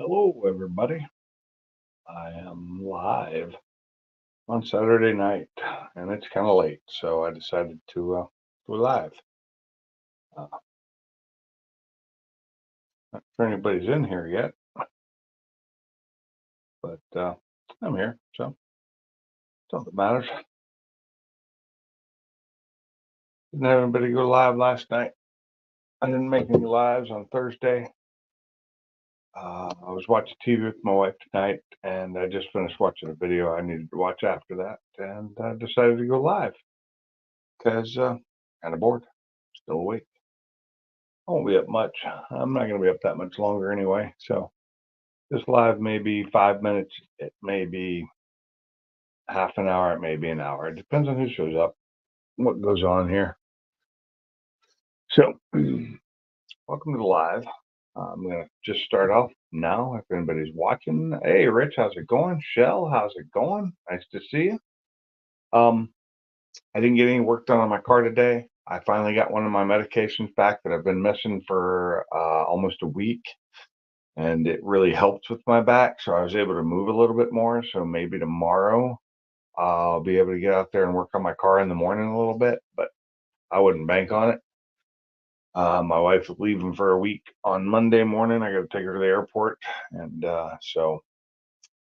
Hello, everybody. I am live on Saturday night, and it's kind of late, so I decided to go live. Not sure anybody's in here yet, but I'm here, so that's all that matters. Didn't have anybody go live last night. I didn't make any lives on Thursday. I was watching TV with my wife tonight, and I just finished watching a video I needed to watch after that, and I decided to go live because kind of bored, still awake. I won't be up much. I'm not going to be up that much longer anyway. So this live may be 5 minutes. It may be half an hour. It may be an hour. It depends on who shows up, what goes on here. So welcome to the live. I'm going to just start off now. If anybody's watching, hey, Rich, how's it going? Shell, how's it going? Nice to see you. I didn't get any work done on my car today. I finally got one of my medications back that I've been missing for almost a week. And it really helped with my back, so I was able to move a little bit more. So maybe tomorrow I'll be able to get out there and work on my car in the morning a little bit, but I wouldn't bank on it. My wife's leaving for a week on Monday morning. I got to take her to the airport, and so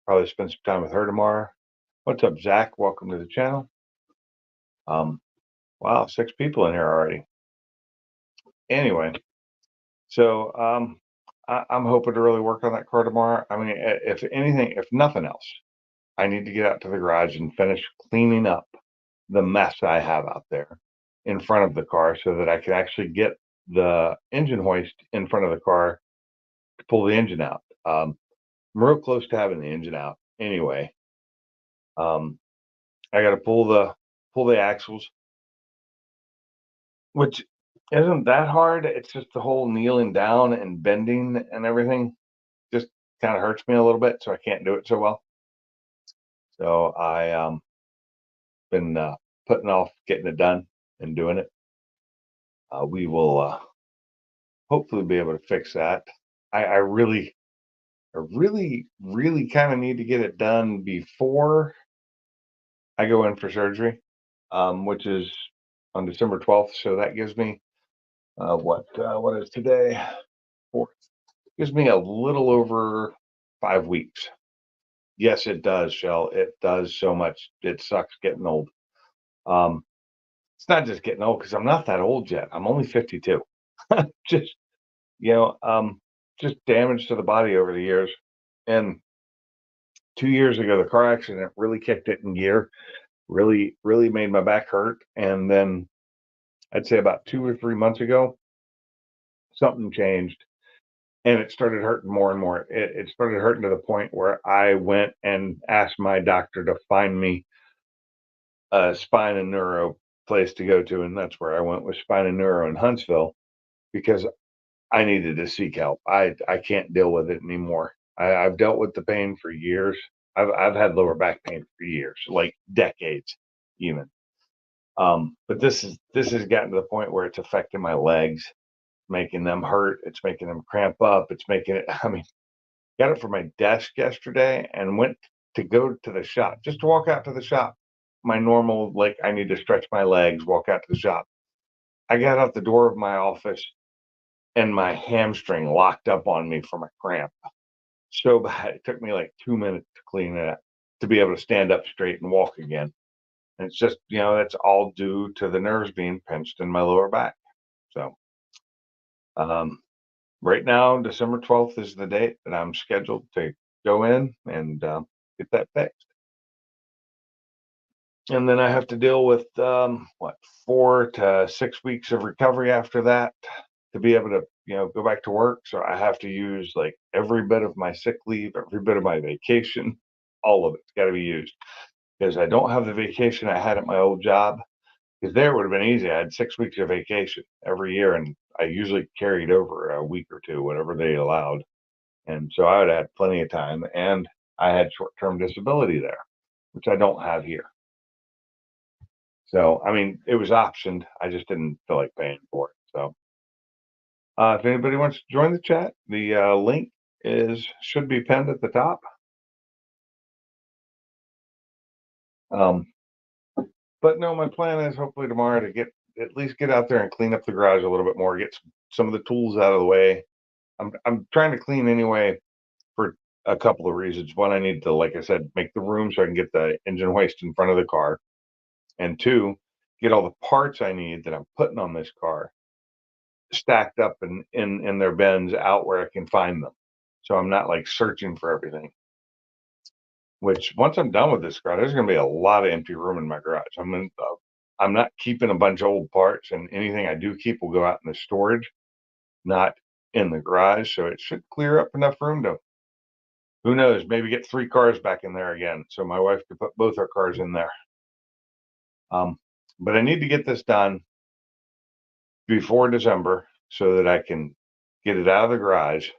probably spend some time with her tomorrow. What's up, Zach? Welcome to the channel. Wow, 6 people in here already. Anyway, so I'm hoping to really work on that car tomorrow. I mean, if anything, if nothing else, I need to get out to the garage and finish cleaning up the mess I have out there in front of the car so that I can actually get the engine hoist in front of the car to pull the engine out. I'm real close to having the engine out anyway. I got to pull the axles, which isn't that hard. It's just the whole kneeling down and bending and everything just kind of hurts me a little bit, so I can't do it so well. So I been putting off getting it done and doing it. We will hopefully be able to fix that. I really kind of need to get it done before I go in for surgery, which is on December 12th. So that gives me what is today? 4th. Gives me a little over 5 weeks. Yes, it does, Shell. It does so much. It sucks getting old. It's not just getting old because I'm not that old yet. I'm only 52. Just you know, just damage to the body over the years. And 2 years ago, the car accident really kicked it in gear, really made my back hurt. And then I'd say about 2 or 3 months ago, something changed and it started hurting more and more. It started hurting to the point where I went and asked my doctor to find me a spine and neuro place to go to. And that's where I went, with spine and neuro in Huntsville, because I needed to seek help. I can't deal with it anymore. I've dealt with the pain for years. I've had lower back pain for years, like decades, even. But this has gotten to the point where it's affecting my legs, making them hurt. It's making them cramp up. It's making it. I mean, got it from my desk yesterday and went to go to the shop, just to walk out to the shop. My normal, like, I need to stretch my legs, walk out to the shop. I got out the door of my office and my hamstring locked up on me from a cramp so bad. It took me like 2 minutes to clean it up, to be able to stand up straight and walk again. And it's just, that's all due to the nerves being pinched in my lower back. So, um, right now, December 12th is the date that I'm scheduled to go in and get that fixed. And then I have to deal with 4 to 6 weeks of recovery after that to be able to go back to work. So I have to use like every bit of my sick leave, every bit of my vacation, all of it's got to be used, because I don't have the vacation I had at my old job. Because there it would have been easy. I had 6 weeks of vacation every year, and I usually carried over a week or two, whatever they allowed. And so I would have had plenty of time, and I had short-term disability there, which I don't have here. So, I mean, it was optioned. I just didn't feel like paying for it. So, if anybody wants to join the chat, the link should be pinned at the top. But no, my plan is hopefully tomorrow to at least get out there and clean up the garage a little bit more, get some of the tools out of the way. I'm trying to clean anyway for a couple of reasons. One, I need to, like I said, make the room so I can get the engine hoist in front of the car, and two, get all the parts I need that I'm putting on this car stacked up in their bins out where I can find them. So I'm not like searching for everything. Which once I'm done with this garage, there's going to be a lot of empty room in my garage. I'm not keeping a bunch of old parts, and anything I do keep will go out in the storage, not in the garage. So it should clear up enough room to, who knows, maybe get 3 cars back in there again, so my wife could put both our cars in there. But I need to get this done before December so that I can get it out of the garage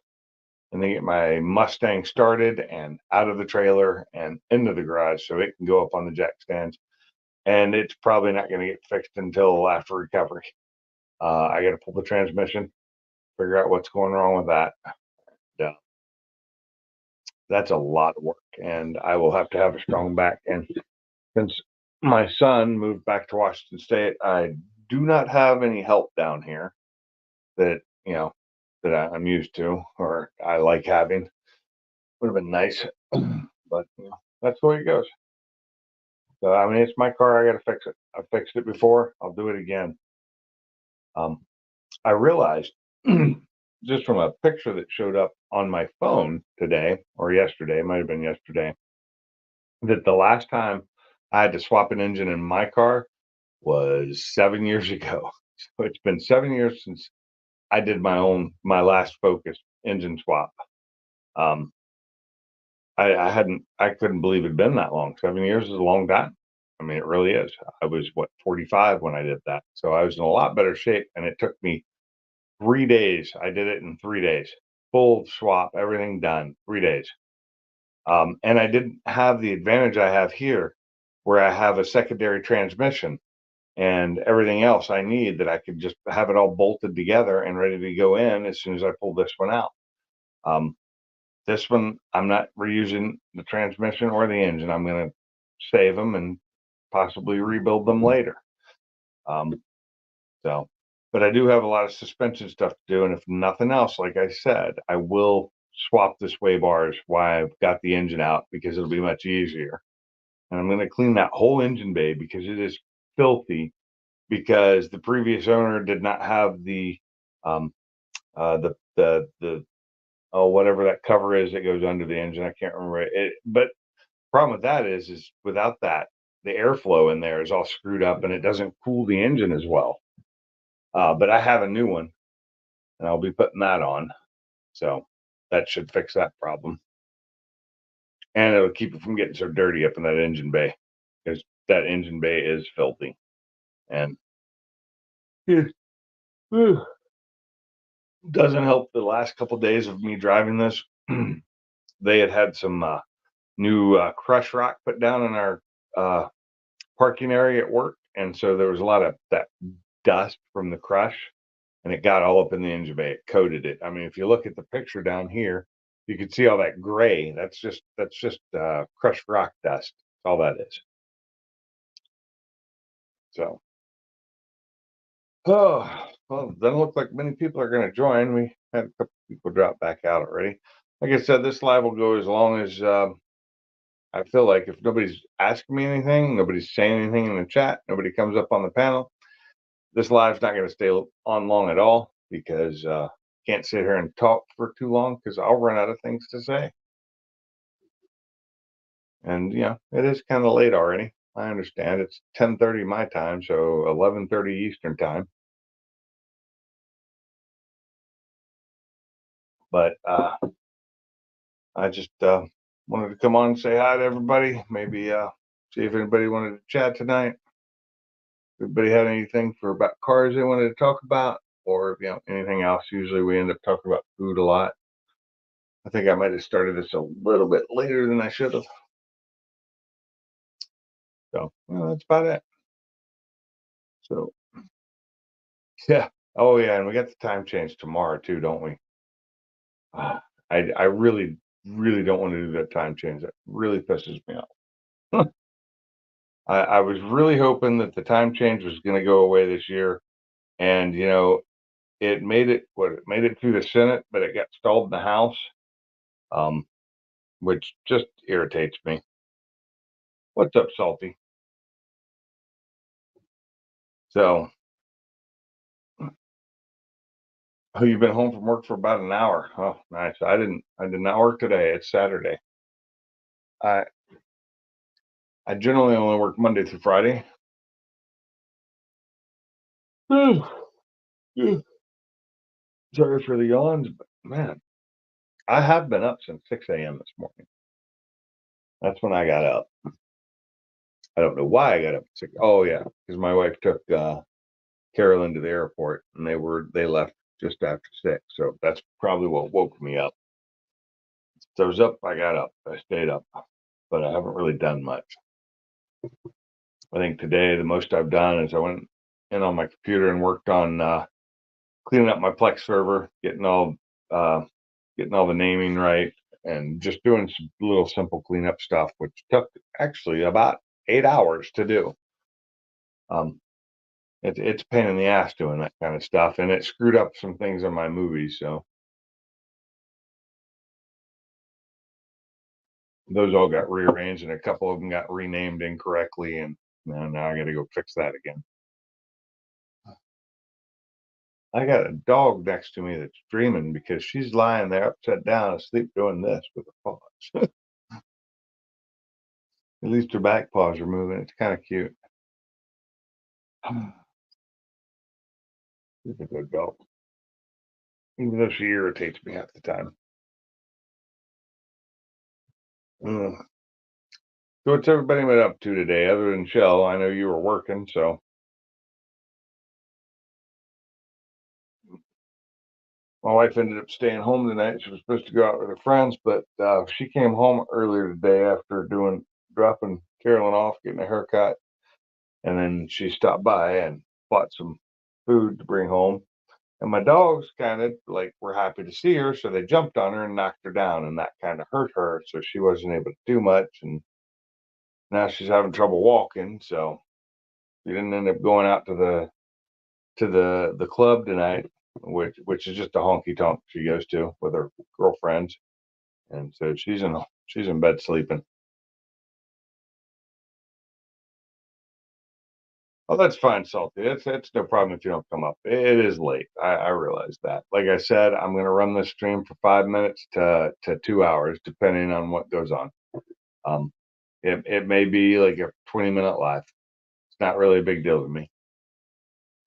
and then get my Mustang started and out of the trailer and into the garage so it can go up on the jack stands. And it's probably not going to get fixed until after recovery. I got to pull the transmission, figure out what's going wrong with that. Yeah, that's a lot of work, and I will have to have a strong back. And since my son moved back to Washington State, I do not have any help down here that that I'm used to or I like having. Would have been nice, but that's the way it goes. So I mean, it's my car. I got to fix it. I fixed it before. I'll do it again. I realized just from a picture that showed up on my phone today or yesterday, it might have been yesterday, that the last time I had to swap an engine in my car was 7 years ago. So it's been 7 years since I did my last Focus engine swap. I couldn't believe it'd been that long. 7 years is a long time. I mean, it really is. I was 45 when I did that. So I was in a lot better shape, and it took me 3 days. I did it in 3 days. Full swap, everything done, 3 days. And I didn't have the advantage I have here where I have a secondary transmission and everything else I need that I could just have it all bolted together and ready to go in as soon as I pull this one out. This one, I'm not reusing the transmission or the engine. I'm going to save them and possibly rebuild them later. But I do have a lot of suspension stuff to do. And if nothing else, like I said, I will swap the sway bars while I've got the engine out because it'll be much easier. And I'm going to clean that whole engine bay because it is filthy because the previous owner did not have the whatever that cover is that goes under the engine. I can't remember it. But problem with that is without that, the airflow in there is all screwed up and it doesn't cool the engine as well. But I have a new one and I'll be putting that on. So that should fix that problem. And it'll keep it from getting so dirty up in that engine bay because that engine bay is filthy. And it doesn't help the last couple of days of me driving this. They had some new crush rock put down in our parking area at work. And so there was a lot of that dust from the crush and it got all up in the engine bay. It coated it. I mean, if you look at the picture down here, you can see all that gray. That's just crushed rock dust. That's all that is. So, oh, well, doesn't look like many people are going to join. We had a couple people drop back out already. Like I said, this live will go as long as I feel like. If nobody's asking me anything, nobody's saying anything in the chat, nobody comes up on the panel, this live's not going to stay on long at all because can't sit here and talk for too long because I'll run out of things to say. And it is kind of late already. I understand it's 10:30 my time, so 11:30 Eastern time. But I just wanted to come on and say hi to everybody. Maybe see if anybody wanted to chat tonight. Everybody had anything about cars they wanted to talk about, or anything else. Usually we end up talking about food a lot. I think I might have started this a little bit later than I should have. So that's about it. So yeah. Oh yeah, and we got the time change tomorrow too, don't we? I really, really don't want to do that time change. That really pisses me off. I was really hoping that the time change was going to go away this year, and it made it through the Senate, but it got stalled in the House, um, which just irritates me. What's up, Salty? So, oh, you've been home from work for about an hour. Oh, nice. I did not work today. It's Saturday. I I generally only work Monday through Friday. Sorry for the yawns, but man, I have been up since 6 a.m. this morning. That's when I got up. I don't know why I got up at 6. Oh yeah, because my wife took Carolyn to the airport, and they left just after 6. So that's probably what woke me up. So I was up. I got up. I stayed up, but I haven't really done much. I think today the most I've done is I went in on my computer and worked on cleaning up my Plex server, uh, getting all the naming right, and just doing some little simple cleanup stuff, which took actually about 8 hours to do. It's a pain in the ass doing that kind of stuff, and it screwed up some things in my movies. So those all got rearranged, and a couple of them got renamed incorrectly, and now I got to go fix that again. I got a dog next to me that's dreaming because she's lying there upside down asleep doing this with her paws. At least her back paws are moving. It's kind of cute. She's a good dog, even though she irritates me half the time. Mm. So what's everybody been up to today, other than Shell? I know you were working, so my wife ended up staying home tonight. She was supposed to go out with her friends, but she came home earlier today after dropping Carolyn off, getting a haircut, and then she stopped by and bought some food to bring home. And my dogs kind of like were happy to see her, so they jumped on her and knocked her down, and that kind of hurt her, so she wasn't able to do much. And now she's having trouble walking, so she didn't end up going out to the club tonight, which is just a honky tonk she goes to with her girlfriends, and so she's in bed sleeping. Oh, that's fine, Salty. That's no problem if you don't come up. It is late. I realize that. Like I said, I'm going to run this stream for 5 minutes to 2 hours, depending on what goes on. Um, it may be like a 20-minute live. It's not really a big deal to me.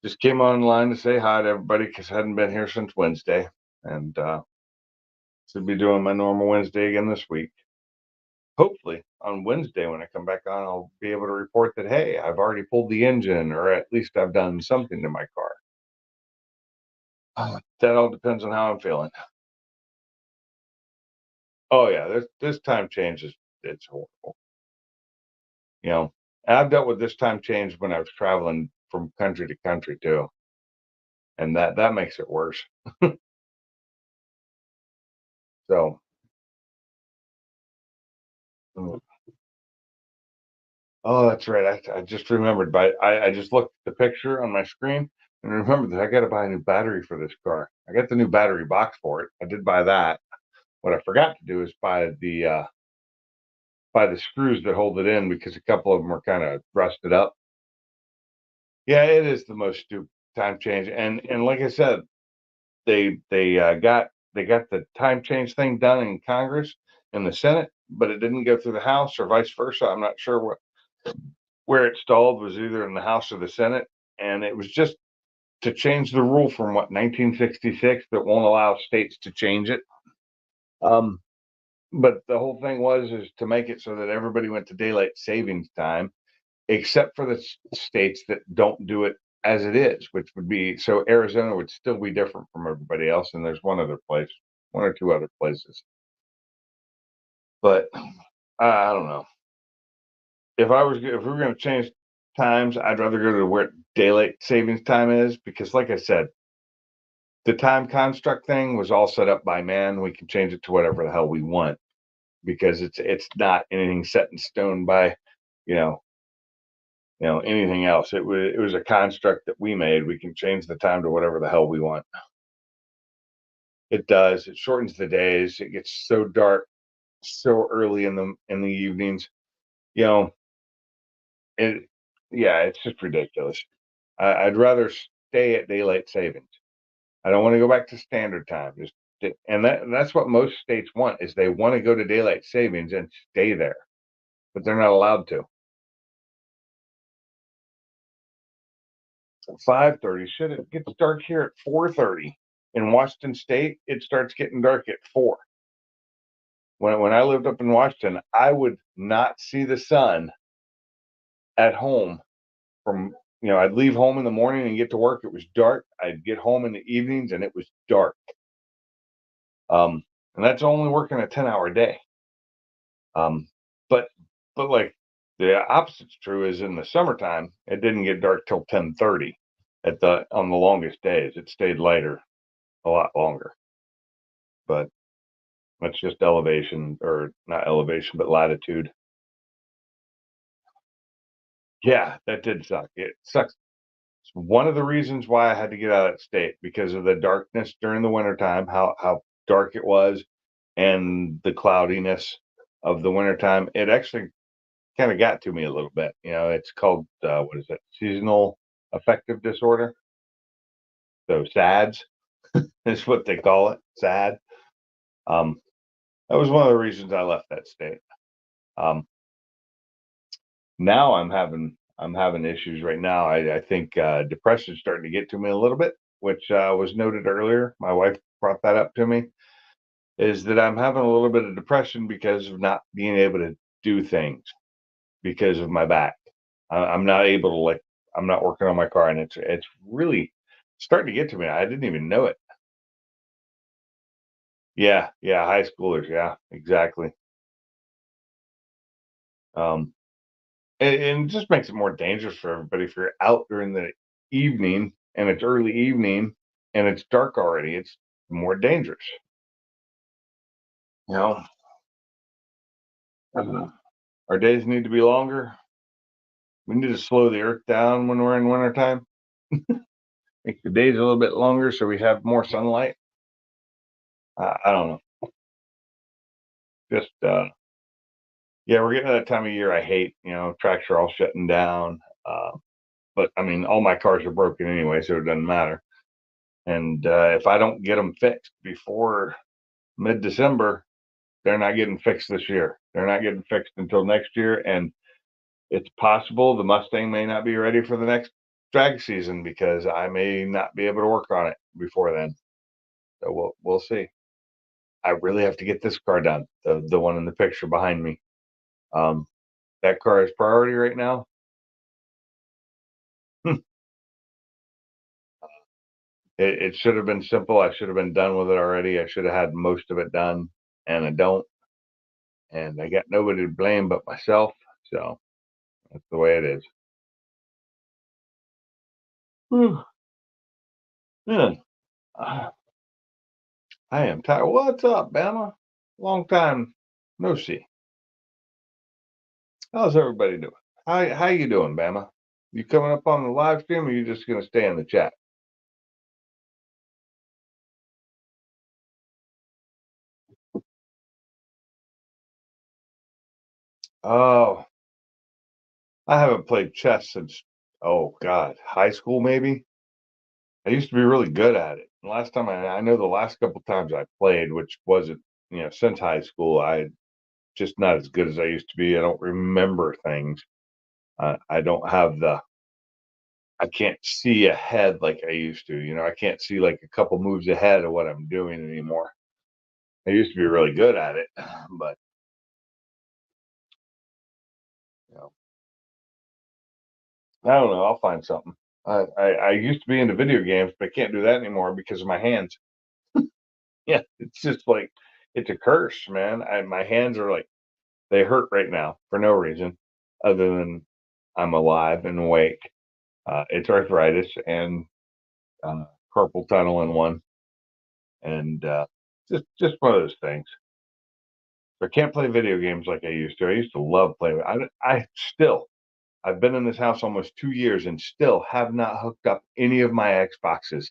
Just came online to say hi to everybody because I hadn't been here since Wednesday, and should be doing my normal Wednesday again this week. Hopefully, on Wednesday when I come back on, I'll be able to report that hey, I've already pulled the engine, or at least I've done something to my car. That all depends on how I'm feeling. Oh yeah, this time change it's horrible. I've dealt with this time change when I was traveling from country to country too, and that makes it worse. So, mm. Oh, that's right. I just remembered, but I just looked at the picture on my screen and remembered that I got to buy a new battery for this car. I got the new battery box for it. I did buy that. What I forgot to do is buy the screws that hold it in because a couple of them are kind of rusted up. Yeah, it is the most stupid time change, and like I said, they got the time change thing done in Congress in the Senate, but it didn't go through the House or vice versa. I'm not sure where it stalled was either in the House or the Senate, and it was just to change the rule from 1966 that won't allow states to change it. Um, but the whole thing is to make it so that everybody went to daylight savings time, except for the states that don't do it as it is, which would be so Arizona would still be different from everybody else, and there's one or two other places. But I don't know. If we were going to change times, I'd rather go to where daylight savings time is because, like I said, the time construct thing was all set up by man. We can change it to whatever the hell we want because it's not anything set in stone by, you know, anything else. It was a construct that we made. We can change the time to whatever the hell we want. It does. It shortens the days. It gets so dark so early in the evenings. You know, it yeah, it's just ridiculous. I'd rather stay at daylight savings. I don't want to go back to standard time. And that's what most states want is they want to go to daylight savings and stay there, but they're not allowed to. 5:30. Shit, it gets dark here at 4:30. In Washington State, it starts getting dark at 4. When I lived up in Washington, I would not see the sun at home from I'd leave home in the morning and get to work. It was dark. I'd get home in the evenings and it was dark. And that's only working a 10-hour day. Um, but like the opposite's true is in the summertime, it didn't get dark till 10:30 on the longest days. It stayed lighter a lot longer. But that's just elevation, or not elevation, but latitude. Yeah, that did suck. It sucks. It's one of the reasons why I had to get out of that state because of the darkness during the wintertime, how dark it was, and the cloudiness of the wintertime. It actually kind of got to me a little bit. It's called what is it? Seasonal affective disorder. So SADS is what they call it. SAD. Um, that was one of the reasons I left that state. Um, now I'm having issues right now. I think depression's starting to get to me a little bit, which was noted earlier. My wife brought that up to me. Is that I'm having a little bit of depression because of not being able to do things because of my back. I'm not able to I'm not working on my car, and it's really starting to get to me. I didn't even know it. Yeah, yeah, high schoolers. Yeah, exactly. Um, and it just makes it more dangerous for everybody if you're out during the evening and it's early evening and it's dark already. It's more dangerous. You know, uh, our days need to be longer. We need to slow the earth down when we're in wintertime. Make the days a little bit longer so we have more sunlight. I don't know. Just yeah, we're getting to that time of year I hate. Tracks are all shutting down. But I mean, all my cars are broken anyway, so it doesn't matter. And if I don't get them fixed before mid-December, they're not getting fixed this year. They're not getting fixed until next year, and it's possible the Mustang may not be ready for the next drag season because I may not be able to work on it before then. So we'll see. I really have to get this car done, the one in the picture behind me. Um, that car is priority right now. Hmm. It should have been simple. I should have been done with it already. I should have had most of it done, and I don't. And I got nobody to blame but myself. So that's the way it is. Whew. Yeah. Ah, I am tired. What's up, Bama? Long time no see. How's everybody doing? How you doing, Bama? You coming up on the live stream, or you just gonna stay in the chat? Oh, I haven't played chess since, oh God, high school maybe. I used to be really good at it. And last time I know the last couple times I played, which wasn't since high school, I just not as good as I used to be. I don't remember things. I don't have I can't see ahead like I used to. I can't see like a couple moves ahead of what I'm doing anymore. I used to be really good at it, but you know, I don't know. I'll find something. I used to be into video games, but I can't do that anymore because of my hands. Yeah, it's just like it's a curse, man. My hands are like they hurt right now for no reason other than I'm alive and awake. It's arthritis and uh, carpal tunnel in one. and just one of those things. I can't play video games like I used to. I used to love playing. I've been in this house almost 2 years and still have not hooked up any of my Xboxes.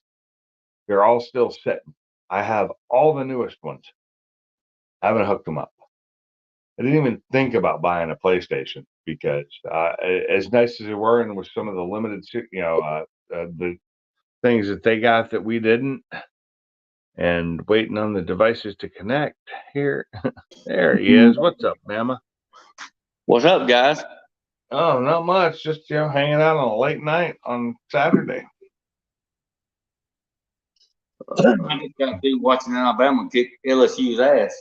They're all still sitting. I have all the newest ones. I haven't hooked them up. I didn't even think about buying a PlayStation because as nice as they were, and with some of the limited, the things that they got that we didn't, and waiting on the devices to connect. Here, there he is. What's up, Mama? What's up, guys? Oh, not much. Just hanging out on a late night on Saturday. I just got through watching Alabama kick LSU's ass.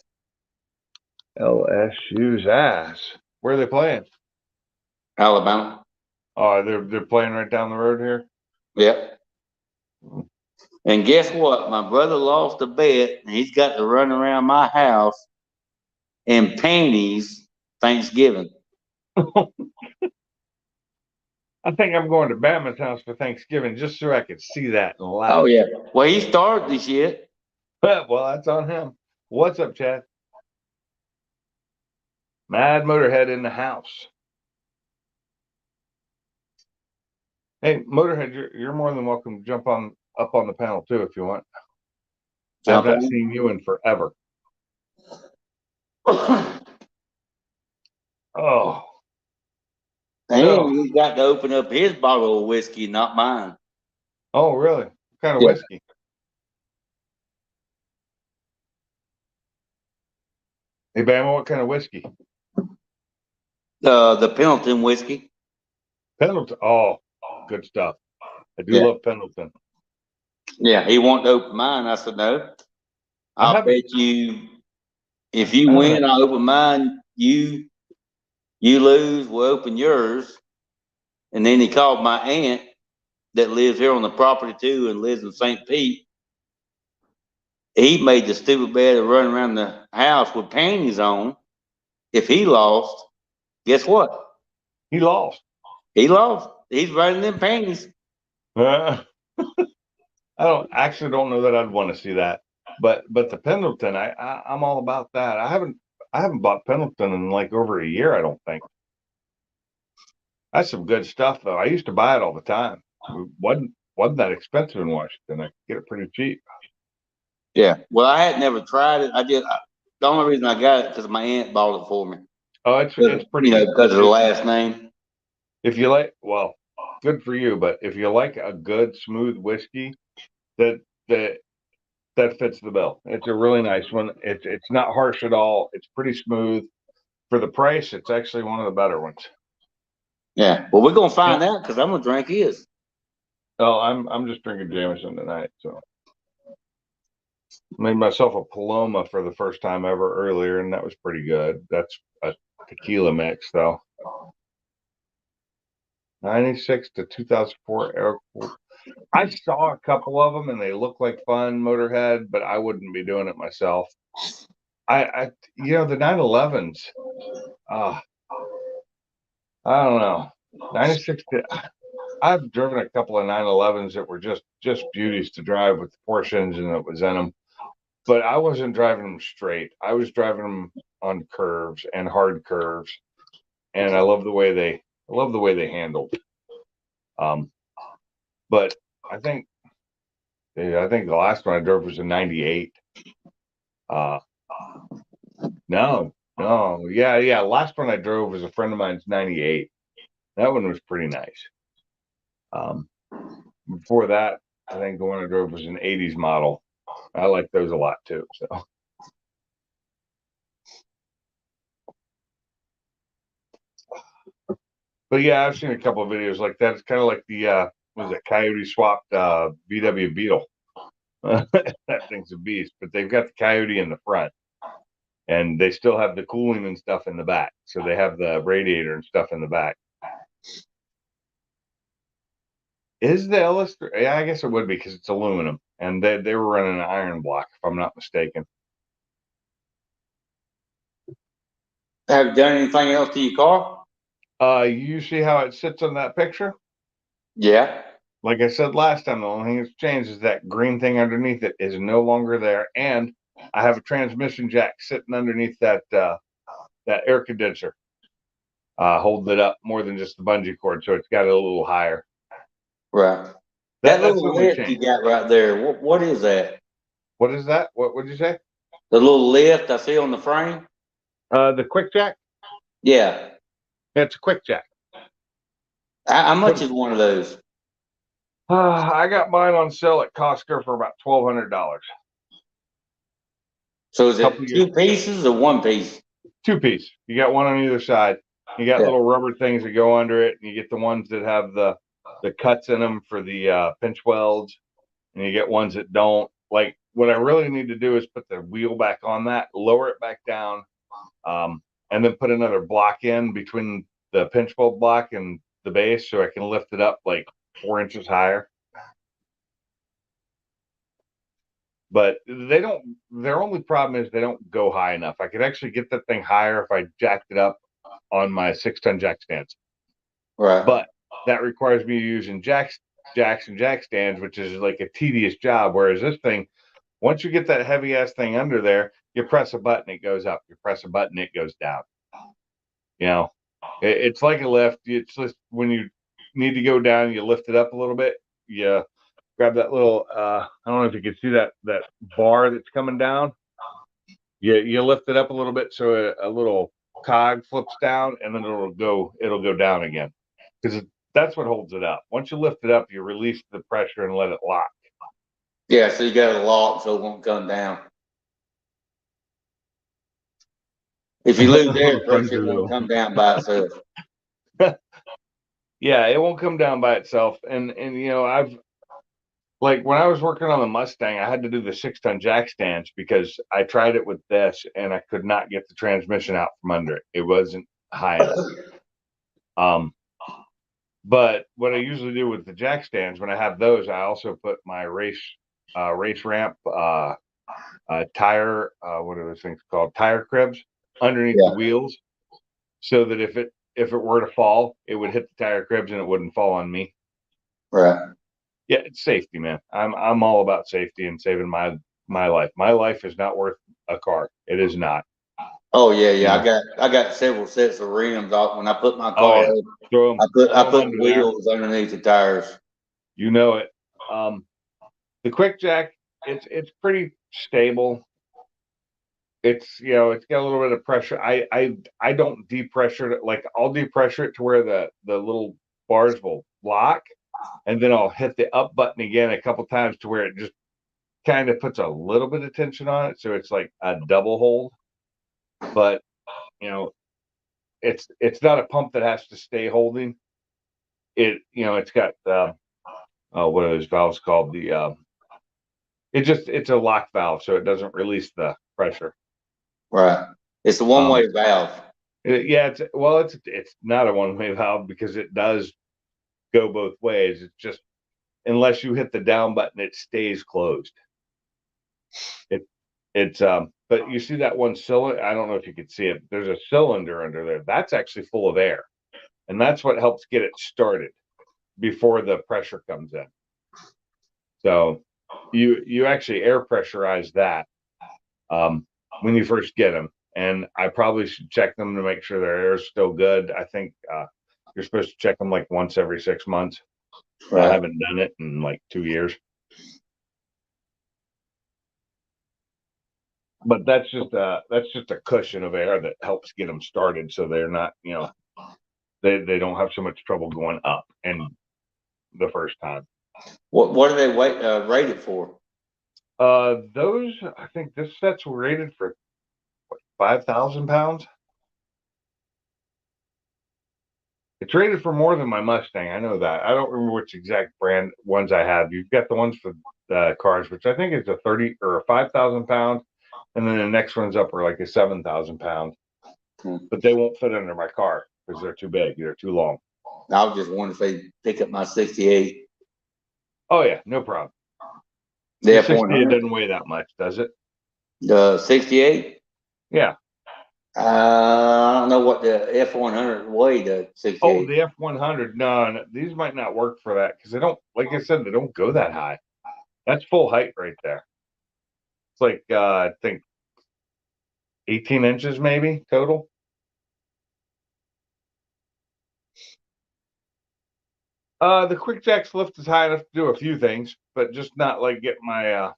LSU's ass. Where are they playing? Alabama. Oh, they're playing right down the road here. Yep. And guess what? My brother lost a bet, and he's got to run around my house in panties Thanksgiving. I think I'm going to Bama's house for Thanksgiving just so I could see that and laugh. Oh yeah. Well, he started this shit. Well, that's on him. What's up, Chad? Mad Motorhead in the house. Hey, Motorhead, you're more than welcome to jump up on the panel too if you want. I've not seen you in forever. Oh. And he got to open up his bottle of whiskey, not mine. Oh, really? What kind of whiskey? Hey, Bama, what kind of whiskey? The Pendleton whiskey. Pendleton. Oh, good stuff. I do love Pendleton. Yeah, he wanted to open mine. I said, no. I'll bet you, if you win, I'll open mine. You lose, we'll open yours. And then he called my aunt that lives here on the property too and lives in St. Pete. He made the stupid bet of running around the house with panties on. If he lost, guess what? He lost. He lost. He's running them panties. I don't know that I'd want to see that. But the Pendleton, I'm all about that. I haven't bought Pendleton in like over a year, I don't think. That's some good stuff though. I used to buy it all the time. It wasn't that expensive in Washington. I could get it pretty cheap. Yeah. Well, I had never tried it. The only reason I got it because my aunt bought it for me. Oh, it's pretty good. Because of her last name. If you like, well, good for you. But if you like a good smooth whiskey, that fits the bill. It's a really nice one. It's not harsh at all. It's pretty smooth. For the price, it's actually one of the better ones. Yeah. Well, we're gonna find out because I'm gonna drink his. Oh, I'm just drinking Jameson tonight. So made myself a Paloma for the first time ever earlier, and that was pretty good. That's a tequila mix though. 96 to 2004 Airport. I saw a couple of them and they look like fun, Motorhead, but I wouldn't be doing it myself. The 911s. I don't know. 96 to, I've driven a couple of 911s that were just beauties to drive with the Porsche engine that was in them, but I wasn't driving them straight. I was driving them on curves and hard curves, and I love the way they handled. But I think the last one I drove was a 98. No. Yeah. Last one I drove was a friend of mine's 98. That one was pretty nice. Before that, I think the one I drove was an 80s model. I like those a lot too. So. But yeah, I've seen a couple of videos like that. It's kind of like the Coyote swapped VW Beetle. That thing's a beast, but they've got the Coyote in the front, and they still have the cooling and stuff in the back. So they have the radiator and stuff in the back. Is the LS3? Yeah, I guess it would be because it's aluminum, and they were running an iron block, if I'm not mistaken. Have you done anything else to your car? You see how it sits on that picture? Yeah. like I said last time, the only thing that's changed is that green thing underneath it is no longer there, and I have a transmission jack sitting underneath that that air condenser, holding it up more than just the bungee cord, so it's got it a little higher. Right. That's That the little only lift you change. got right there, what is that? What is that? What would you say? The little lift I see on the frame? The quick jack? Yeah. It's a quick jack. How much is one of those? I got mine on sale at Costco for about $1,200. So is it two pieces or one piece? Two piece. You got one on either side. You got Yeah. little rubber things that go under it, and you get the ones that have the cuts in them for the pinch welds, and you get ones that don't. Like, what I really need to do is put the wheel back on that, lower it back down, and then put another block in between the pinch weld block and the base, so I can lift it up like 4 inches higher. But they don't. Their only problem is they don't go high enough. I could actually get that thing higher if I jacked it up on my 6-ton jack stands. Right. But that requires me using jacks and jack stands, which is like a tedious job. Whereas this thing, once you get that heavy ass thing under there, you press a button, it goes up. You press a button, it goes down. You know, it's like a lift. It's just when you need to go down, you lift it up a little bit. You grab that little, I don't know if you can see that bar that's coming down. You lift it up a little bit so a little cog flips down, and then it'll go down again, because that's what holds it up. Once you lift it up, you release the pressure and let it lock. Yeah, so you got it locked so it won't come down. If you lose air pressure, it won't come down by itself. Yeah, it won't come down by itself. And you know, I've, like, when I was working on the Mustang, I had to do the 6-ton jack stands because I tried it with this and I could not get the transmission out from under it. It wasn't high enough. But what I usually do with the jack stands, when I have those, I also put my race ramp tire, what are those things called? Tire cribs underneath the wheels, so that if it were to fall, it would hit the tire cribs and it wouldn't fall on me. Right. Yeah, it's safety, man. I'm all about safety and saving my life. My life is not worth a car. It is not. Oh yeah. I got several sets of rims off when I put my car in. Throw them, I put wheels underneath the tires. You know it. The quick jack, it's pretty stable. It's, you know, it's got a little bit of pressure. I don't depressure it. Like, I'll depressure it to where the little bars will lock, and then I'll hit the up button again a couple times to where it just kind of puts a little bit of tension on it, so it's like a double hold. But, you know, it's not a pump that has to stay holding it. You know, it's got what are those valves called? It's a lock valve, so it doesn't release the pressure. Right. It's a one-way valve. Yeah, it's not a one-way valve because it does go both ways. It's just, unless you hit the down button, it stays closed. But you see that one cylinder? I don't know if you can see it. There's a cylinder under there. That's actually full of air, and that's what helps get it started before the pressure comes in. So you actually air pressurize that when you first get them, and I probably should check them to make sure their air is still good. I think you're supposed to check them like once every 6 months. Right. I haven't done it in like 2 years. But that's just a cushion of air that helps get them started, so they're not, you know, they don't have so much trouble going up and the first time. What are they rated for? Those, I think this set's rated for 5,000 pounds. It's rated for more than my Mustang. I know that. I don't remember which exact brand ones I have. You've got the ones for the cars, which I think is a 30 or a 5,000 pounds, and then the next one's up for like a 7,000 pounds. But they won't fit under my car because they're too big. They're too long. I was just wondering if they pick up my 68. Oh yeah, no problem. Yeah, 68 doesn't weigh that much, does it? 68? Yeah. I don't know what the F100 weighed, the Oh, 68. the F100. No, these might not work for that because they don't, like I said, they don't go that high. That's full height right there. It's like, I think 18 inches maybe total. The quick jacks lift is high enough to do a few things, but just not like get my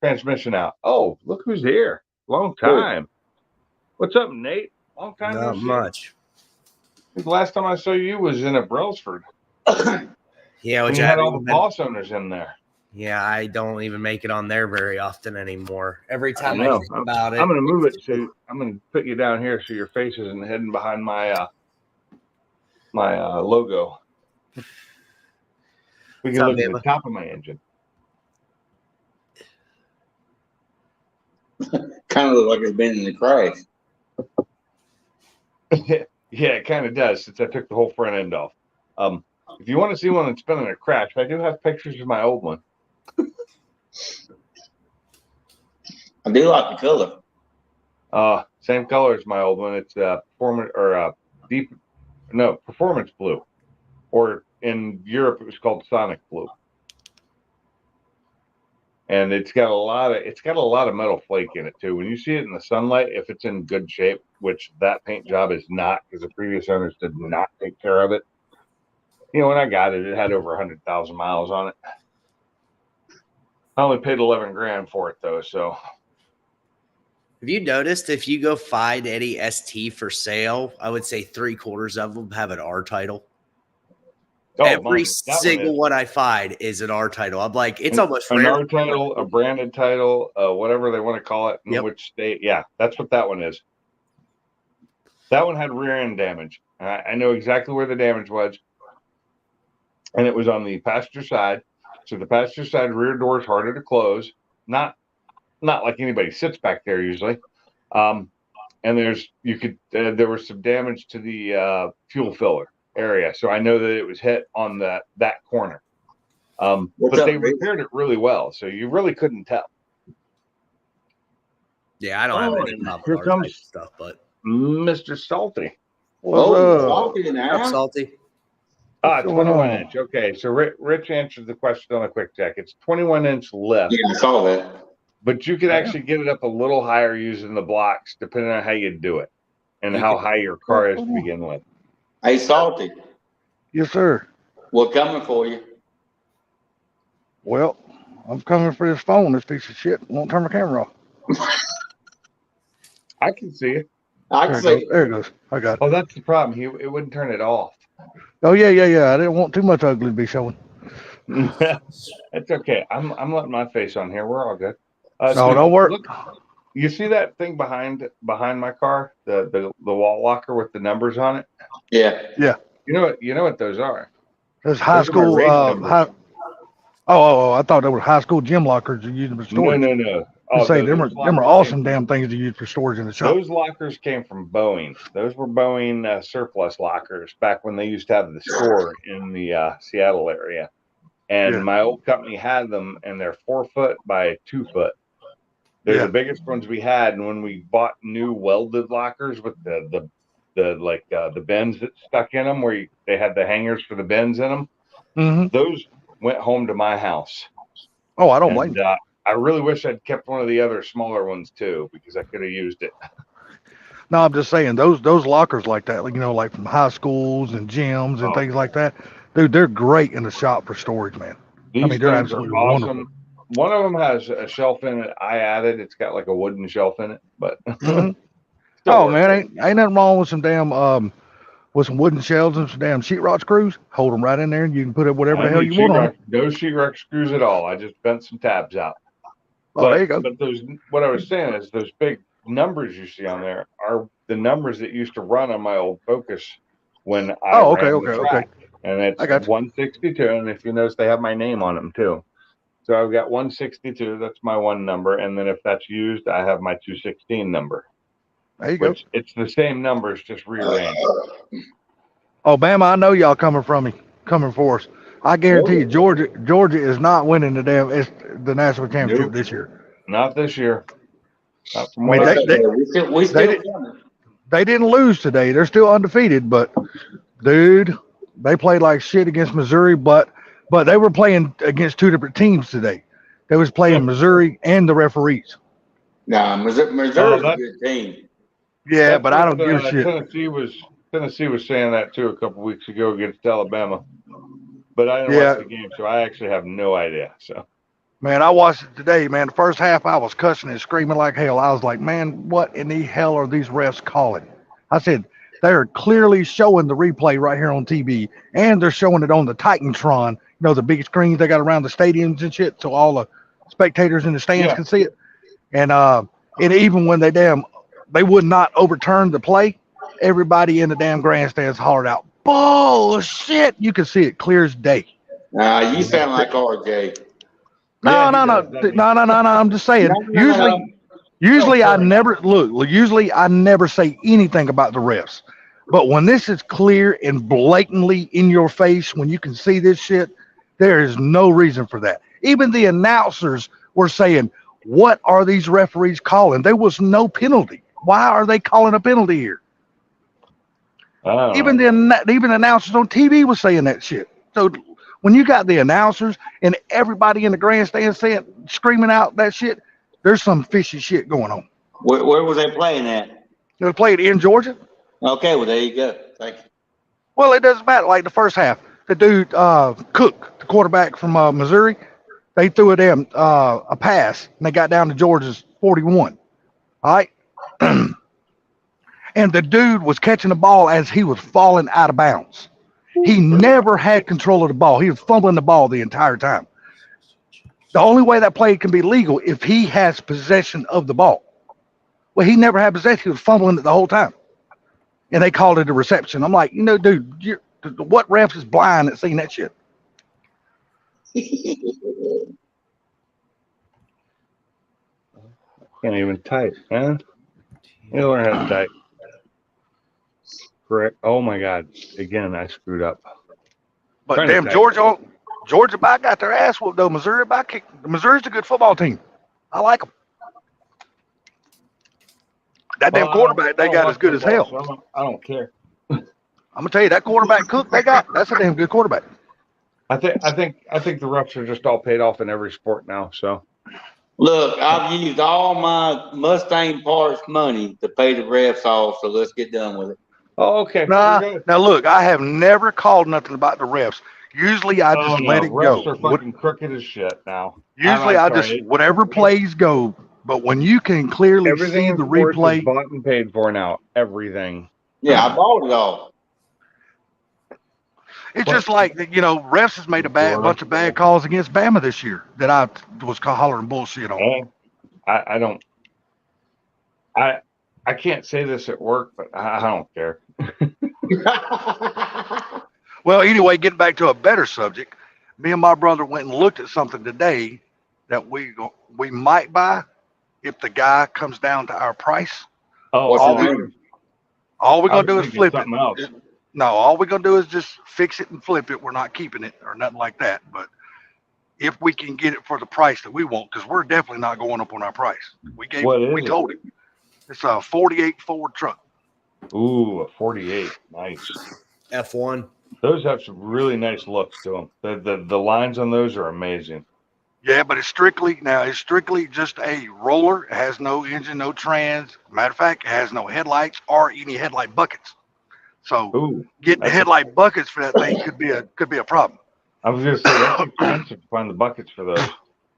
transmission out. Oh, look who's here. Long time. What's up, Nate? Long time no Not see. much. The last time I saw you was in a Brailsford. Yeah, When which you I had all haven't the even- boss owners in there. Yeah, I don't even make it on there very often anymore. Every time I know. think about it, I'm going to move it so I'm going to put you down here so your face isn't hidden behind my logo. We can look at the top of my engine. Kind of look like it's been in the crash. Yeah, it kind of does since I took the whole front end off. If you want to see one that's been in a crash, I do have pictures of my old one. I do like the color. Same color as my old one. It's performance blue, or in Europe it was called Sonic blue. And it's got a lot of metal flake in it too. When you see it in the sunlight, if it's in good shape, which that paint job is not, because the previous owners did not take care of it. You know, when I got it, it had over 100,000 miles on it. I only paid 11 grand for it though. So have you noticed if you go find any ST for sale, I would say 3/4 of them have an R title. Every single one I find is an R title. I'm like, it's almost an R title, a branded title, whatever they want to call it, in which state. Yeah, that's what that one is. That one had rear end damage. I know exactly where the damage was, and it was on the passenger side. So the passenger side rear door is harder to close. Not like anybody sits back there usually. And there was some damage to the fuel filler area. So I know that it was hit on that corner. But they repaired it really well. So you really couldn't tell. Yeah, I don't have any problem with here comes stuff, but Mr. Salty. Salty now. Salty. 21 inch. Okay, so Rich answered the question on a quick check. It's 21-inch lift. Yeah, I saw that. But you could actually get it up a little higher using the blocks, depending on how you do it and how high your car is to begin with. Hey, Salty. Yes, sir. We're coming for you. Well, I'm coming for this phone. This piece of shit won't turn my camera off. I can see it. I can see it. There it goes. I got it. Oh, that's the problem. It wouldn't turn it off. Oh, yeah. I didn't want too much ugly to be showing. It's okay. I'm letting my face on here. We're all good. No, don't worry. Look, you see that thing behind my car, the wall locker with the numbers on it? Yeah. Yeah. You know what those are? There's high school. I thought they were high school gym lockers you use for storage. No. Them are awesome damn things to use for storage in the shop. Those lockers came from Boeing. Those were Boeing surplus lockers back when they used to have the store in the Seattle area. And my old company had them, and they're 4 foot by 2 foot. They're the biggest ones we had. And when we bought new welded lockers with the bends that stuck in them, where they had the hangers for the bends in them, those went home to my house. Oh, I don't blame you. I really wish I'd kept one of the other smaller ones too, because I could have used it. No, I'm just saying those lockers like that, like from high schools and gyms and things like that, dude, they're great in the shop for storage, man. They're absolutely awesome. Wonderful. One of them has a shelf in it. I added. It's got like a wooden shelf in it, but. Oh man, ain't nothing wrong with some damn with some wooden shelves and some damn sheetrock screws. Hold them right in there, and you can put it whatever the hell you want on. No sheetrock screws at all. I just bent some tabs out. There you go. But what I was saying is those big numbers you see on there are the numbers that used to run on my old Focus when I ran the track. And it's 162, and if you notice, they have my name on them too. So I've got 162. That's my one number, and then if that's used, I have my 216 number. There you go. It's the same numbers, just rearranged. Oh, Bama, I know y'all coming for us. I guarantee you, Georgia is not winning the national championship this year. Not this year. Not from we they didn't lose today. They're still undefeated, but dude, they played like shit against Missouri, but they were playing against two different teams today. They was playing Missouri and the referees. Nah, Missouri's a good team. Yeah, but I don't give a shit. Tennessee was saying that too a couple weeks ago against Alabama, but I didn't watch the game, so I actually have no idea. So, man, I watched it today. Man, the first half I was cussing and screaming like hell. I was like, man, what in the hell are these refs calling? I said they are clearly showing the replay right here on TV, and they're showing it on the Titantron. You know, the big screens they got around the stadiums and shit, so all the spectators in the stands can see it. And even when they would not overturn the play, everybody in the damn grandstands hollered out, bullshit. You can see it clear as day. Nah, you sound like RJ. No. I'm just saying. Usually I never say anything about the refs. But when this is clear and blatantly in your face, when you can see this shit, there is no reason for that. Even the announcers were saying, what are these referees calling? There was no penalty. Why are they calling a penalty here? Even the announcers on TV was saying that shit. So when you got the announcers and everybody in the grandstand screaming out that shit, there's some fishy shit going on. Where was they playing at? They played in Georgia. Okay, well there you go. Thank you. Well, it doesn't matter. Like the first half, the dude Cook, the quarterback from Missouri, they threw a pass and they got down to Georgia's 41. All right. And the dude was catching the ball as he was falling out of bounds. He never had control of the ball. He was fumbling the ball the entire time. The only way that play can be legal if he has possession of the ball. Well, he never had possession. He was fumbling it the whole time. And they called it a reception. I'm like, dude, what ref is blind at seeing that shit? Can't even type, man. You learn how to type. Correct. Oh my God! Again, I screwed up. But damn, Georgia got their ass whooped though. Missouri's a good football team. I like them. That damn quarterback they got is good as hell. So I don't care. I'm gonna tell you that quarterback Cook they got. That's a damn good quarterback. I think the refs are just all paid off in every sport now. So. Look, I've used all my Mustang parts money to pay the refs off, so let's get done with it. Oh, okay. Now look, I have never called nothing about the refs. Usually I just let it go. Refs are fucking crooked as shit now. Usually I just whatever plays go, but when you can clearly see the replay, is bought and paid for now. Everything. Yeah, I bought it all. It's just like refs has made a bunch of bad calls against Bama this year that I was hollering bullshit on. I don't. I can't say this at work, but I don't care. Well, anyway, getting back to a better subject, me and my brother went and looked at something today that we might buy if the guy comes down to our price. Oh, all we're gonna do is flip it. Else. No, all we're gonna do is just fix it and flip it. We're not keeping it or nothing like that. But if we can get it for the price that we want, because we're definitely not going up on our price. We told him. It's a 48 Ford truck. Ooh, a 48. Nice. F1. Those have some really nice looks to them. The lines on those are amazing. Yeah, but it's strictly just a roller. It has no engine, no trans. Matter of fact, it has no headlights or any headlight buckets. So getting the headlight buckets for that thing could be a problem. I was going to say that's expensive to find the buckets for those.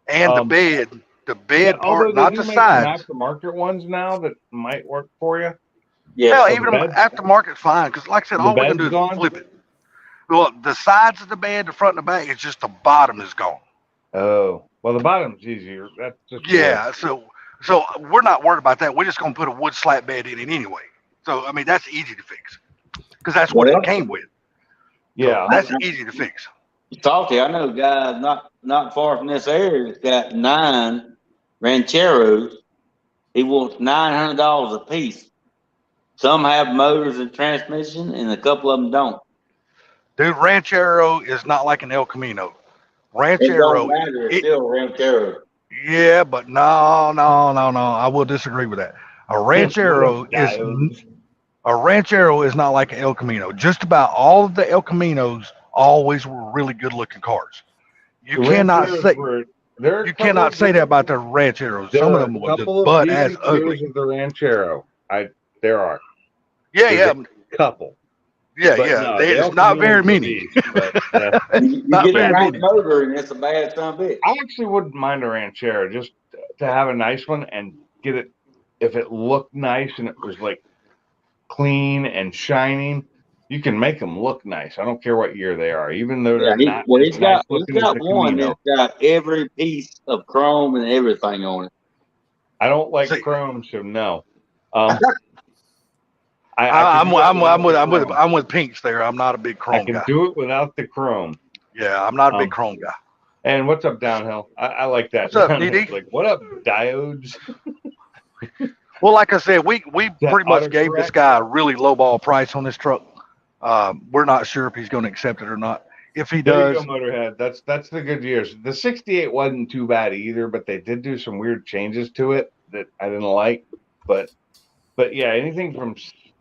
And the bed part, not the sides. Aftermarket ones now that might work for you. Yeah, even aftermarket's fine because, like I said, all we're gonna do is flip it. Well, the sides of the bed, the front and the back, it's just the bottom is gone. Oh, well, the bottom's easier. That's just So we're not worried about that. We're just gonna put a wood slat bed in it anyway. So I mean, that's easy to fix because that's what it came with. Yeah, so that's easy to fix. Salty, I know guys not far from this area that's got 9 Rancheros. He wants $900 a piece. Some have motors and transmission, and a couple of them don't. Dude, Ranchero is not like an El Camino. Ranchero, it don't matter. It's still Ranchero. Yeah, but no. I will disagree with that. A Ranchero A Ranchero is not like an El Camino. Just about all of the El Caminos always were really good looking cars. You The cannot Rancheros say were- there are a you couple cannot of say that decent- about the Rancheros. There Some of are them a were just couple of butt ass decent ugly. years of the Ranchero. There are. Yeah, There's yeah, a couple. yeah, But yeah. no, the It's El not very Camino's the many. beast, but, yeah. You Not get the very right many. motor, and it's a bad son of a bitch. I actually wouldn't mind a Ranchero just to have a nice one and get it. If it looked nice and it was like clean and shining, you can make them look nice. I don't care what year they are, even though Yeah, they're not as he's nice got looking as the one Camino. that's got every piece of chrome and everything on it. I don't like See- chrome, so no. I can I'm with Pinks there. I'm not a big I chrome can guy. do it without the chrome. Yeah, I'm not a big Um, chrome guy. And what's up, Downhill? I like that. What's up, Downhill. DD? Like, what up, diodes? Well, like I said, we that pretty much gave this autocorrect? guy a really low ball price on this truck. We're not sure if he's going to accept it or not. If he There you does, go, Motorhead. That's the good years. The 68 wasn't too bad either, but they did do some weird changes to it that I didn't like. But yeah, anything from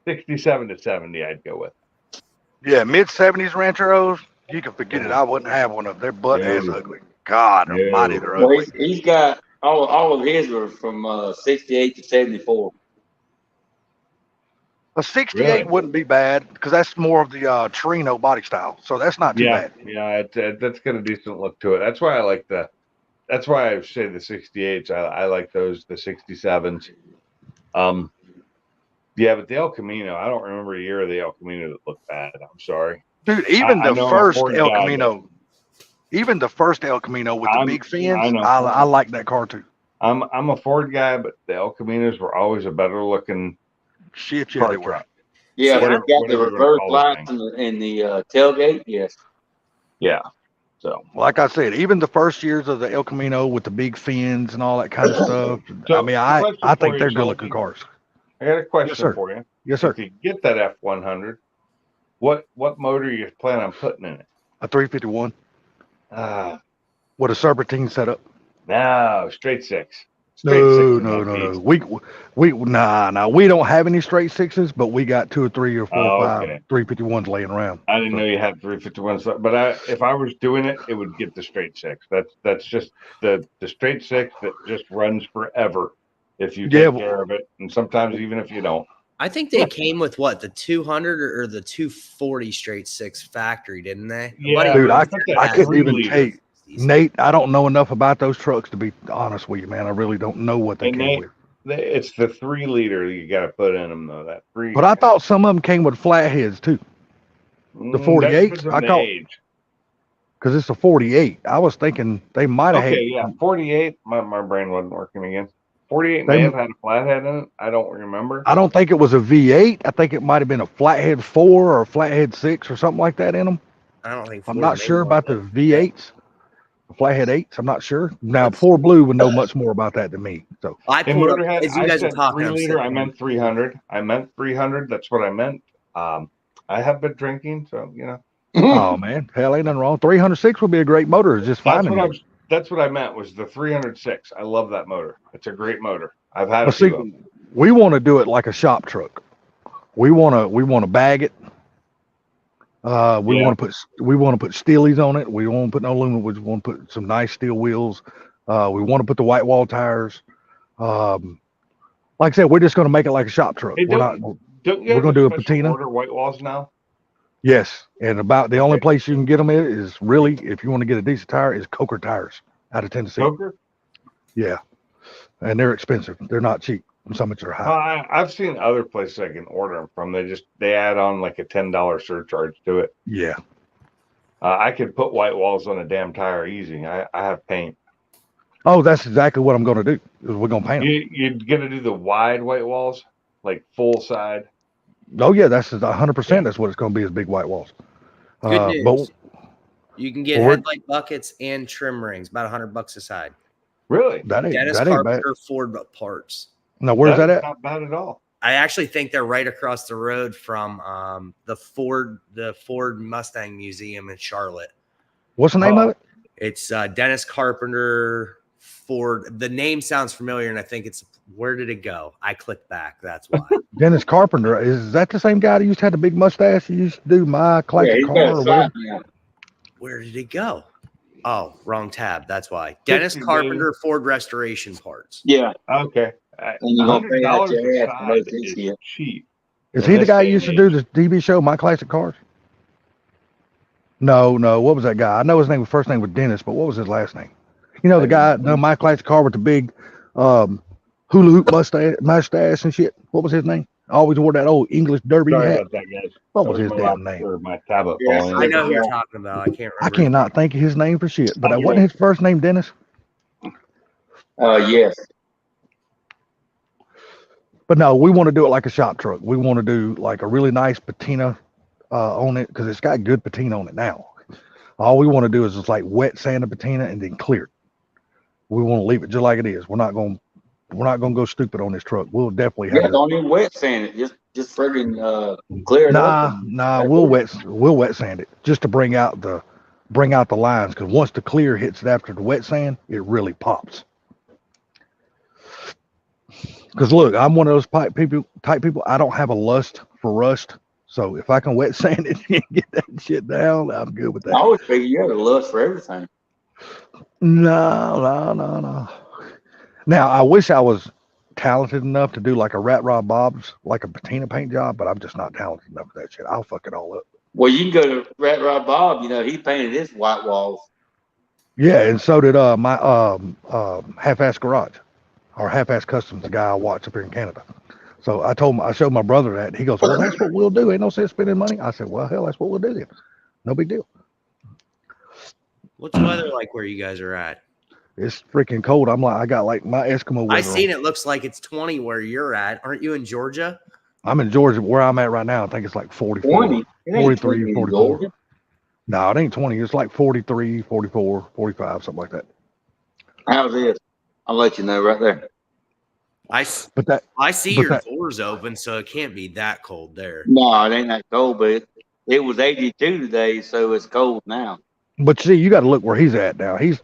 67 to 70, I'd go with. yeah, mid 70s Rancheros, you can forget it. I wouldn't have one of them. They're butt ass No. ugly. God No. almighty, they're Well, ugly. he's got all of his were from 68 to 74. A 68 Really? wouldn't be bad because that's more of the Torino body style. So that's not too Yeah, bad. yeah, that's got a decent look to it. That's why I like that's why I say the 68s. I like those, the 67s. Yeah, but the El Camino, I don't remember a year of the El Camino that looked bad. I'm sorry. Dude, even I the know I'm a first Ford El guy, Camino, even the first El Camino with the I'm- big fins, I know. I like that car too. I'm a Ford guy, but the El Caminos were always a better looking Shit, yeah, car they were. truck. Yeah, See, but I- it's got the whatever you wanna reverse call lights this and the tailgate. Yes. Yeah. So, Like I said, even the first years of the El Camino with the big fins and all that kind of stuff. So, I mean, I question think for they're you, good looking Sullivan. cars. I got a question sir. for you. Yes, sir. If you get that F100, what motor you plan on putting in it? A 351 Ah, with a serpentine setup. no, straight six. No, Straight six is no, my no, piece. no. Nah. We don't have any straight sixes, but we got 2 or 3 or 4 or Oh, 5 okay. 351s laying around. I didn't know you had 351s, but if I was doing it, it would get the straight six. That's just the straight six that just runs forever if you Yeah, take care of it, and sometimes even if you don't. I think they came with what, the 200 or the 240 straight six factory, didn't they? Yeah, Dude, but I think that I couldn't 3 even liter. tell you. Nate, I don't know enough about those trucks to be honest with you, man. I really don't know what they And came Nate, with. It's the 3 liter you got to put in them though. That 3. But I thought some of them came with flatheads too, the 48s, I call- age. because it's a 48. I was thinking they might have Okay, had. yeah, 48. My brain wasn't working again. 48 They- may have had a flathead in it. I don't remember. I don't think it was a V8. I think it might have been a flathead 4 or a flathead 6 or something like that in them. I don't think I'm Ford not made sure one, about but- the V8s, the flathead 8s. I'm not sure. Now, Ford Blue would know much more about that than me. So, I In pulled up, Motorhead, as you I guys are said talking. 3 I'm liter. sitting I here. meant 300. I meant 300. That's what I meant. I have been drinking, so oh man, hell, ain't nothing wrong. 306 would be a great motor. It's just fine. That's what I meant was the 306. I love that motor. It's a great motor. I've had a But see, few of them. we want to do it like a shop truck. We want to bag it. We Yeah. want to put steelies on it. We won't put no aluminum. We just want to put some nice steel wheels. We want to put the white wall tires. Like I said, we're just going to make it like a shop truck. Hey, We're not. Don't you we're have gonna to do a special patina. order white walls now? Yes, and about the only Okay. place you can get them is really, if you want to get a decent tire, is Coker Tires out of Tennessee. Coker? Yeah, and they're expensive. They're not cheap. Some of them are high. I've seen other places I can order them from. They add on like a $10 surcharge to it. Yeah. I could put white walls on a damn tire easy. I have paint. Oh, that's exactly what I'm going to do. Is we're going to paint them. You're gonna do the wide white walls, like full side. Oh yeah, that's 100%. That's what it's going to be, is big white walls. Good news. But You can get Well, headlight buckets and trim rings, about $100 a side. Really? that ain't Dennis bad. Carpenter Ford Parts. Now where's that at? Not bad at all. I actually think they're right across the road from the Ford Mustang Museum in Charlotte. What's the name of it? It's Dennis Carpenter Ford. The name sounds familiar, and I think it's, where did it go? I clicked back. That's why. Dennis Carpenter, is that the same guy that used to have the big mustache? He used to do my Yeah, classic he's car got a or whatever. shop now. Where did it go? Oh, wrong tab. That's why. Dennis Carpenter, Ford Restoration Parts. Yeah. Okay. And you're gonna pay out your $100 ass a for both side this is year. cheap. Is in he the this guy day who used to and do age. the TV show My Classic Cars? No. What was that guy? I know his name. First name was Dennis, but what was his last name? You know, the guy, the My Classic Car with the big hula hoop mustache and shit. What was his name? Always wore that old English derby Sorry hat. about that, guys. What That was his my damn laptop name? or my tablet Yeah, falling. I know who Yeah. you're talking about. I can't I remember. cannot think of his name for shit. But I wasn't his first name Dennis? Yes. But no, we want to do it like a shop truck. We want to do like a really nice patina on it because it's got good patina on it now. All we want to do is just like wet sand the patina and then clear it. We want to leave it just like it is. We're not gonna go stupid on this truck. We'll definitely have Yeah, don't even wet sand it. Just friggin' clear it up. Nah, we'll wet sand it just to bring out the lines, because once the clear hits it after the wet sand, it really pops. Because look, I'm one of those type people. I don't have a lust for rust, so if I can wet sand it and get that shit down, I'm good with I that. always figure you have a lust for everything. No. Now I wish I was talented enough to do like a Rat Rod Bob's, like a patina paint job, but I'm just not talented enough for that shit. I'll fuck it all up. Well, you can go to Rat Rod Bob. You know, he painted his white walls. Yeah, and so did my half-ass garage, or half-ass customs, the guy I watch up here in Canada. So I showed my brother that. He goes, "Well, that's what we'll do. Ain't no sense spending money." I said, "Well, hell, that's what we'll do then. No big deal." What's the weather like where you guys are at? It's freaking cold. I got like my Eskimo weather I seen on. it looks like it's 20 where you're at. Aren't you in Georgia? I'm in Georgia. Where I'm at right now, I think it's like 44, 20. It ain't 43, 20 in 44. Georgia. No, it ain't 20. It's like 43, 44, 45, something like that. How's this? I'll let you know right there. I see your doors open, so it can't be that cold there. No, it ain't that cold, but it was 82 today, so it's cold now. But see, you got to look where he's at now. He's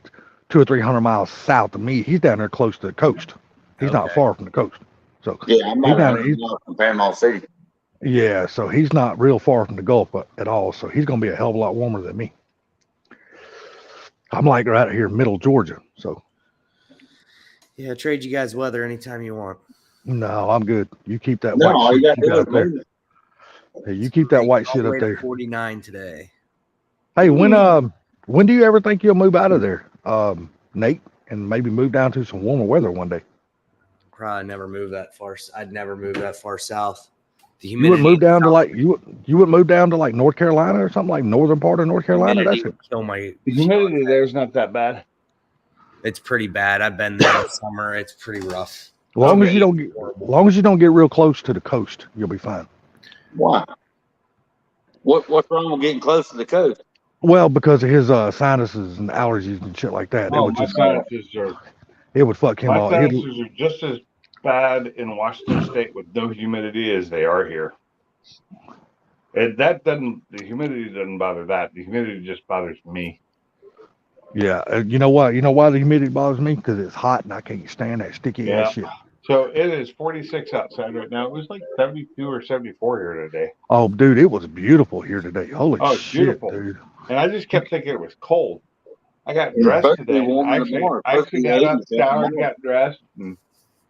200 or 300 miles south of me. He's down there close to the coast. He's not far from the coast. So yeah, I'm he's down from Panama City. Yeah, so he's not real far from the Gulf at all. So he's going to be a hell of a lot warmer than me. I'm like right here, middle Georgia. So yeah, trade you guys weather anytime you want. No, I'm good. You keep that No, white you got shit to up there. Hey, you keep that white shit up there. 49 today. Hey, when do you ever think you'll move out of there, Nate, and maybe move down to some warmer weather one day? Probably never move that far. I'd never move that far south. The humidity. You would move down to like you would move down to like North Carolina or something, like northern part of North Carolina. That's it. Kill my. The humidity there's not that bad. It's pretty bad. I've been there in summer. It's pretty rough. As long as you don't get real close to the coast, you'll be fine. Why? What's wrong with getting close to the coast? Well, because of his sinuses and allergies and shit like that. Oh, my sinuses are. It would fuck him up. My sinuses are just as bad in Washington State with no humidity as they are here. The humidity doesn't bother that. The humidity just bothers me. Yeah, you know what? You know why the humidity bothers me? Because it's hot and I can't stand that sticky ass shit. So it is 46 outside right now. It was like 72 or 74 here today. Oh, dude, it was beautiful here today. Holy shit, beautiful. Dude. And I just kept thinking it was cold. I got dressed today. I actually got out of the shower and got dressed and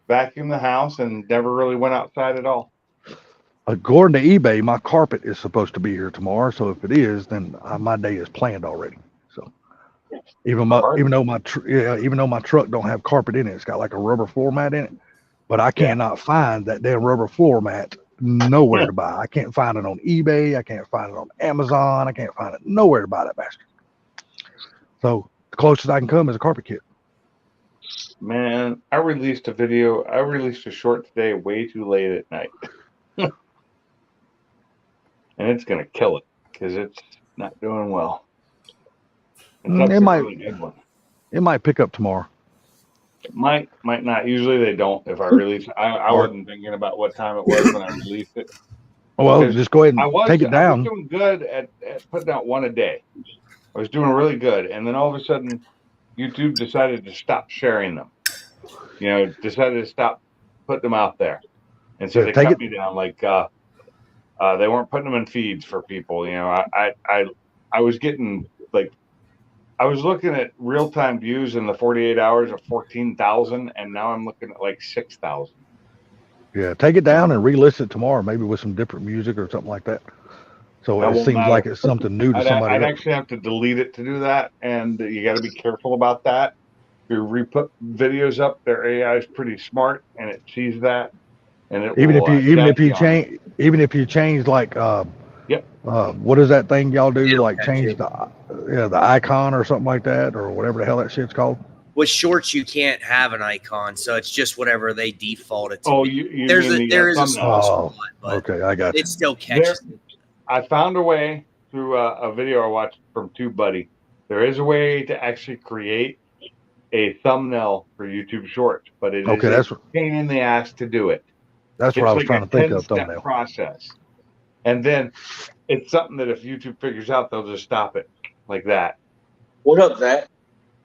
vacuumed the house and never really went outside at all. According to eBay, my carpet is supposed to be here tomorrow. So if it is, then my day is planned already. So even though my truck don't have carpet in it, it's got like a rubber floor mat in it. But I cannot find that damn rubber floor mat nowhere to buy. I can't find it on eBay. I can't find it on Amazon. I can't find it nowhere to buy that bastard. So the closest I can come is a carpet kit. Man, I released a short today way too late at night. And it's going to kill it because it's not doing well. It might pick up tomorrow. It might not. Usually they don't. If I release, I wasn't thinking about what time it was when I released it. Well, just go ahead and take it down. I was doing good at putting out one a day. I was doing really good, and then all of a sudden, YouTube decided to stop sharing them. Decided to stop putting them out there, And so Yeah, they take cut it- me down. Like they weren't putting them in feeds for people. You know, I was getting like, I was looking at real time views in the 48 hours of 14,000, and now I'm looking at like 6,000. Yeah, take it down and re-list it tomorrow, maybe with some different music or something like that. So That it won't seems matter. like it's something new to somebody I'd else. actually have to delete it to do that, and you got to be careful about that. If you re-put videos up, their AI is pretty smart, and it sees that, and it Even will if you change like Yep. What is that thing y'all do? It'll Like catch change you. the icon or something like that, or whatever the hell that shit's called. With shorts, you can't have an icon, so it's just whatever they default it to. Oh, be. you There is a thumbnail. small spot, but Okay, I got you. it still catches it. I found a way through a video I watched from TubeBuddy. There is a way to actually create a thumbnail for YouTube Shorts, but it Okay, is a pain in the ass to do it. That's what I was trying to think of. 10-step Thumbnail. process, and then it's something that if YouTube figures out, they'll just stop it like that. What up, Zach?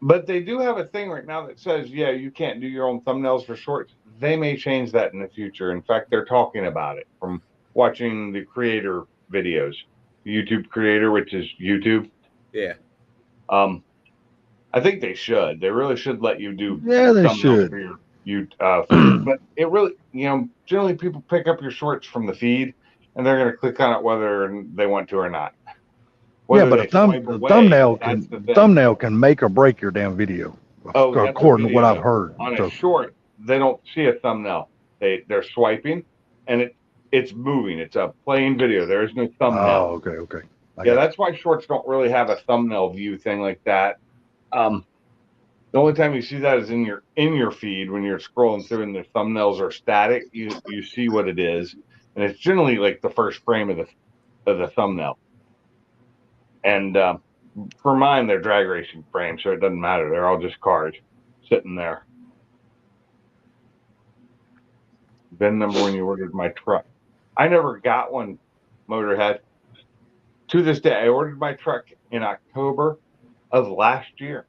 But they do have a thing right now that says, yeah, you can't do your own thumbnails for shorts. They may change that in the future. In fact, they're talking about it from watching the creator videos, YouTube creator, which is YouTube. Yeah. I think they should. They really should let you do. Yeah, they thumbnails should. for your feed. But it really, generally people pick up your shorts from the feed, and they're going to click on it whether they want to or not. Yeah, but a thumbnail can make or break your damn video, according to what I've heard. On a short, they don't see a thumbnail. They're swiping, and it's moving. It's a plain video. There is no thumbnail. Oh, okay. That's why shorts don't really have a thumbnail view thing like that. The only time you see that is in your feed when you're scrolling through and the thumbnails are static. You see what it is, and it's generally like the first frame of the thumbnail. And for mine, they're drag racing frames, so it doesn't matter. They're all just cars sitting there. VIN number when you ordered my truck. I never got one, Motorhead. To this day, I ordered my truck in October of last year.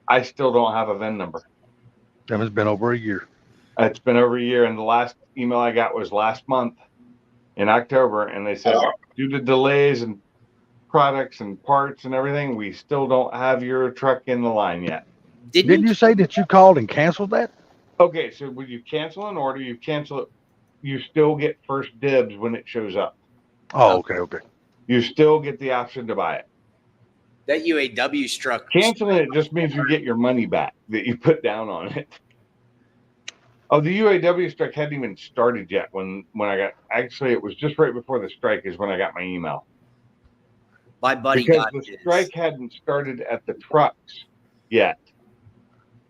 I still don't have a VIN number. Damn, it's been over a year. It's been over a year, and the last email I got was last month in October, and they said, due to delays and products and parts and everything, we still don't have your truck in the line yet. Didn't you say that you called and canceled that? Okay, so when you cancel an order, you cancel it, you still get first dibs when it shows up. Oh, okay. You still get the option to buy it. That UAW struck. Canceling it just means you get your money back that you put down on it. Oh, the UAW strike hadn't even started yet when I got, actually it was just right before the strike is when I got my email. My buddy because the strike hadn't started at the trucks yet.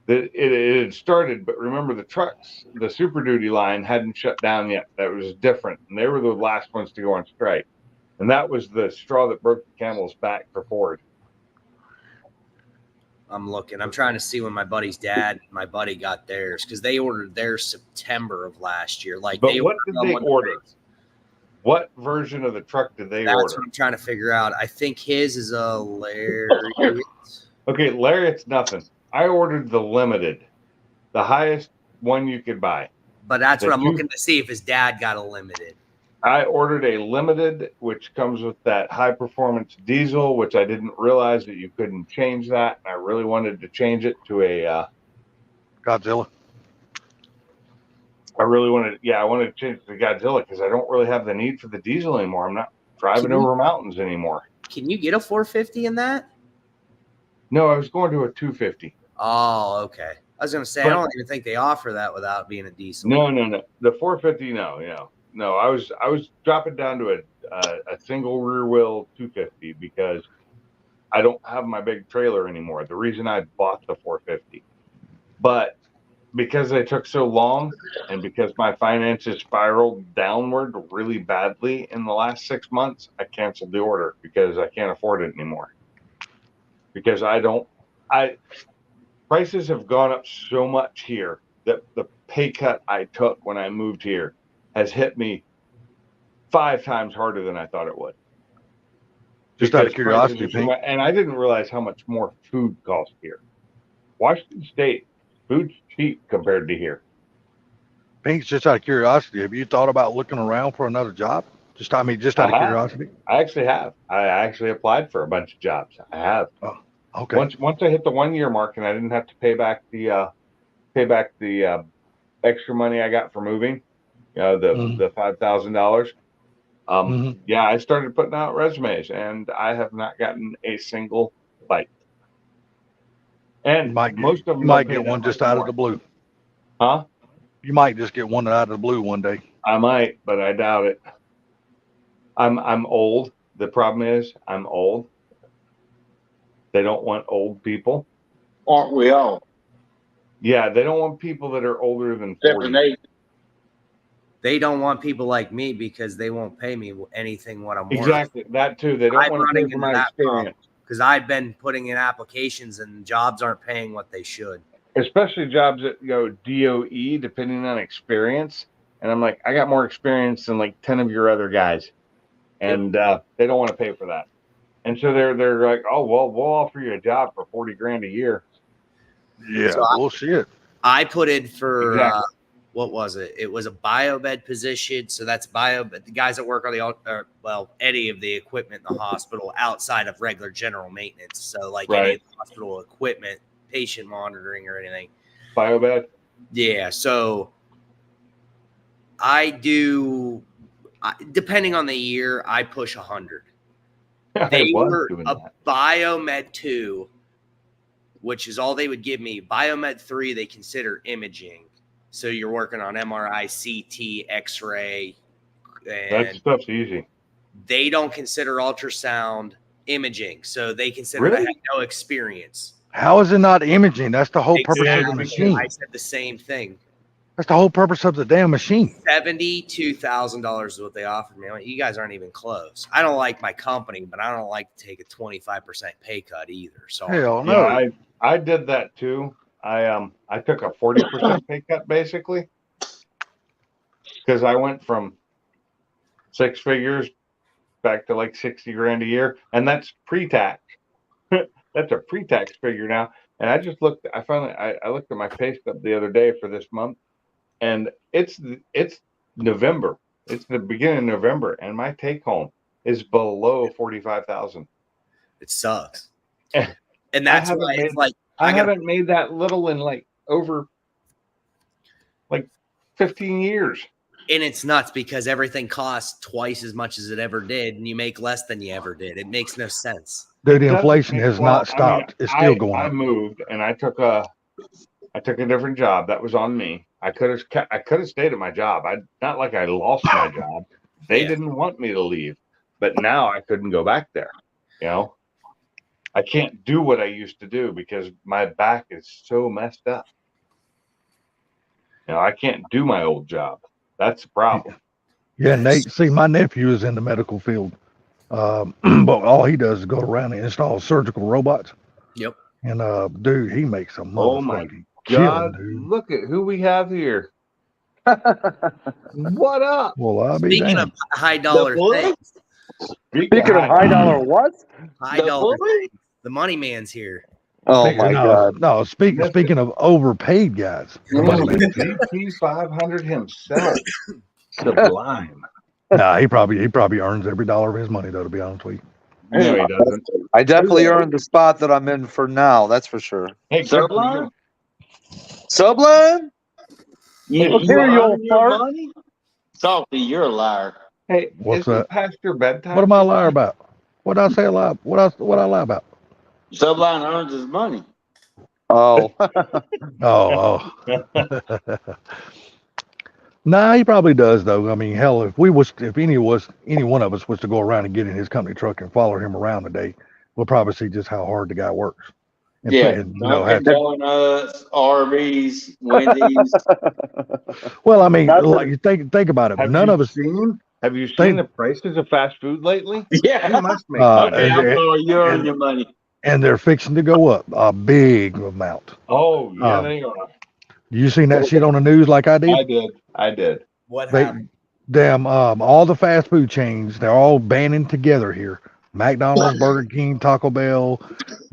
It had started, but remember the trucks, the Super Duty line hadn't shut down yet. That was different, and they were the last ones to go on strike. And that was the straw that broke the camel's back for Ford. I'm looking. I'm trying to see when my buddy got theirs because they ordered theirs September of last year. Like, but what did they order? What version of the truck did they order? That's what I'm trying to figure out. I think his is a Lariat. Okay, Lariat's nothing. I ordered the limited, the highest one you could buy. But that's what I'm looking to see if his dad got a limited. I ordered a limited, which comes with that high performance diesel, which I didn't realize that you couldn't change that. I really wanted to change it to a Godzilla. I wanted to change it to Godzilla because I don't really have the need for the diesel anymore. I'm not driving over mountains anymore. Can you get a 450 in that? No, I was going to a 250. Oh, okay. I was going to say, I don't even think they offer that without being a diesel. No. The 450, no. I was dropping down to a single rear wheel 250 because I don't have my big trailer anymore. The reason I bought the 450, but because they took so long and because my finances spiraled downward really badly in the last 6 months, I canceled the order because I can't afford it anymore. Because prices have gone up so much here that the pay cut I took when I moved here has hit me 5 times harder than I thought it would. Just out of curiosity, and I didn't realize how much more food costs here. Washington State, food's cheap compared to here. Pinks, just out of curiosity, have you thought about looking around for another job? Just out of curiosity. I actually have. I actually applied for a bunch of jobs. I have. Oh, okay. Once I hit the 1 year mark and I didn't have to pay back the extra money I got for moving, the $5,000. Yeah, I started putting out resumes, and I have not gotten a single bite. And most of them you might get one just out of the blue. Huh? You might just get one out of the blue one day. I might, but I doubt it. I'm old. The problem is I'm old. They don't want old people. Aren't we all? Yeah, they don't want people that are older than 40. They don't want people like me because they won't pay me anything what I'm worth. Exactly, that too. They don't want to pay for my experience. Because I've been putting in applications and jobs aren't paying what they should. Especially jobs that DOE, depending on experience. And I'm like, I got more experience than like 10 of your other guys, and they don't want to pay for that. And so they're like, oh well, we'll offer you a job for $40,000 a year. Yeah, so bullshit. I put in for what was it? It was a biomed position. So that's the guys that work on any of the equipment in the hospital outside of regular general maintenance. So like any of the hospital equipment, patient monitoring or anything. Biomed. Yeah. So I do, depending on the year, I push 100. They were a Biomed 2, which is all they would give me. Biomed 3, they consider imaging. So you're working on MRI, CT, X-ray. That stuff's easy. They don't consider ultrasound imaging. So they consider I have no experience. How is it not imaging? That's the whole purpose of the machine. I said the same thing. That's the whole purpose of the damn machine. $72,000 is what they offered me. You guys aren't even close. I don't like my company, but I don't like to take a 25% pay cut either. So hell no. Yeah, I did that too. I took a 40% pay cut basically because I went from 6 figures back to like $60,000 a year, and that's pre-tax. That's a pre-tax figure now. And I just looked. I looked at my pay stub the other day for this month, and it's November. It's the beginning of November, and my take home is below 45,000. It sucks, and that's why it's like I haven't made that little in like over 15 years. And it's nuts because everything costs twice as much as it ever did, and you make less than you ever did. It makes no sense. Dude, the inflation has not stopped. It's still going. I moved and I took a different job. That was on me. I could have stayed at my job. Not like I lost my job. They didn't want me to leave, but now I couldn't go back there. I can't do what I used to do because my back is so messed up. I can't do my old job. That's the problem. Yeah, Nate. See, my nephew is in the medical field, but all he does is go around and install surgical robots. Yep. And dude, he makes a motherfucking God, killing, look at who we have here. What up? Well, I'll be Speaking damned. of high dollar things. Speaking of high dollar what? High dollar things. The money man's here. Oh my God. No, speaking of overpaid guys. GP 500 himself. Sublime. Nah, he probably earns every dollar of his money though, to be honest with you. No, he doesn't. I definitely earned the spot that I'm in for now, that's for sure. Hey, Sublime? Sublime? You Here, you old fart. money? Salty, you're a liar. Hey, What's is it that? past your bedtime? What am I a liar about? What did I say a lie? What I lie about? Sublime earns his money. Oh. Oh. Nah, he probably does though. I mean, hell, if any one of us was to go around and get in his company truck and follow him around today, we'll probably see just how hard the guy works. And Donuts, Arby's, Wendy's. Well, I mean, like you think about it. None of us. Have you seen the prices of fast food lately? Yeah. You must make You earn your money. And they're fixing to go up a big amount. Oh, yeah, they are. You seen that shit on the news like I did? I did. What happened? All the fast food chains, they're all banding together here. McDonald's, Burger King, Taco Bell,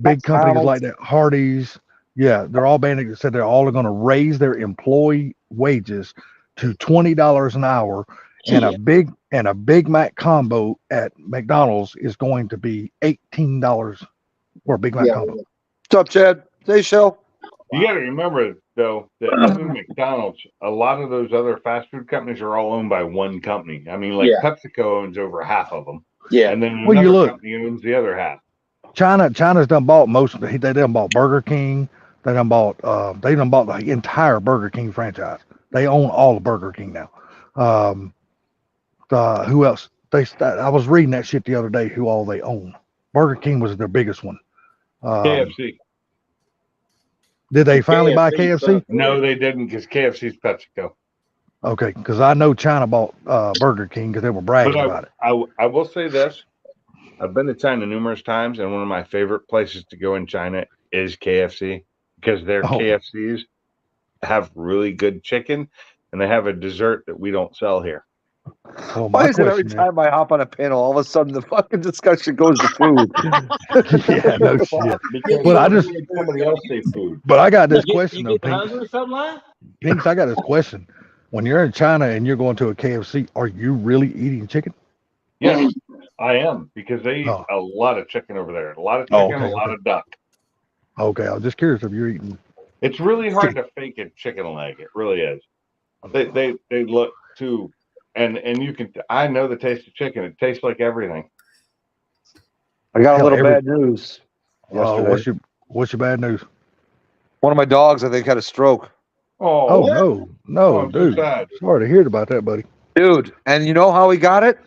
big companies like that, Hardee's. Yeah, they're all banding. Said they're all going to raise their employee wages to $20 an hour, and a Big Mac combo at McDonald's is going to be $18 for a Big Mac combo. What's up, Chad? Hey, Shell. You got to remember though that other than McDonald's, a lot of those other fast food companies are all owned by one company. I mean, like PepsiCo owns over half of them. Yeah. And then Well, another company owns the other half. China's done bought most of the, they done bought Burger King. They done bought the entire Burger King franchise. They own all of Burger King now. Who else? I was reading that shit the other day. Who all they own? Burger King was their biggest one. KFC. Did they finally buy KFC? No, they didn't, because KFC's PepsiCo. Okay, because I know China bought Burger King because they were bragging about it. I will say this. I've been to China numerous times, and one of my favorite places to go in China is KFC, because their KFCs have really good chicken, and they have a dessert that we don't sell here. Well, Why is it every time I hop on a panel, all of a sudden the fucking discussion goes to food? Yeah, no shit. But somebody else say food. But I got this question though, get hungry or something like that? Pinks, I got this question. When you're in China and you're going to a KFC, are you really eating chicken? Yes, I am, because they eat a lot of chicken over there. A lot of chicken, a lot of duck. Okay, I was just curious if you're eating. It's really hard to fake a chicken leg. It really is. They look too, and you can. I know the taste of chicken. It tastes like everything. I got a little bad news. What's your bad news? One of my dogs, I think, had a stroke. Oh no, I'm dude. so sad. Sorry to hear about that, buddy. Dude, and you know how he got it?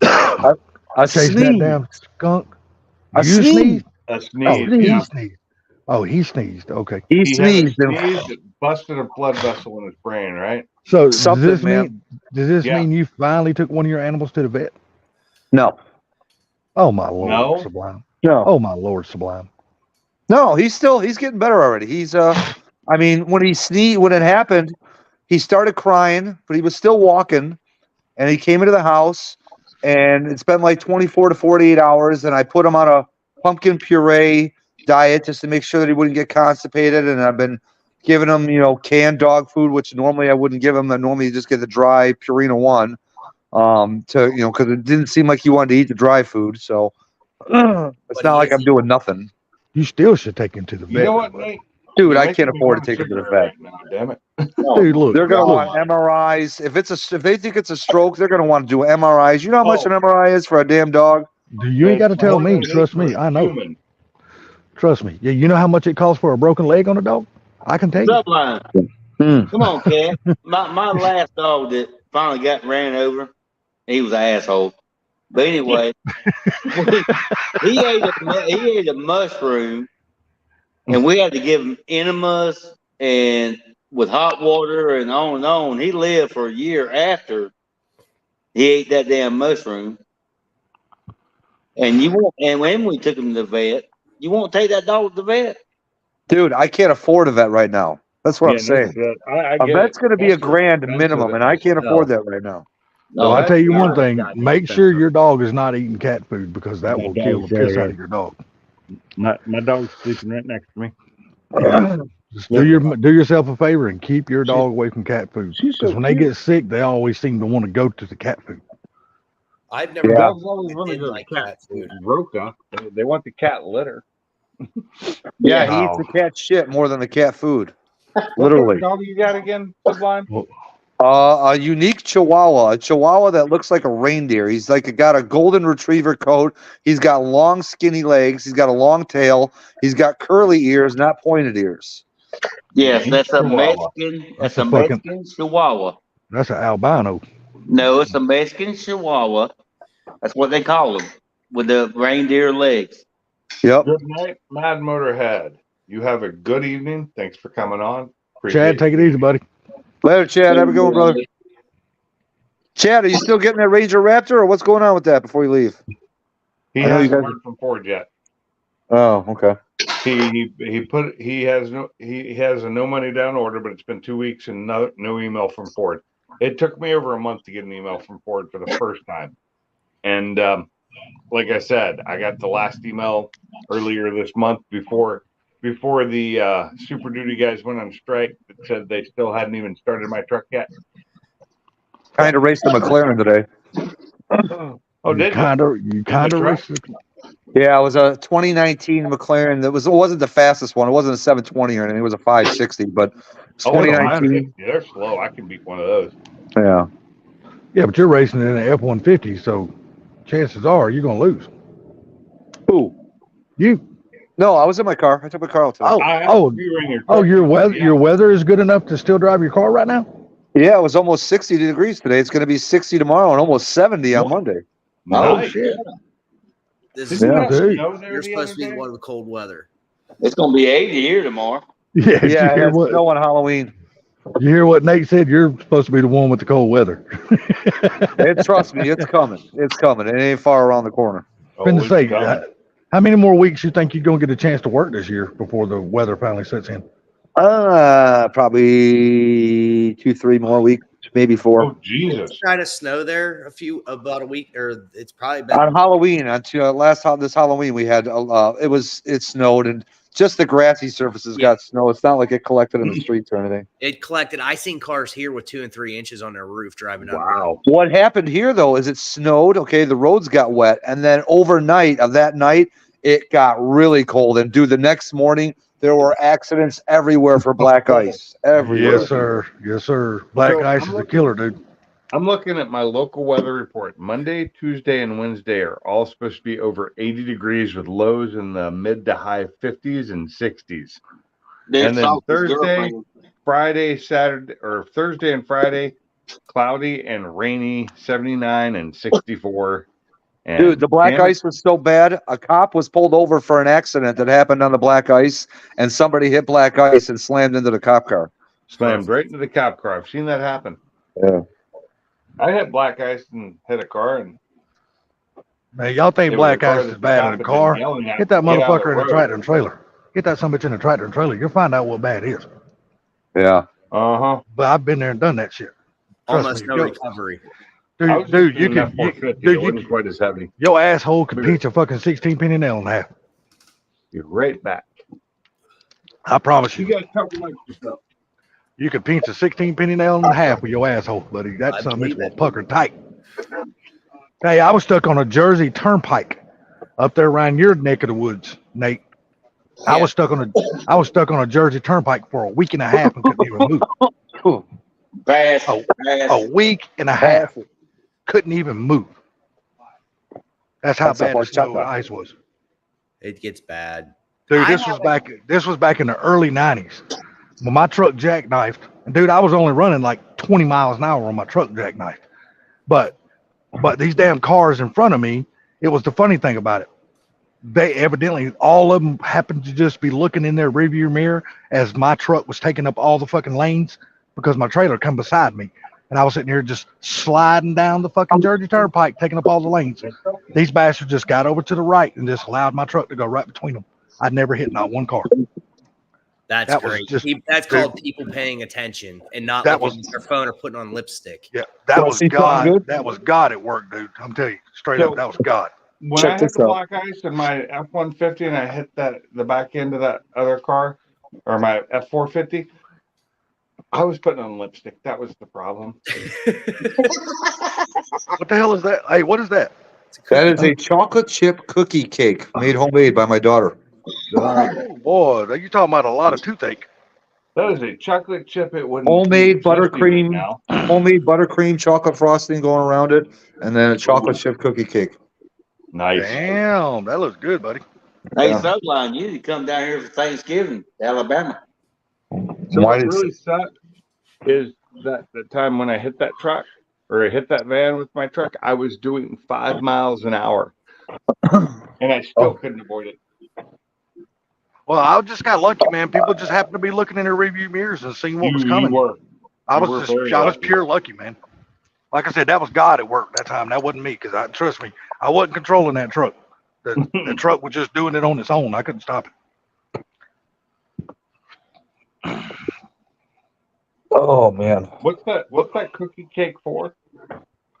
A Chasing that sneeze. damn skunk. A You sneeze. sneezed? A Oh, sneeze. he Yeah. sneezed. Oh, he sneezed. Okay. He He had a sneezed. sneeze that busted a blood vessel in his brain, right? So Something, does this man. mean you finally took one of your animals to the vet? No. Oh my Lord, No? Sublime. No. Oh my Lord, Sublime. No, he's getting better already. He's I mean, when it happened, he started crying, but he was still walking, and he came into the house, and it's been like 24 to 48 hours, and I put him on a pumpkin puree diet just to make sure that he wouldn't get constipated, and I've been giving him, canned dog food, which normally I wouldn't give him. I normally just get the dry Purina One, because it didn't seem like he wanted to eat the dry food, so it's not like I'm doing nothing. You still should take him to the vet. You know what, Nate? Dude, You're I can't making me afford want to take him to the cigarette vet. right now, damn it. Dude, look. They're gonna look. want MRIs. If they think it's a stroke, they're gonna want to do MRIs. You know how much an MRI is for a damn dog? You ain't got to tell More me. than Trust me. for I know. human. Trust me. Yeah, you know how much it costs for a broken leg on a dog? I can tell you. Sublime. Come on, Cat. My last dog that finally got ran over, he was an asshole. But anyway, he ate a mushroom, and we had to give him enemas and with hot water and on and on. He lived for a year after he ate that damn mushroom. And when we took him to the vet, you won't take that dog to the vet? Dude, I can't afford a vet right now. That's what I'm saying. A vet's going to be $1,000 minimum, and I can't afford that right now. Well, I tell you one thing: goddamn make sure your dog is not eating cat food, because that will kill the piss out of your dog. My dog's sleeping right next to me. Just do yourself a favor and keep your dog away from cat food. Because when they get sick, they always seem to want to go to the cat food. I've never Dogs always want to didn't go like to cat cat food. food. Roca, they want the cat litter. Yeah, he eats the cat shit more than the cat food. Literally. What dog you got again, Sublime? A unique Chihuahua, a Chihuahua that looks like a reindeer. He's got a golden retriever coat. He's got long, skinny legs. He's got a long tail. He's got curly ears, not pointed ears. Yes, that's a Chihuahua. Mexican. That's That's a a fucking- Mexican Chihuahua. That's an albino. No, it's a Mexican Chihuahua. That's what they call them, with the reindeer legs. Yep. Good night, Mad Motorhead. You have a good evening. Thanks for coming on. Chad, take it easy, buddy. Later, Chad. Have a good one, brother. Chad, are you still getting that Ranger Raptor, or what's going on with that before you leave? He I know you hasn't guys- heard from Ford yet. Oh, okay. He has a no money down order, but it's been 2 weeks and no email from Ford. It took me over a month to get an email from Ford for the first time. And like I said, I got the last email earlier this month before the Super Duty guys went on strike that said they still hadn't even started my truck yet. Kind of raced the McLaren today. Oh, did you? You kind of truck? raced it. Yeah, it was a 2019 McLaren. It wasn't the fastest one. It wasn't a 720 or anything. It was a 560, but it's Oh, no, 2019. they're slow. I can beat one of those. Yeah. Yeah, but you're racing in an F-150, so chances are you're gonna lose. Who? You. No, I was in my car. I took my car out today. Your weather is good enough to still drive your car right now? Yeah, it was almost 60 degrees today. It's going to be 60 tomorrow and almost 70 on Monday. Oh, Nice. shit. This Didn't is we have dude. snow there you're the supposed other to be day? the one with cold weather. It's gonna be 80 here tomorrow. Yeah, did Yeah, you hear it's what snow on Halloween. you hear what Nate said? You're supposed to be the one with the cold weather. Trust me, it's coming. It's coming. It ain't far around the corner. Been to it's say, coming. how many more weeks you think you're gonna get a chance to work this year before the weather finally sets in? Probably 2-3 more weeks, maybe 4. Oh, Jesus. Trying to snow there about a week, or it's probably been On Halloween, this Halloween, we had it snowed and just the grassy surfaces got snow. It's not like it collected in the streets or anything. it collected. I seen cars here with 2 and 3 inches on their roof driving up. Wow. What happened here though is it snowed. Okay, the roads got wet, and then overnight of that night, it got really cold. And the next morning, there were accidents everywhere for black ice. Everywhere. Yes, sir. Yes, sir. Black So, ice is a killer, dude. I'm looking at my local weather report. Monday, Tuesday, and Wednesday are all supposed to be over 80 degrees with lows in the mid to high 50s and 60s. And then Thursday, Friday, Saturday, or Thursday and Friday, cloudy and rainy, 79 and 64. And Dude, the black ice was so bad. A cop was pulled over for an accident that happened on the black ice, and somebody hit black ice and slammed into the cop car. slammed right into the cop car. I've seen that happen. Yeah. I hit black ice and hit a car, and Man, y'all think it was black a car ice that is the bad cop in a had been car? yelling at Get that to get out of motherfucker the in a road. tractor and trailer. Get that son bitch in a tractor and trailer. You'll find out what bad is. Yeah. Uh-huh. But I've been there and done that shit. Trust Almost me, no yo. recovery. I was Dude, just you doing can, that 450. dude, It wasn't quite as heavy. your asshole could pinch a fucking 16-penny nail in half. You're right back. I promise You you. guys cover like yourself. You could pinch a 16-penny nail in half with your asshole, buddy. That I son bitch believe will it. pucker tight. Hey, I was stuck on a Jersey Turnpike up there around your neck of the woods, Nate. I Yeah. was stuck on a Jersey Turnpike for a week and a half and couldn't even move. Fast, Oh, fast. A week and a half. Couldn't even move. That's how That's a bad the hard snow shot, and though. ice was. It gets bad. Dude, I this was back in the early 90s. When my truck jackknifed, and dude, I was only running like 20 miles an hour on my truck jackknifed. But these damn cars in front of me, it was the funny thing about it. They evidently, all of them happened to just be looking in their rearview mirror as my truck was taking up all the fucking lanes because my trailer come beside me. And I was sitting here just sliding down the fucking Jersey Turnpike, taking up all the lanes. These bastards just got over to the right and just allowed my truck to go right between them. I'd never hit not one car. That's That was great. just- That's called people paying attention and not That looking was- at their phone or putting on lipstick. Yeah, that Wanna was see something God. good? That was God at work, dude. I'm telling you, straight So- up, that was God. When Check I hit this the out. black ice in my F-150 and I hit the back end of that other car, or my F-450, I was putting on lipstick. That was the problem. What the hell is that? Hey, what is that? That is a chocolate chip cookie cake made homemade by my daughter. Oh, boy, are you talking about a lot of toothache? That is a chocolate chip. It wouldn't Homemade be tasty buttercream. right now. Homemade buttercream chocolate frosting going around it, and then a chocolate chip cookie cake. Nice. Damn, that looks good, buddy. Hey, Yeah. Subline, you need to come down here for Thanksgiving, to Alabama. So Why what does- really sucked is that the time when I hit that truck or I hit that van with my truck, I was doing 5 miles an hour, and I still couldn't avoid it. Well, I just got lucky, man. People just happened to be looking in their rearview mirrors and seeing what was coming. were. I you were was very I was lucky. pure lucky, man. Like I said, that was God at work that time. That wasn't me, because trust me, I wasn't controlling that truck. The truck was just doing it on its own. I couldn't stop it. Oh man. What's that cookie cake for?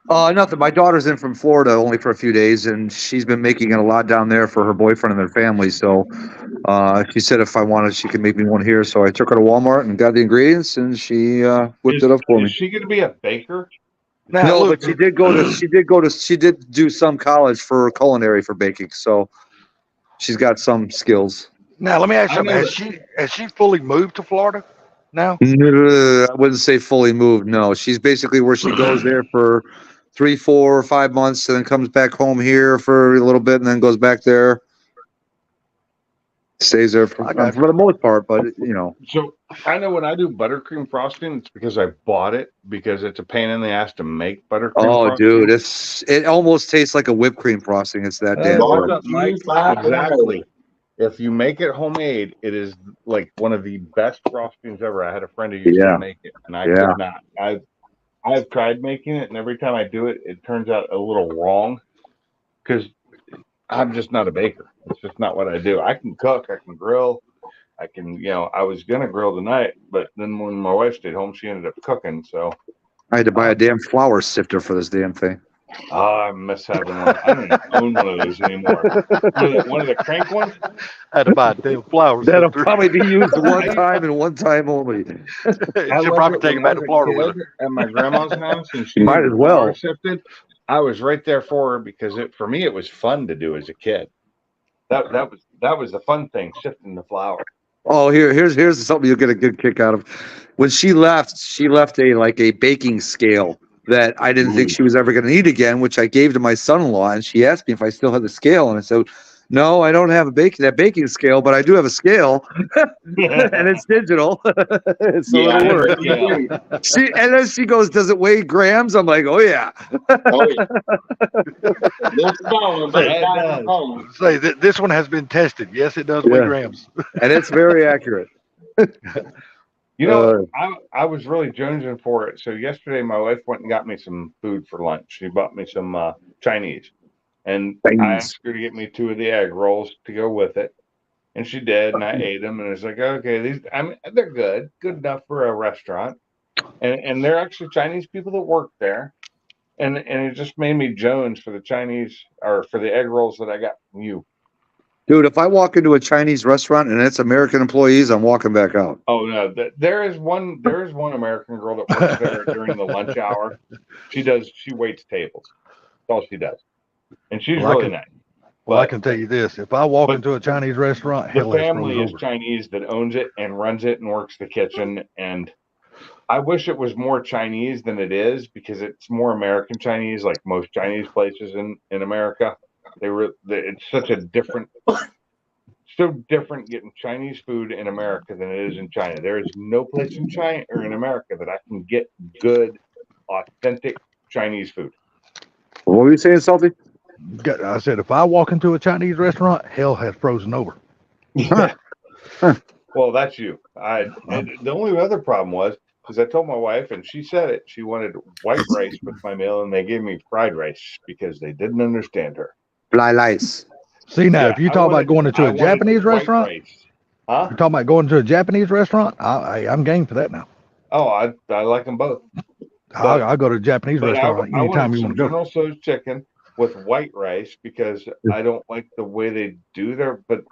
Nothing. My daughter's in from Florida only for a few days, and she's been making it a lot down there for her boyfriend and their family. So, she said if I wanted, she could make me one here. So I took her to Walmart and got the ingredients, and she whipped it up for me. Is she going to be a baker? Now, No, look, but she did do some college for culinary for baking, so she's got some skills. now let me ask you I know something. Has she fully moved to Florida now? I wouldn't say fully moved. No, she's basically where she goes there for 3, 4, 5 months, and then comes back home here for a little bit, and then goes back there. Stays there for the most part, but So I know when I do buttercream frosting, it's because I bought it because it's a pain in the ass to make buttercream. Oh, frosting. dude, it almost tastes like a whipped cream frosting. It's that damn Well, good. exactly. If you make it homemade, it is like one of the best frostings ever. I had a friend who used to make it, and I could not. I've tried making it, and every time I do it, it turns out a little wrong because I'm just not a baker. It's just not what I do. I can cook, I can grill, I can, I was gonna grill tonight, but then when my wife stayed home, she ended up cooking. So I had to buy a damn flour sifter for this damn thing. I miss having one. I don't even own one of those anymore. One of the crank ones. I had to buy a damn flower. That'll probably be used one time and one time only. She'll probably take it back to Florida with her. At my grandma's house, and she Might as well. flour sifted. I was right there for her because for me it was fun to do as a kid. That was the fun thing, sifting the flour. Oh, here's something you'll get a good kick out of. When she left a baking scale that I didn't think she was ever going to need again, which I gave to my son-in-law, and she asked me if I still had the scale, and I said, "No, I don't have that baking scale, but I do have a scale, and it's digital, so it'll work." And then she goes, "Does it weigh grams?" I'm like, "Oh yeah." Say this one has been tested. Yes, it does weigh grams, and it's very accurate. I was really jonesing for it. So yesterday, my wife went and got me some food for lunch. She bought me some Chinese, and I asked her to get me 2 of the egg rolls to go with it, and she did, and I ate them, and it's like, okay, they're good enough for a restaurant, and they're actually Chinese people that work there, and it just made me jones for the Chinese or for the egg rolls that I got from you. Dude, if I walk into a Chinese restaurant and it's American employees, I'm walking back out. Oh no, there is one American girl that works there during the lunch hour. She waits tables. That's all she does. And she's really nice. Well, I can tell you this: if I walk into a Chinese restaurant, the family is Chinese that owns it and runs it and works the kitchen. And I wish it was more Chinese than it is because it's more American Chinese, like most Chinese places in America. It's such a so different getting Chinese food in America than it is in China. There is no place in China or in America that I can get good, authentic Chinese food. What were you saying, Salty? I said, if I walk into a Chinese restaurant, hell has frozen over. Well, that's you. The only other problem was I told my wife, and she said it. She wanted white rice with my meal, and they gave me fried rice because they didn't understand her. Fly lice. See, now, if you talk about going into a Japanese restaurant, huh? You're talking about going to a Japanese restaurant? I'm game for that now. Oh, I like them both. I'll go to a Japanese restaurant anytime you want to go. General Tso's chicken with white rice because I don't like the way they do but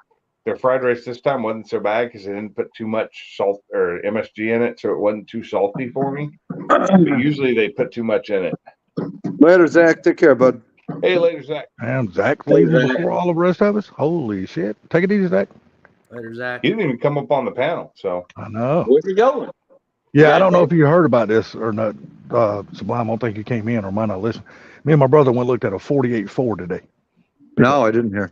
their fried rice this time wasn't so bad because they didn't put too much salt or MSG in it, so it wasn't too salty for me. Usually they put too much in it. Later, Zach. Take care, bud. Hey, later, Zach. And Zach leaving before all the rest of us? Holy shit. Take it easy, Zach. Later, Zach. He didn't even come up on the panel, so. I know. Where's he going? Yeah, I don't know if you heard about this or not. Sublime, I don't think you came in or might not listen. Me and my brother went and looked at a 48.4 today. No, I didn't hear.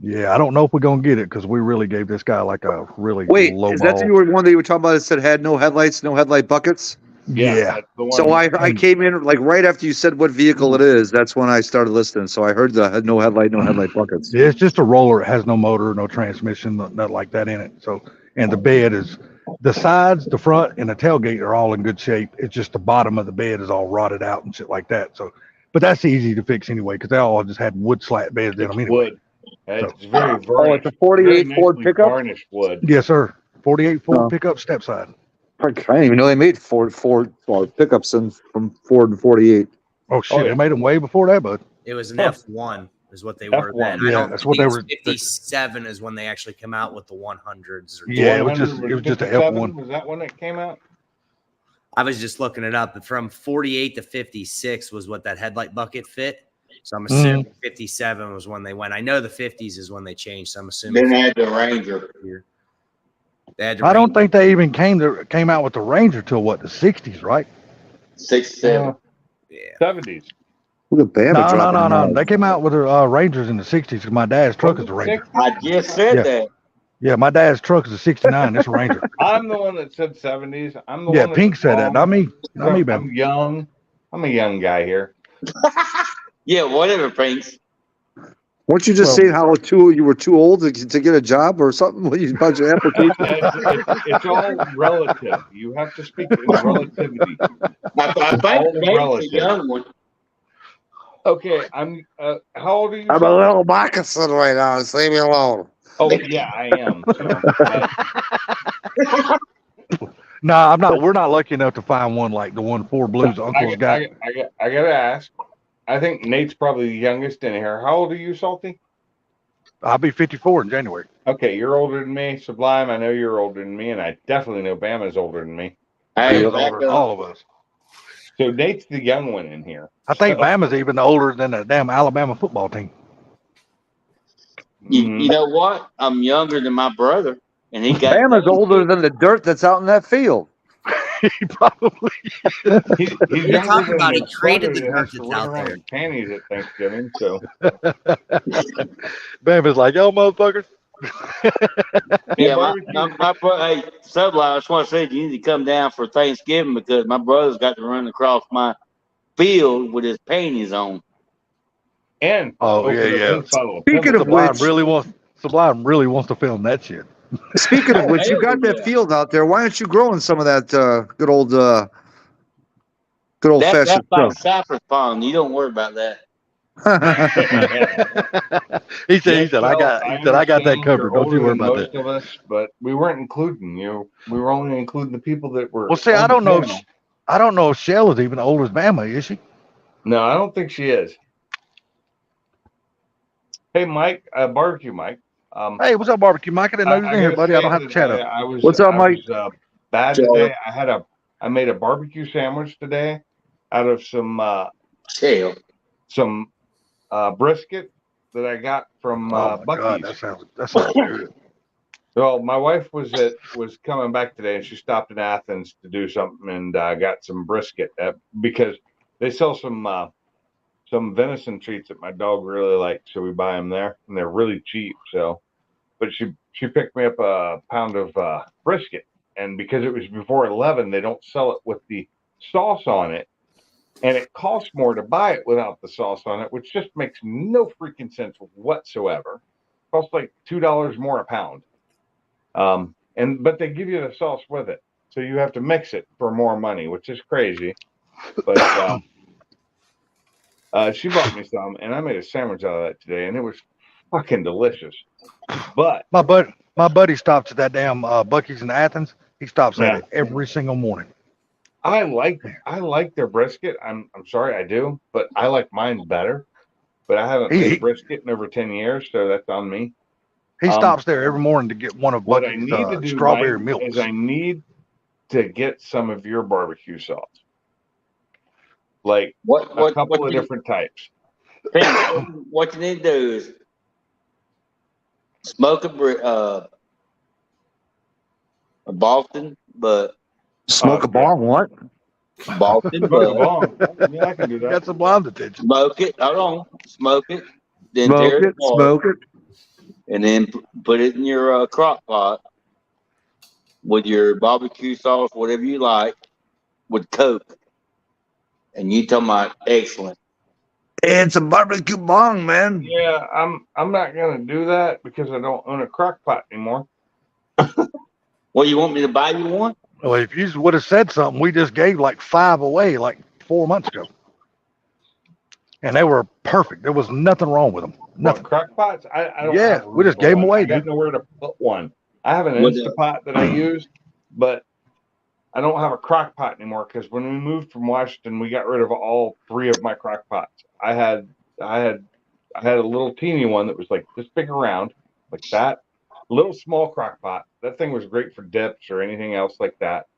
Yeah, I don't know if we're going to get it because we really gave this guy like a really low is that ball. the one that you were talking about that said had no headlights, no headlight buckets? Yeah. So I came in like right after you said what vehicle it is. That's when I started listening. So I heard the no headlight buckets. Yeah, it's just a roller. It has no motor, no transmission, nothing like that in it. So, and the bed is the sides, the front, and the tailgate are all in good shape. It's just the bottom of the bed is all rotted out and shit like that. So, but that's easy to fix anyway because they all just had wood slat beds in them anyway. Wood. It's very it's a 48 Ford pickup. Varnished wood. Yes, sir. 48 Ford pickup step side. I didn't even know they made Ford pickups from Ford and 48. Oh shit! They made them way before that, bud. It was an F1 is what they were then. Yeah, that's what they were. 57 is when they actually come out with the 100s. Yeah, it was just an F1. Was that when it came out? I was just looking it up. From 48 to 56 was what that headlight bucket fit. So I'm assuming 57 was when they went. I know the 50s is when they changed. So I'm assuming. Then they had the Ranger. They had I don't think they even came out with the Ranger till what, the 60s, right? 67. Yeah. 70s. Look at Bama No. They came out with the Rangers in the 60s because my dad's truck is a Ranger. I just said that. Yeah, my dad's truck is a 69. It's a Ranger. I'm the one that said 70s. I'm the Yeah, one Pink said that. Not me. Not me, I'm man. young. I'm a young guy here. Yeah, whatever, Pinks. Weren't you just saying how you were too old to get a job or something when you about your application? It's all relative. You have to speak in relativity. I think Pinks a young one. Okay, I'm. How old are you? I'm a little moccasin right now. Just leave me alone. Oh yeah, I am. So, No, I'm not. We're not lucky enough to find one like the one Four Blues uncle's got. I gotta ask. I think Nate's probably the youngest in here. How old are you, Salty? I'll be 54 in January. Okay, you're older than me. Sublime, I know you're older than me, and I definitely know Bama's older than me. Hey, Bama's older than all of us. So Nate's the young one in here. I think Bama's even older than the damn Alabama football team. You know what? I'm younger than my brother, and he got. Bama's older than the dirt that's out in that field. He probably. You're talking about he created the dirt that's out there. Panties at Thanksgiving, so. Bama's like, yo, motherfuckers. Yeah, my brother. Hey, Sublime, I just want to say you need to come down for Thanksgiving because my brother's got to run across my field with his panties on. And Speaking of which, Sublime really wants to film that shit. Speaking of which, you got that field out there. Why aren't you growing some of that good old fashioned stuff? That's like Cypress Pond. You don't worry about that. he said, I got that covered. Don't you worry about most that. Of us, but we weren't including you. We were only including the people that were. Well, see, I don't know if Shell is even older as Bama, is she? No, I don't think she is. Hey, Mike, barbecue Mike. Hey, what's up, barbecue Mike? I didn't know you was in here, buddy. I don't have to chat up. What's up, Mike? Bad today. I made a barbecue sandwich today out of some brisket that I got from Buc-ee's. God, that sounds good. Well, my wife was coming back today, and she stopped in Athens to do something, and got some brisket because they sell some venison treats that my dog really likes, so we buy them there, and they're really cheap. So, but she picked me up a pound of brisket, and because it was before 11, they don't sell it with the sauce on it, and it costs more to buy it without the sauce on it, which just makes no freaking sense whatsoever. It costs like $2 more a pound, but they give you the sauce with it, so you have to mix it for more money, which is crazy. But she bought me some, and I made a sandwich out of that today, and it was fucking delicious. But my buddy stops at that damn Buc-ee's in Athens. He stops at it every single morning. I like their brisket. I'm sorry, I do, but I like mine better. But I haven't made brisket in over 10 years, so that's on me. He stops there every morning to get one of what I need to do, strawberry Mike, milks. is I need to get some of your barbecue sauce. Like a couple of different types. What you need to do is smoke a Boston, but smoke a bong. What? Boston, but yeah, I can do that. Got some blonde attention. Smoke it. Hold on. Smoke it. Then smoke it, and then put it in your crock pot with your barbecue sauce, whatever you like, with Coke. And you talking about excellent. It's a barbecue bong, man. Yeah, I'm not gonna do that because I don't own a crock pot anymore. Well, you want me to buy you one? Well, if you would have said something, we just gave like 5 away like 4 months ago, and they were perfect. There was nothing wrong with them. Nothing. Crock pots? I don't. Yeah, we just gave them away. I got nowhere to put one. I have an Instapot that I use, but I don't have a crock pot anymore because when we moved from Washington, we got rid of all 3 of my crock pots. I had a little teeny one that was like this big around, like that. Little small crock pot. That thing was great for dips or anything else like that.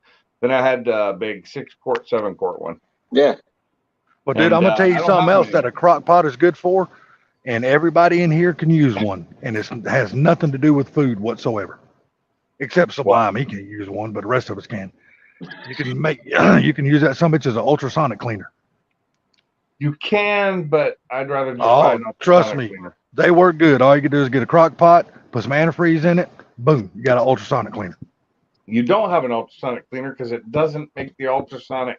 Then I had a big 6-quart, 7-quart one. Yeah. But dude, And, I'm gonna tell I you don't something have else any. that a crock pot is good for, and everybody in here can use one, and it has nothing to do with food whatsoever, except Sublime. He can't use one, but the rest of us can. You can make you can use that some bitch as an ultrasonic cleaner. You can, but I'd rather just Oh, buy an trust ultrasonic me. cleaner. They work good. All you can do is get a crock pot, put some antifreeze in it, boom, you got an ultrasonic cleaner. You don't have an ultrasonic cleaner because it doesn't make the ultrasonics.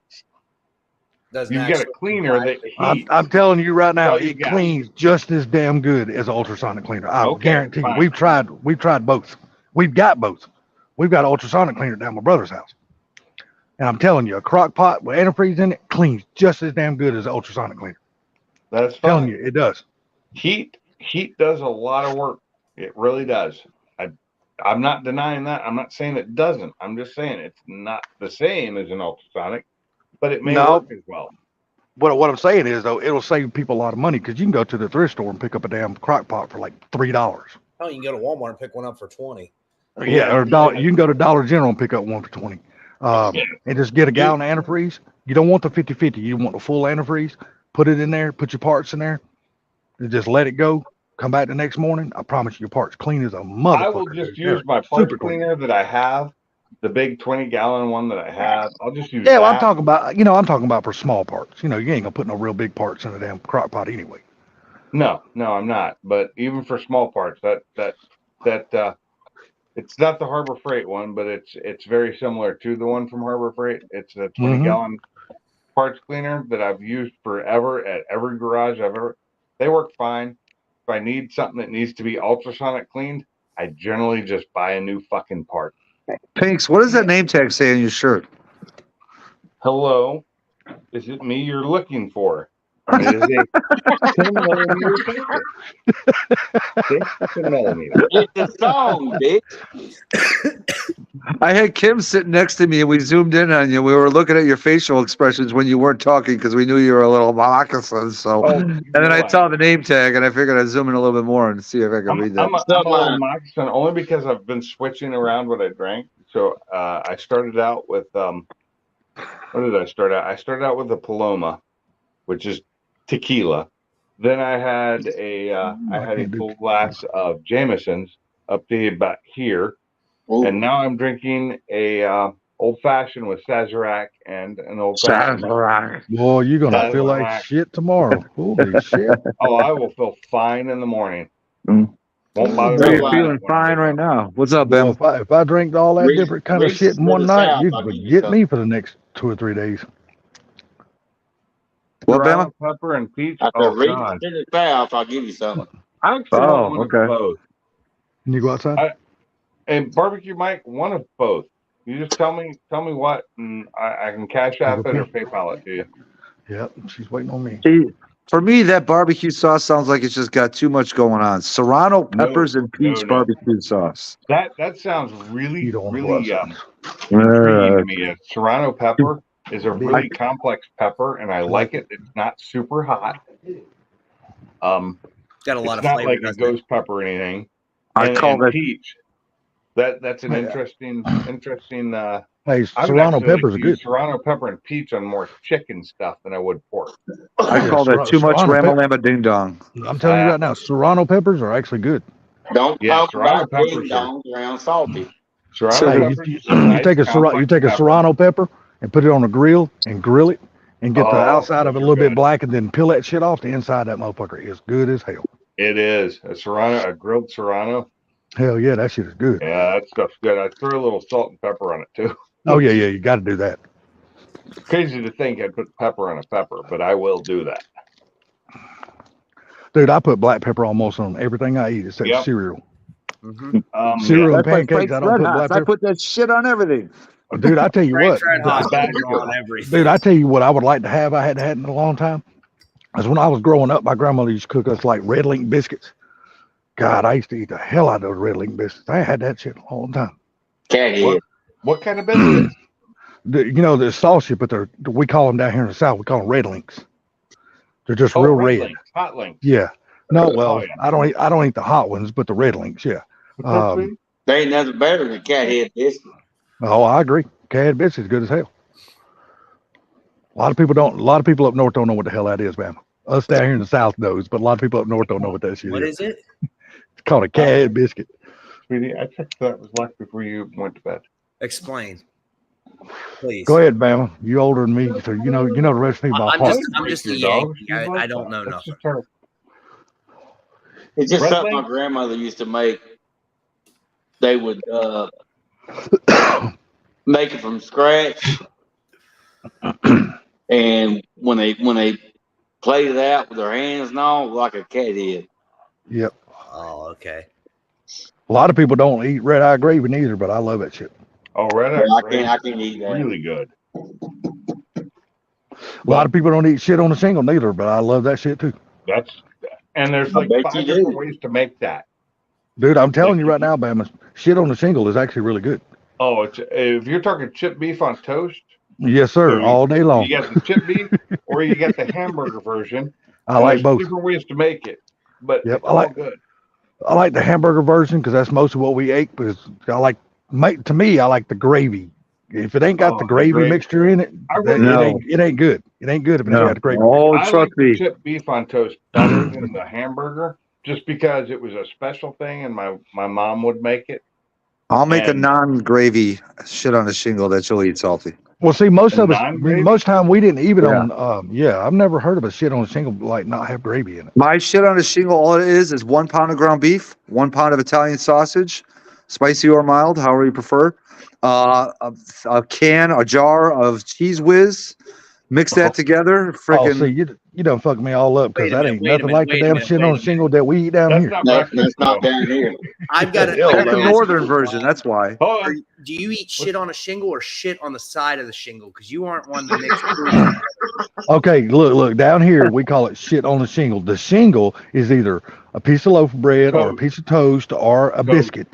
Doesn't You get a actually cleaner comply. that heats. I'm telling you right now, all you it got. cleans just as damn good as an ultrasonic cleaner. I Okay, guarantee you. fine. We've tried both. We've got both. We've got an ultrasonic cleaner down my brother's house. And I'm telling you, a crock pot with antifreeze in it cleans just as damn good as an ultrasonic cleaner. That's I'm telling fine. you, it does. Heat does a lot of work. It really does. I'm not denying that. I'm not saying it doesn't. I'm just saying it's not the same as an ultrasonic, but it may No. work as well. What I'm saying is though, it'll save people a lot of money because you can go to the thrift store and pick up a damn crock pot for like $3. Oh, you can go to Walmart and pick one up for 20. Yeah, or dollar. You can go to Dollar General and pick up one for 20. And just get a gallon of antifreeze. You don't want the 50-50. You want the full antifreeze. Put it in there. Put your parts in there. And just let it go. Come back the next morning. I promise you, your parts clean as a motherfucker. I will just dude. use They're my parts super clean. cleaner that I have, the big 20-gallon one that I have. I'll just use Yeah, that. well, I'm talking about for small parts. You know, you ain't gonna put no real big parts in a damn crock pot anyway. No, I'm not. But even for small parts, it's not the Harbor Freight one, but it's very similar to the one from Harbor Freight. It's a 20-gallon parts cleaner that I've used forever at every garage I've ever. They work fine. If I need something that needs to be ultrasonic cleaned, I generally just buy a new fucking part. Pinks, what does that name tag say on your shirt? Hello, is it me you're looking for? It is a 10-millimeter paper. 10 millimeter. It's a song, bitch. I had Kim sitting next to me and we zoomed in on you. We were looking at your facial expressions when you weren't talking because we knew you were a little moccasin. So, and then I saw the name tag and I figured I'd zoom in a little bit more and see if I could read that. I'm a little moccasin only because I've been switching around what I drank. So I started out with what did I start out? I started out with a Paloma, which is tequila. Then I had a full glass of Jameson's up to about here. Ooh. And now I'm drinking a old fashioned with Sazerac and an old fashioned. Boy, you're gonna feel like Sazerac. shit tomorrow. Holy shit! Oh, I will feel fine in the morning. Mm. Won't bother So me. you're feeling fine right now. What's up, Well, Ben? if I drink all that Reese- different kind of Reese shit in one is night, south, you I'll can give you get some. me for the next 2 or 3 days. What, Serrano Bama? pepper and peach. I Oh, said, God. reach in the south, I'll give you something. I actually Oh, want one okay. of both. Can you go outside? And barbecue Mike, one of both. You just tell me what, and I can cash app it or PayPal it to you. Yep, she's waiting on me. See, for me, that barbecue sauce sounds like it's just got too much going on. Serrano peppers and peach no. barbecue sauce. That sounds really, You don't want to really go outside. intriguing to me. A Serrano pepper is a Big. really complex pepper, and I like it. It's not super hot. Got a lot It's of not flavor. like a doesn't it? ghost pepper or anything. I call that. peach. That's an Yeah. interesting. Hey, I would Serrano actually like peppers to are use good. Serrano pepper and peach on more chicken stuff than I would pork. I call that too much Serrano Ramalama Ding Dong. I'm telling you right now, Serrano peppers are actually good. Don't Yeah, talk Serrano about peppers ding dongs around salty. Serrano Hey, peppers you is a nice, take a complex pepper. Serrano pepper and put it on a grill and grill it and get the Oh, outside of it a those are little bit good. black and then peel that shit off. The inside of that motherfucker is good as hell. It is a grilled Serrano. Hell yeah, that shit is good. Yeah, that stuff's good. I threw a little salt and pepper on it too. Oh yeah, you got to do that. Crazy to think I'd put pepper on a pepper, but I will do that. Dude, I put black pepper almost on everything I eat except Yep. cereal. Yeah. Cereal and That's like pancakes, Frank's I don't Red put Hots. black I pepper. put that shit on everything. Dude, I tell you what, Frank's Red Hot That's is on good. everything. dude, I tell you what I would like to have. I hadn't had in a long time. Is when I was growing up, my grandmother used to cook us like Red Link biscuits. God, I used to eat the hell out of those Red Link biscuits. I had that shit all the time. Cat head. What kind of biscuits? You know, they're salty, but we call them down here in the South. We call them Red Links. They're just real red. Links, hot links. Yeah. No, well, yeah. I don't eat the hot ones, but the Red Links, yeah. They ain't nothing better than cat head biscuit. Oh, I agree. Cad biscuit's good as hell. A lot of people up north don't know what the hell that is, man. Us down here in the south knows, but a lot of people up north don't know what that shit What is. is it? It's called a Cad biscuit. Sweetie, I checked that was left before you went to bed. Explain, please. Go ahead, Bama. You older than me, so you know the rest of me by heart. I'm just a Your dog, Yankee. she's like I don't know that. That's nothing. just her. It's just Red something Wing? my grandmother used to make. They would make it from scratch, and when they played it out with their hands and all, like a cat head. Yep. Oh, okay. A lot of people don't eat red eye gravy neither, but I love that shit. Oh, red Yeah, eye I can't eat that. really good. A lot of people don't eat shit on the shingle neither, but I love that shit too. And there's I like bet 5 you different do. ways to make that. Dude, I'm telling you right now, Bama, shit on the shingle is actually really good. Oh, it's if you're talking chip beef on toast, Yes, sir, So all day long. you got the chip beef or you got the hamburger version. I And like there's both. different ways to make it, but Yep, it's I all like- good. I like the hamburger version because that's most of what we ate. Because I like the gravy. If it ain't got Oh, the the gravy gravy. mixture in it, I then really- it ain't good. It ain't good if it ain't got the gravy. Oh, I trust like the me. chip beef on toast better than the hamburger, just because it was a special thing and my mom would make it. I'll make a And- non-gravy shit on a shingle that you'll eat salty. Well, see, most of us, Non-gravy? most time we didn't even Yeah. on. I've never heard of a shit on a shingle like not have gravy in it. My shit on a shingle, all it is 1 pound of ground beef, 1 pound of Italian sausage, spicy or mild, however you prefer. A jar of Cheese Whiz. Mix that together. Oh, see, Freaking. you done fucked me all up because Wait a that minute, ain't wait a nothing minute, like the wait a damn minute, shit wait on a a minute. shingle that we eat down That's here. not No, breakfast. that's not though. down here. I've got That's it. That's the northern version. That's why. Hold on. Do you eat shit on a shingle or shit on the side of the shingle? Because you aren't one to mix food. Okay, look, down here we call it shit on the shingle. The shingle is either a piece of loaf of bread or a Toast. piece of toast or a Toast. biscuit.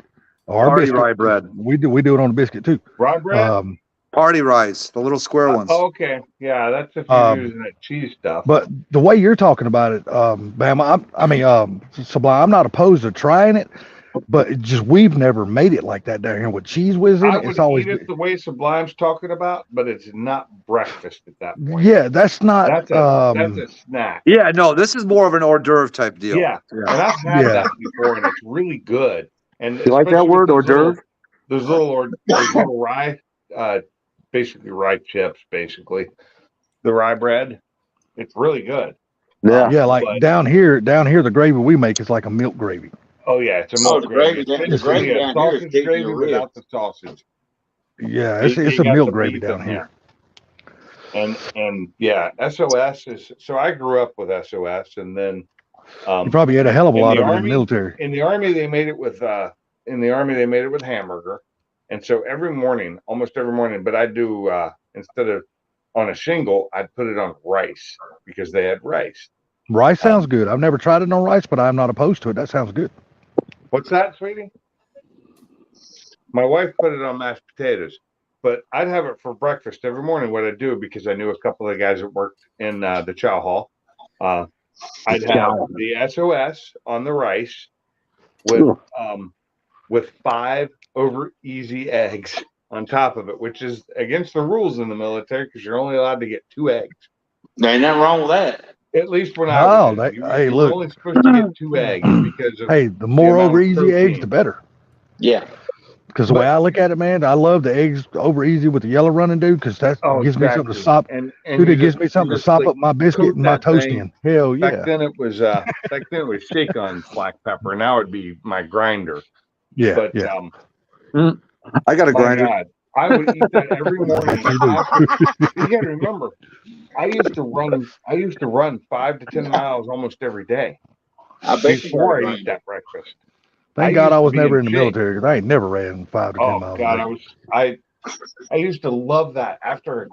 Or a Party biscuit. rye bread. We do it on a biscuit too. Rye bread? Party rice. The little square ones. Okay. Yeah, that's if you're using that cheese stuff. But the way you're talking about it, Bama, Sublime, I'm not opposed to trying it, but it just we've never made it like that down here with cheese whiz in I it. would It's always eat it the way Sublime's talking about, but it's not breakfast at that point. yeah, that's not That's a snack. Yeah, no, this is more of an hors d'oeuvre type deal. Yeah. And I've had that before, and it's really good. And You like that especially word, with hors d'oeuvre? those little rye, basically rye chips, basically the rye bread. It's really good. yeah, like but- down here the gravy we make is like a milk gravy. Oh yeah, it's a Oh, milk the gravy. gravy- the It's gravy basically a down here is sausage thick gravy and without the sausage. Yeah, You it's a got milk the gravy beef down in here. there. And yeah, SOS is so I grew up with SOS, and then You probably ate a hell of a in lot the of it in Army- the military. in the army they made it with hamburger, and so every morning, almost every morning, but I do instead of on a shingle, I'd put it on rice because they had rice. Rice sounds good. I've never tried it on rice, but I'm not opposed to it. That sounds good. What's that, sweetie? My wife put it on mashed potatoes, but I'd have it for breakfast every morning. What I do, because I knew a couple of guys that worked in the chow hall, I'd have the SOS on the rice with 5 over easy eggs on top of it, which is against the rules in the military because you're only allowed to get 2 eggs. There ain't nothing wrong with that. At least when I was, Oh, you hey, were look. only supposed to get 2 eggs because of Hey, the more amount over of easy eggs, protein. the better. Yeah. Because the way I look at it, man, I love the eggs over easy with the yellow running, dude. Because that gives me something to sop. And Dude, you it gives just- me something you to just, sop like, up my biscuit coat and my that toast thing. in. Hell Back yeah, then it was shake on black pepper. Now it'd be my grinder. yeah, But yeah. I got a my grinder. God, I would eat that every morning. You got to remember, I used to run 5 to 10 miles almost every day I bet you before got I a eat grinder. that breakfast. Thank I God used I to was be never in in the shape. military because I ain't never ran 5 to 10 Oh miles. God, a day. I used to love that. After a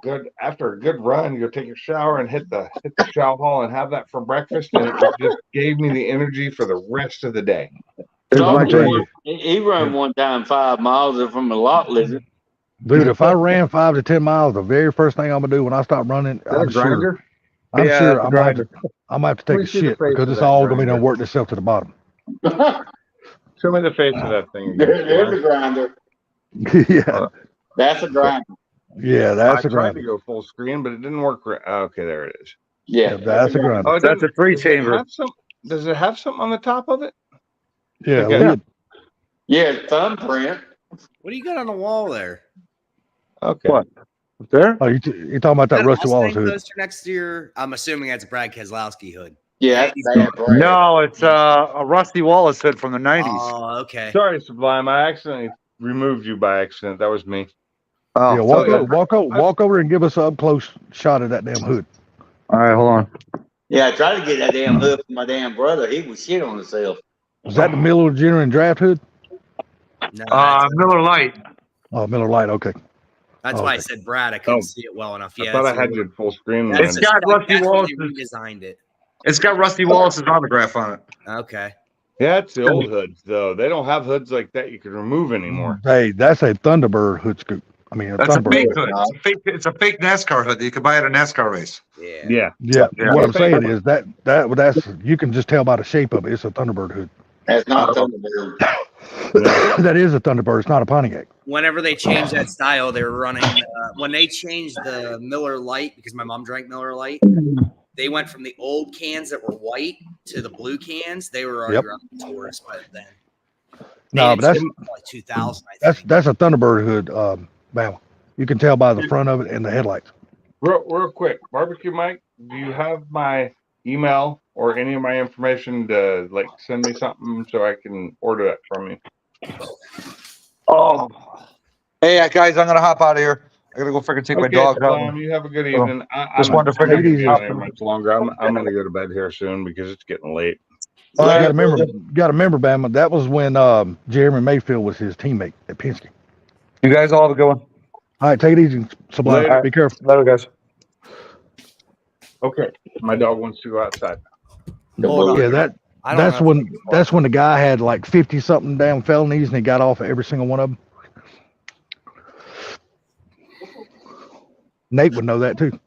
good run, you go take a shower and hit the chow hall and have that for breakfast, and it just gave me the energy for the rest of the day. Here's my Charlie, thing. he run one time 5 miles from a lot lizard. Dude, if I ran 5 to 10 miles, the very first thing I'm gonna do when I stop running, I'm sure Yeah, that's a I'm gonna have to take Let me a see the shit face because of it's that all gonna be grinder. done worked itself to the bottom. Show me the face of that thing again. There's a grinder. Yeah. That's a grinder. Yeah, I that's a tried to grinder. go full screen, but it didn't work. Okay, there it is. Yeah, Yeah. that's a grinder. Oh, it That's a doesn't- three does it chamber. have some- Does it have something on the top of it? Yeah, Okay. lid. Yeah, thumbprint. What do you got on the wall there? Okay. What? Up there? Oh, you talking about that That Rusty Wallace Mustang hood? poster next to your. I'm assuming that's Brad Keselowski hood. Yeah, that's bad Brad. No, it's a Rusty Wallace hood from the 90s. Oh, okay. Sorry, Sublime. I accidentally removed you by accident. That was me. Oh, Yeah, walk over and give us a up close shot of that damn hood. all right, hold on. Yeah, I tried to get that damn hood from my damn brother. He was shit on himself. Is that the Miller Genuine Draft hood? No, that's, Miller Lite. Oh, Miller Lite. Okay. that's why I okay. said Brad. I couldn't Oh. see it well enough. I Yeah, thought I that's had the- you at full screen. that's then. It's got the- Rusty that's when Wallace's- they redesigned it. It's got Rusty Wallace's autograph on it. Okay. Yeah, it's the old hoods though. They don't have hoods like that you can remove anymore. Hey, that's a Thunderbird hood scoop. I mean, a That's a Thunderbird. fake hood. It's a fake NASCAR hood that you can buy at a NASCAR race. Yeah. Yeah. Yeah. Yeah. What I'm saying is that's you can just tell by the shape of it. It's a Thunderbird hood. That's not Thunderbird. That is a Thunderbird. It's not a Pontiac. Whenever they changed that style, they were running. When they changed the Miller Lite, because my mom drank Miller Lite, they went from the old cans that were white to the blue cans. They were already Yep. running Taurus by then. No, but that's like 2000. I think. that's a Thunderbird hood, Bama. You can tell by the front of it and the headlights. Real quick, Barbecue Mike, do you have my email or any of my information to like send me something so I can order that from you? Oh. Hey, guys, I'm going to hop out of here. I got to go freaking take my dog out. Sublime, you have a good evening. Just wanted to I'm not figure it gonna out. stay here much longer. I'm gonna go to bed here soon because it's getting late. You got to remember, Bama. That was when Jeremy Mayfield was his teammate at Penske. You guys all have a good one. All right, take it easy, Sublime. Later. Be careful. Later, guys. Okay, my dog wants to go outside. Hold on. Yeah, I don't that's know. when the guy had like 50 something damn felonies and he got off of every single one of them. Nate would know that too.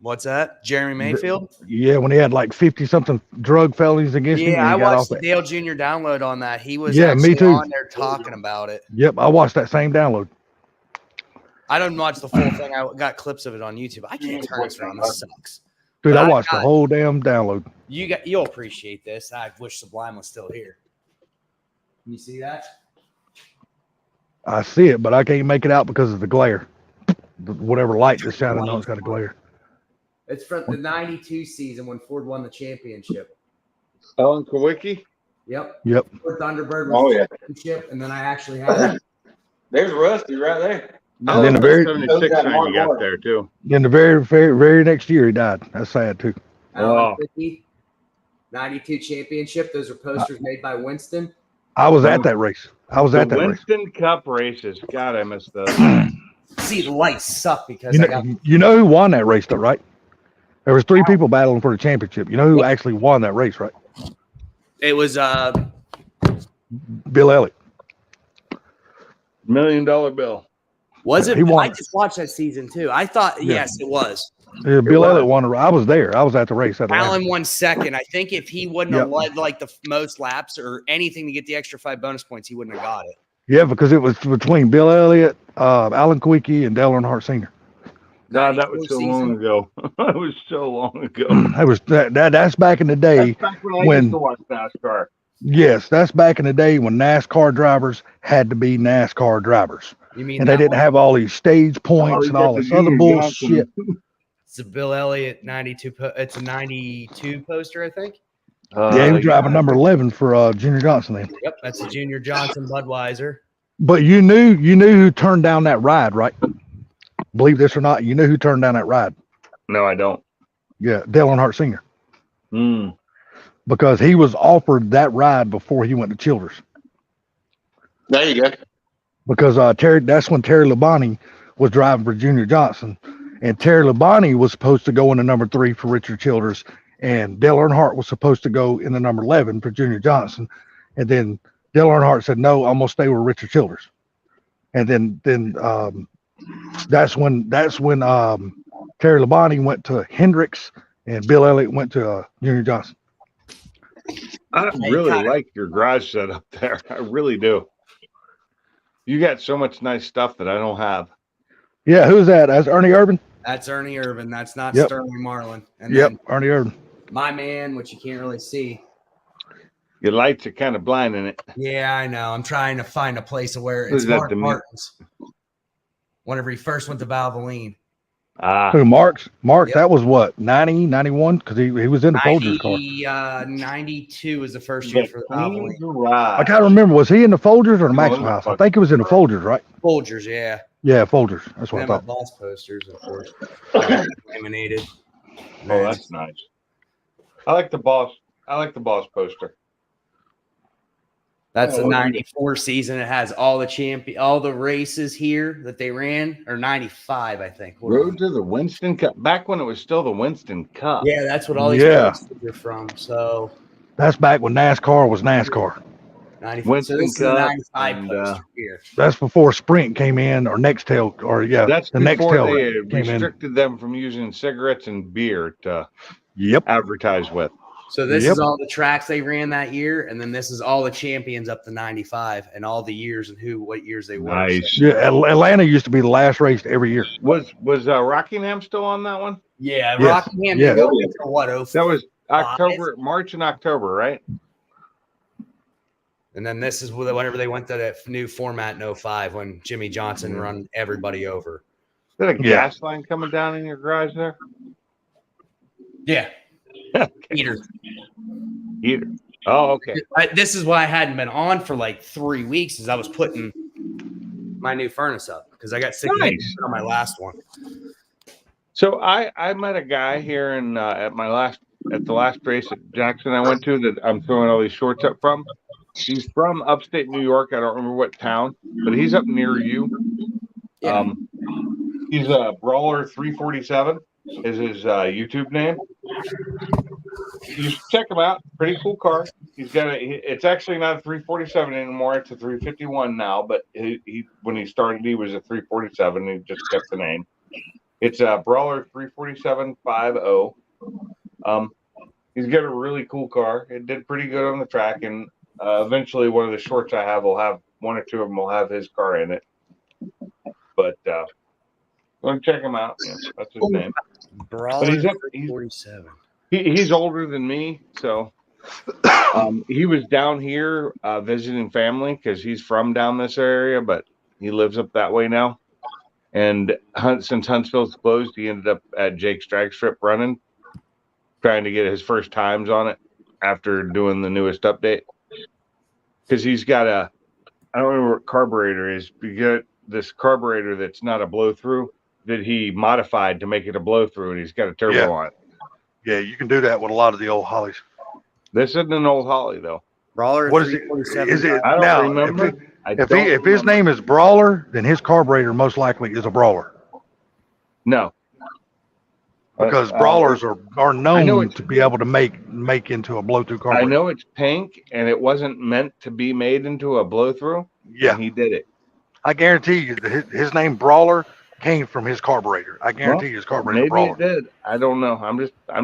What's that? Jeremy Mayfield? Yeah, when he had like 50 something drug felonies against him. and Yeah, I he got watched off the it. Dale Jr. download on that. He was Yeah, me actually too. on there talking about it. Yep, I watched that same download. I didn't watch the full thing. I got clips of it on YouTube. I can't turn this around. This sucks. Dude, But I I watched the got- whole damn download. You'll appreciate this. I wish Sublime was still here. Can you see that? I see it, but I can't make it out because of the glare. Whatever light that's shining on, it's got a glare. It's from the '92 season when Ford won the championship. Ellen Kowicki? Yep. Yep. Ford Thunderbird Oh, was yeah. the championship, and then I actually had There's Rusty right there. And then the very- 76 sign you got there too. Then the very next year he died. That's sad too. Oh. Alan Hickey, 92 championship. Those are posters made by Winston. I was at that race. I was The at that race. Winston Cup races. God, I missed those. See, the lights suck because You I got know, you know who won that race though, right? There was 3 people battling for the championship. You know who actually won that race, right? it was Bill Elliott. $1 million bill. was it? He won. I just watched that season too. I thought Yeah. yes, it was. Bill was. Elliott won. I was there. I was at the race. At Atlanta. Allen won second. I think if he wouldn't have Yep. led like the most laps or anything to get the extra 5 bonus points, he wouldn't have got it. Yeah, because it was between Bill Elliott, Alan Kowicki, and Dale Earnhardt Sr. God, that was 94 so long season. ago. That was so long ago. That was that's back in the day. That's back when I when- used to watch NASCAR. Yes, that's back in the day when NASCAR drivers had to be NASCAR drivers, You mean and they that didn't one? have all these stage points and all this other bullshit. It's a Bill Elliott 92. It's a 92 poster, I think. Yeah, he was driving number 11 for Junior Johnson then. Yep, that's a Junior Johnson Budweiser. But you knew who turned down that ride, right? Believe this or not, you knew who turned down that ride. No, I don't. Yeah, Dale Earnhardt Sr. Mm. Because he was offered that ride before he went to Childers. There you go. Because that's when Terry Labonte was driving for Junior Johnson, and Terry Labonte was supposed to go in the number 3 for Richard Childers, and Dale Earnhardt was supposed to go in the number 11 for Junior Johnson, and then Dale Earnhardt said, "No, I'm gonna stay with Richard Childers," and then that's when Terry Labonte went to Hendricks, and Bill Elliott went to Junior Johnson. I Hey, really Connor. like your garage setup there. I really do. You got so much nice stuff that I don't have. Yeah, who's that? That's Ernie Irvan. That's Ernie Irvan. That's not Yep. Sterling Marlin. And Yep, then Ernie Irvan. my man, which you can't really see. Your lights are kind of blinding it. Yeah, I know. I'm trying to find a place where Who's it's that, Mark the me- Martins. Whenever he first went to Valvoline. Who, Marks? Mark, Yep. that was what, 90, 91? Because he was in the Folgers car. 92 was the first year for the Valvoline. I can't remember. Was he in the Folgers or the Maxwell House? I think it was in the Folgers, right? Folgers, yeah. Yeah, Folgers. That's what I And my thought. boss posters, of course. Laminated. Oh, that's nice. I like the boss poster. That's Oh, the 94 season. It has all the races here that they ran, or 95, I think. Road to the Winston Cup. Back when it was still the Winston Cup. Yeah, that's what all these Yeah. posters are from. So That's back when NASCAR was NASCAR. 94. Winston So this is the Cup 95 and, poster here. That's before Sprint came in, or Nextel, or That's the before Nextel they came in. restricted them from using cigarettes and beer to Yep. advertise with. So this Yep. is all the tracks they ran that year, and then this is all the champions up to 95 and all the years and what years they won. Nice. Yeah, Atlanta used to be the last race every year. Was Rockingham still on that one? Yeah, Yes. Rockingham Yeah. didn't go until what, That was Five? March and October, right? And then this is whenever they went to that new format in 05 when Jimmy Johnson run everybody over. Is that a Yeah. gas line coming down in your garage there? Yeah. Peter. Heater. Oh, okay. This is why I hadn't been on for like 3 weeks, is I was putting my new furnace up because I got sick Nice. on my last one. So I met a guy here in at the last race at Jackson I went to that I'm throwing all these shorts up from. He's from upstate New York. I don't remember what town, but he's up near you. Yeah. He's a Brawler 347 is his YouTube name. You should check him out. Pretty cool car. It's actually not a 347 anymore. It's a 351 now. But he when he started, he was a 347. He just kept the name. It's a Brawler 347.50. He's got a really cool car. It did pretty good on the track, and eventually one of the shorts I have will have one or two of them will have his car in it. But go and check him out. Yeah, that's his name. Brawler But he's 47. He's older than me, so he was down here visiting family because he's from down this area, but he lives up that way now. And since Huntsville's closed, he ended up at Jake's Drag Strip running, trying to get his first times on it after doing the newest update. Because he's got I don't remember what carburetor is. You get this carburetor that's not a blow through that he modified to make it a blow through, and he's got a turbo Yeah. on it. Yeah, you can do that with a lot of the old Hollies. This isn't an old Holly though. Brawler What is it? 347. Is it I don't now? remember. If his name is Brawler, then his carburetor most likely is a Brawler, No, because But, Brawlers are I know known it's- to be able to make into a blow through I carburetor. know it's pink, and it wasn't meant to be made into a blow through. Yeah, He did it. I guarantee you that his name Brawler came from his carburetor. I guarantee you his carburetor Maybe Brawler. it did. I don't know. I'm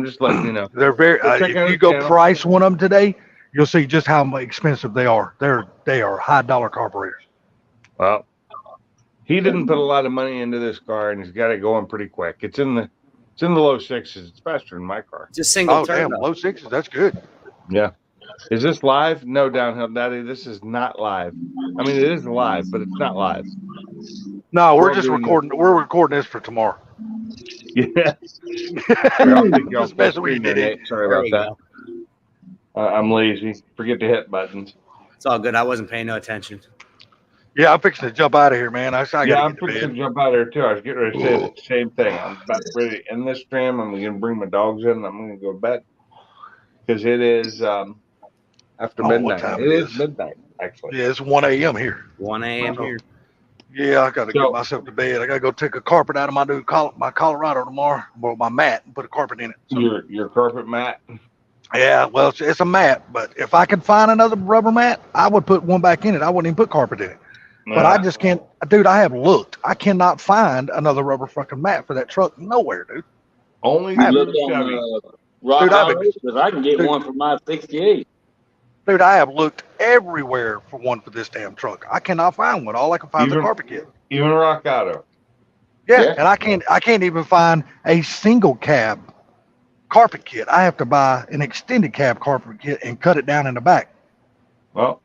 just letting you know. They're very. Go check out If you his go channel. price one of them today, you'll see just how expensive they are. They are high dollar carburetors. Well, he didn't put a lot of money into this car, and he's got it going pretty quick. It's in the low sixes. It's faster than my car. Just single Oh damn, turbo. low sixes. That's good. Yeah. Is this live? No, Downhill Daddy. This is not live. I mean, it is live, but it's not live. No, we're We're just doing recording. We're recording this for tomorrow. Yeah. Just messing with you, Diddy. Sorry There about you that. go. I'm lazy. Forget to hit buttons. It's all good. I wasn't paying no attention. Yeah, I'm fixing to jump out of here, man. I Yeah, gotta I'm get to fixing bed. to jump out of here too. I was getting ready to say the same thing. I'm about ready to end this stream. I'm gonna bring my dogs in. And I'm gonna go to bed because it is after Oh, what midnight. time It it is is? midnight actually. Yeah, it's 1 a.m. here. 1 a.m. here. Yeah, I gotta So- get myself to bed. I gotta go take a carpet out of my new my Colorado tomorrow, well, my mat, and put a carpet in it. So, Your carpet mat. yeah, well, it's a mat, but if I could find another rubber mat, I would put one back in it. I wouldn't even put carpet in it. But I just can't, dude. I have looked. I cannot find another rubber fucking mat for that truck nowhere, dude. only I the Look Chevy. on Rock Dude, I've Auto, because I can get dude. one for my 68. Dude, I have looked everywhere for one for this damn truck. I cannot find one. All I can find is a Even- carpet kit. Even Rock Auto. Yeah, Yeah. and I can't even find a single cab carpet kit. I have to buy an extended cab carpet kit and cut it down in the back. Well,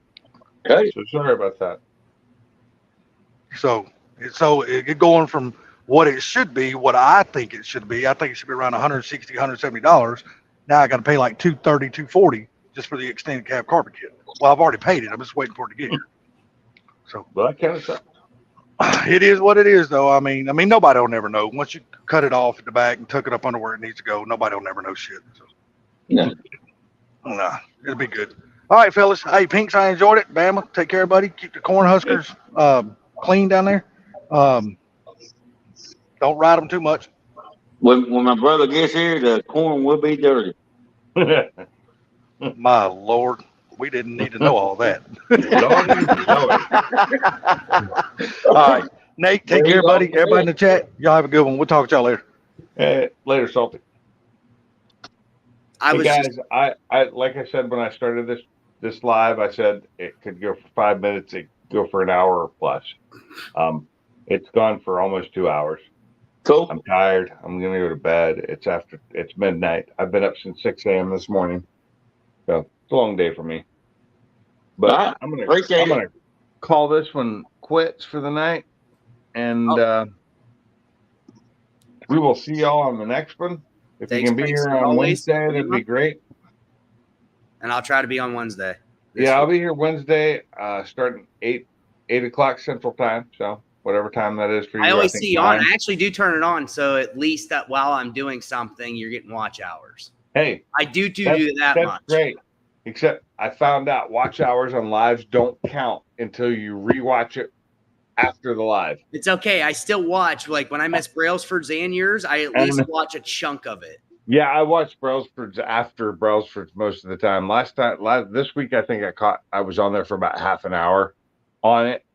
Okay. so sorry about that. So it going from what it should be, what I think it should be. I think it should be around $160, $170. Now I got to pay like $230, $240 just for the extended cab carpet kit. Well, I've already paid it. I'm just waiting for it to get here. So Well, that kind of sucks. it is what it is, though. I mean, nobody will never know. Once you cut it off at the back and tuck it up under where it needs to go, nobody will never know shit. So, Yeah. nah, it'll be good. All right, fellas. Hey, Pinks, I enjoyed it. Bama, take care, buddy. Keep the corn huskers clean down there. Don't ride them too much. When my brother gets here, the corn will be dirty. My Lord, we didn't need to know all that. All right, Nate, take care, buddy. Everybody in the chat, y'all have a good one. We'll talk to y'all later. Later, Salty. I Hey was guys, just, I like I said when I started this live, I said it could go for 5 minutes, it could go for an hour or plus. It's gone for almost 2 hours. Cool. I'm tired. I'm gonna go to bed. It's midnight. I've been up since 6 a.m. this morning. So it's a long day for me. But All right. I'm gonna Appreciate it. call this one quits for the night. And we will see y'all on the next one. If Thanks, you can be Pinks, here as on always. Wednesday, that'd be great. and I'll try to be on Wednesday. this Yeah, I'll week. be here Wednesday, starting 8 o'clock Central Time. So whatever time that is for you. I always think see you on. 9. I actually do turn it on, so at least that while I'm doing something, you're getting watch hours. Hey, I do that's that much. great. Except I found out watch hours on lives don't count until you rewatch it after the live. It's okay. I still watch. Like when I miss Brailsford's and yours, I at least watch a chunk of it. Yeah, I watched Brailsford's after Brailsford's most of the time. This week, I think I was on there for about half an hour on it,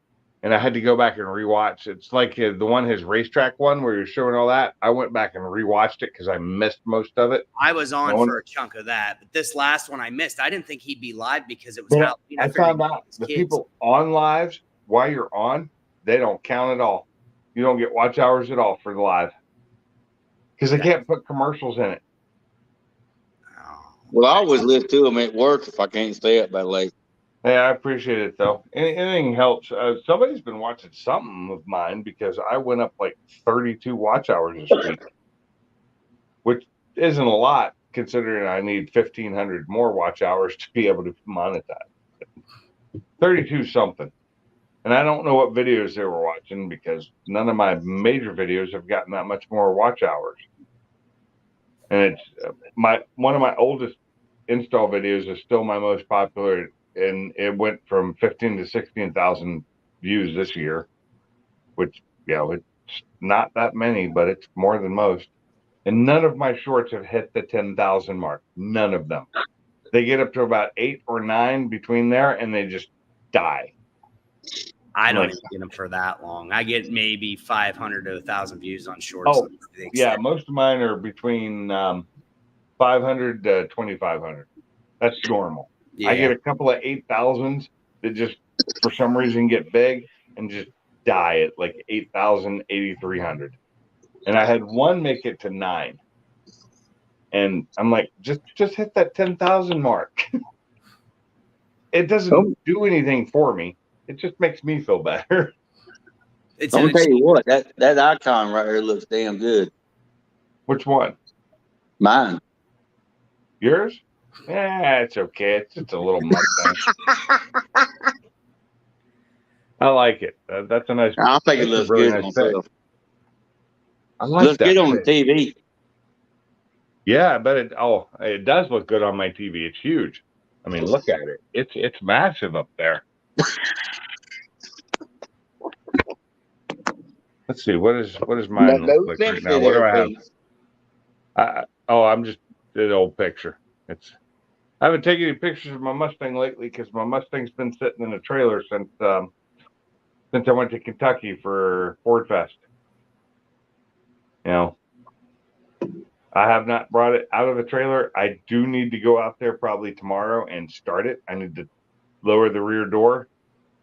and I had to go back and rewatch. It's like the one, his racetrack one where you're showing all that. I went back and rewatched it because I missed most of it. I was on for a chunk of that, but this last one I missed. I didn't think he'd be live because it was Yeah, Halloween. I found out the people on lives while you're on, they don't count at all. You don't get watch hours at all for the live because they can't put commercials in it. Well, I always listen to them at work if I can't stay up that late. Hey, I appreciate it though. Anything helps. Somebody's been watching something of mine because I went up like 32 watch hours this week, which isn't a lot considering I need 1,500 more watch hours to be able to monetize. 32 something. And I don't know what videos they were watching because none of my major videos have gotten that much more watch hours. And it's one of my oldest install videos is still my most popular, and it went from 15 to 16,000 views this year, which it's not that many, but it's more than most. And none of my shorts have hit the 10,000 mark. None of them. They get up to about 8 or 9 between there, and they just die. I don't even get them for that long. I get maybe 500 to 1,000 views on shorts. Oh, yeah. Most of mine are between 500 to 2,500. That's normal. Yeah. I get a couple of 8,000s that just, for some reason, get big and just die at like 8,000, 8,300. And I had one make it to 9. And I'm like, just hit that 10,000 mark. It doesn't do anything for me. It just makes me feel better. I'm gonna tell you what, that icon right here looks damn good. Which one? Mine. Yours? Yeah, it's okay. It's just a little Mustang. I like it. That's a nice. I think it looks really good nice myself. I like looks good on the TV. Yeah, I bet it does look good on my TV. It's huge. I mean, look at it. It's massive up there. Let's see. What is mine look like right now? What do I have? I'm just an old picture. I haven't taken any pictures of my Mustang lately because my Mustang's been sitting in a trailer since I went to Kentucky for Ford Fest. I have not brought it out of the trailer. I do need to go out there probably tomorrow and start it. I need to lower the rear door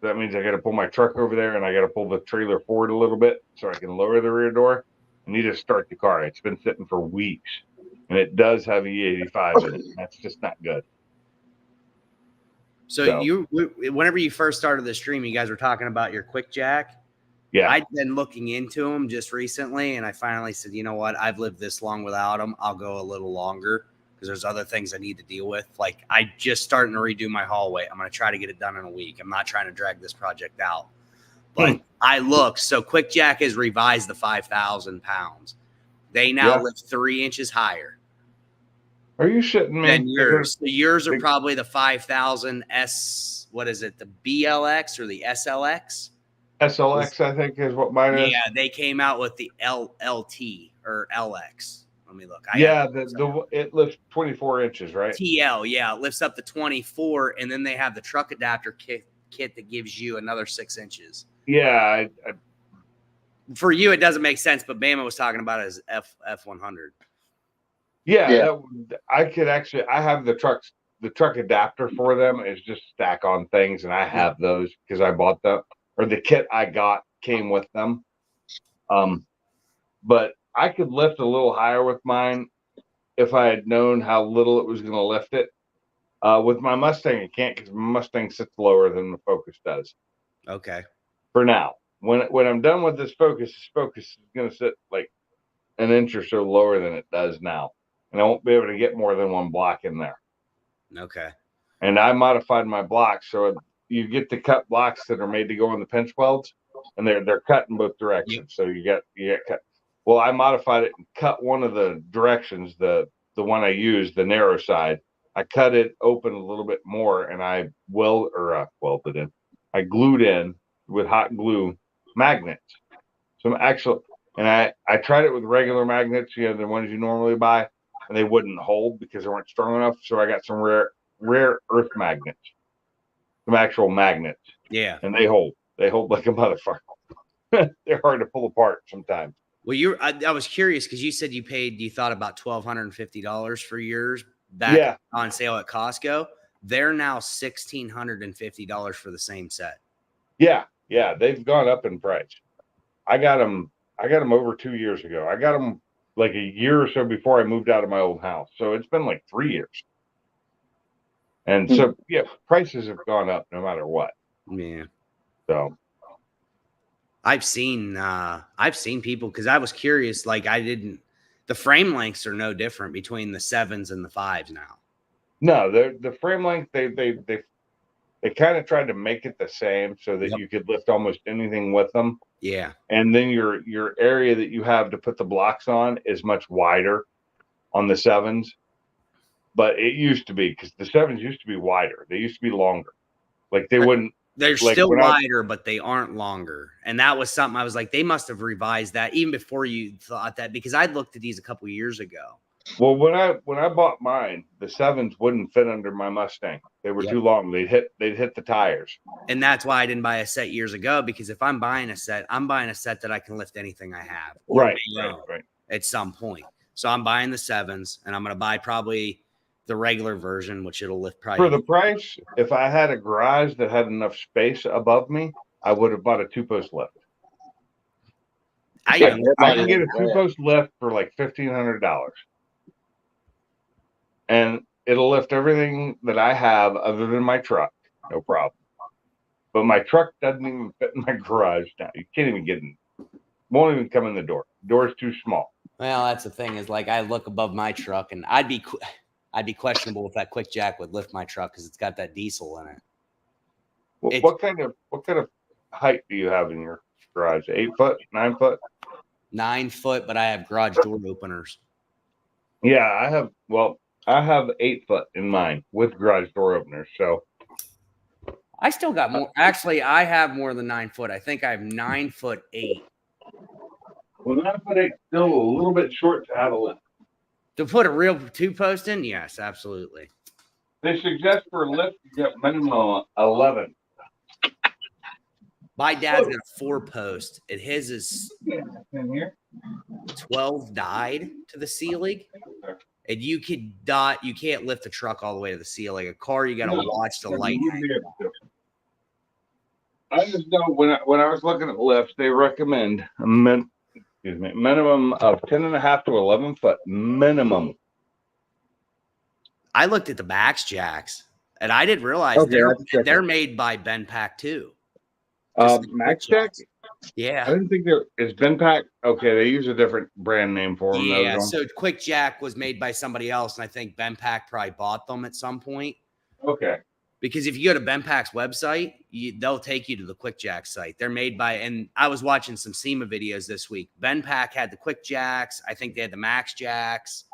So that means I got to pull my truck over there and I got to pull the trailer forward a little bit so I can lower the rear door. I need to start the car. It's been sitting for weeks and it does have E85 in it. That's just not good. So whenever you first started the stream, you guys were talking about your quick jack. Yeah. I'd been looking into them just recently, and I finally said, you know what? I've lived this long without them. I'll go a little longer because there's other things I need to deal with. Like I just starting to redo my hallway. I'm going to try to get it done in a week. I'm not trying to drag this project out. But I looked. So Quick Jack has revised the 5,000 pounds. They now lift 3 inches higher. Are you shitting me? Than yours. So yours are probably the 5,000 S. What is it? The BLX or the SLX? SLX, I think, is what mine is. Yeah, they came out with the LT or LX. Let me look. It lifts 24 inches, right? TL, yeah, it lifts up to 24, and then they have the truck adapter kit that gives you another 6 inches. Yeah, for you it doesn't make sense, but Bama was talking about it as F100. Yeah. I could actually. I have the truck adapter for them is just stack on things, and I have those because I bought them. Or the kit I got came with them. But I could lift a little higher with mine if I had known how little it was going to lift it. With my Mustang, I can't because my Mustang sits lower than the Focus does. Okay. For now. When I'm done with this Focus is going to sit like an inch or so lower than it does now. And I won't be able to get more than one block in there. Okay. And I modified my blocks so you get the cut blocks that are made to go on the pinch welds, and they're cut in both directions. So you get cut. Well, I modified it and cut one of the directions, the one I used, the narrow side. I cut it open a little bit more, and I welded in. I glued in with hot glue magnets. Some actual, and I tried it with regular magnets, the ones you normally buy, and they wouldn't hold because they weren't strong enough. So I got some rare earth magnets. Some actual magnets. Yeah. And they hold like a motherfucker. They're hard to pull apart sometimes. Well, I was curious because you said you thought about $1,250 for yours back on sale at Costco. They're now $1,650 for the same set. Yeah. They've gone up in price. I got them over 2 years ago. I got them like a year or so before I moved out of my old house. So it's been like 3 years. And so, prices have gone up no matter what. Yeah. So I've seen people, because I was curious, like the frame lengths are no different between the 7s and the 5s now. No, the frame length, they kind of tried to make it the same so that you could lift almost anything with them. Yeah. And then your area that you have to put the blocks on is much wider on the 7s. But it used to be, because the 7s used to be wider. They used to be longer. Like they wouldn't. They're still wider, but they aren't longer. And that was something I was like, they must have revised that even before you thought that, because I looked at these a couple of years ago. Well, when I bought mine, the 7s wouldn't fit under my Mustang. They were too long. They'd hit the tires. And that's why I didn't buy a set years ago, because if I'm buying a set, I'm buying a set that I can lift anything I have. Right. At some point. So I'm buying the 7s, and I'm going to buy probably the regular version, which it'll lift probably. For the price, if I had a garage that had enough space above me, I would have bought a 2-post lift. I can get a 2-post lift for like $1,500. And it'll lift everything that I have other than my truck. No problem. But my truck doesn't even fit in my garage now. You can't even get in. Won't even come in the door. The door's too small. Well, that's the thing is, like, I look above my truck, and I'd be questionable if that Quick Jack would lift my truck because it's got that diesel in it. Well, what kind of height do you have in your garage? 8 foot, 9 foot? 9 foot, but I have garage door openers. Yeah, I have 8 foot in mine with garage door openers. So I still got more. Actually, I have more than 9 foot. I think I have 9 foot 8. Well, 9 foot 8 still a little bit short to have a lift. To put a real 2-post in? Yes, absolutely. They suggest for a lift, you get minimum 11. My dad's got a 4-post, and his is 12 died to the ceiling. And you can't lift the truck all the way to the ceiling. A car, you got to watch the light. I just know when I was looking at lifts, they recommend a minimum of 10.5 to 11 foot minimum. I looked at the Max Jacks, and I didn't realize they're made by BenPack too. Max Jack? Yeah. I didn't think there is BenPack. Okay, they use a different brand name for them. Yeah, so Quick Jack was made by somebody else, and I think BenPack probably bought them at some point. Okay. Because if you go to BenPack's website, they'll take you to the Quick Jack site. They're made by, and I was watching some SEMA videos this week. BenPack had the Quick Jacks. I think they had the Max Jacks.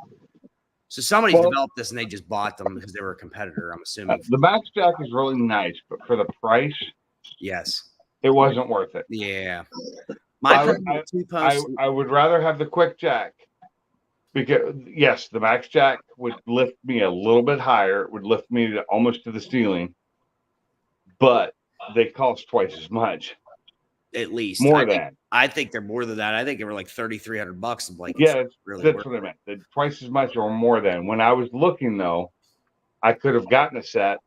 So somebody's developed this, and they just bought them because they were a competitor, I'm assuming. The Max Jack is really nice, but for the price, yes, it wasn't worth it. Yeah. I would rather have the Quick Jack because, yes, the Max Jack would lift me a little bit higher. It would lift me almost to the ceiling, but they cost twice as much. At least. I think they're more than that. I think they were like $3,300 and like, yeah, that's what I meant. They're twice as much or more than. When I was looking though, I could have gotten a set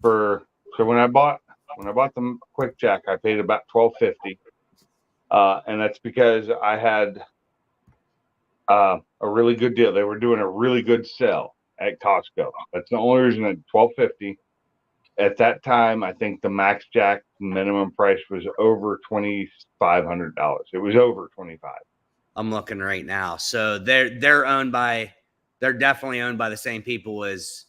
for, so when I bought the Quick Jack, I paid about $1,250. And that's because I had a really good deal. They were doing a really good sale at Costco. That's the only reason at $1,250. At that time, I think the Max Jack minimum price was over $2,500. It was over $2,500. I'm looking right now. So they're definitely owned by the same people as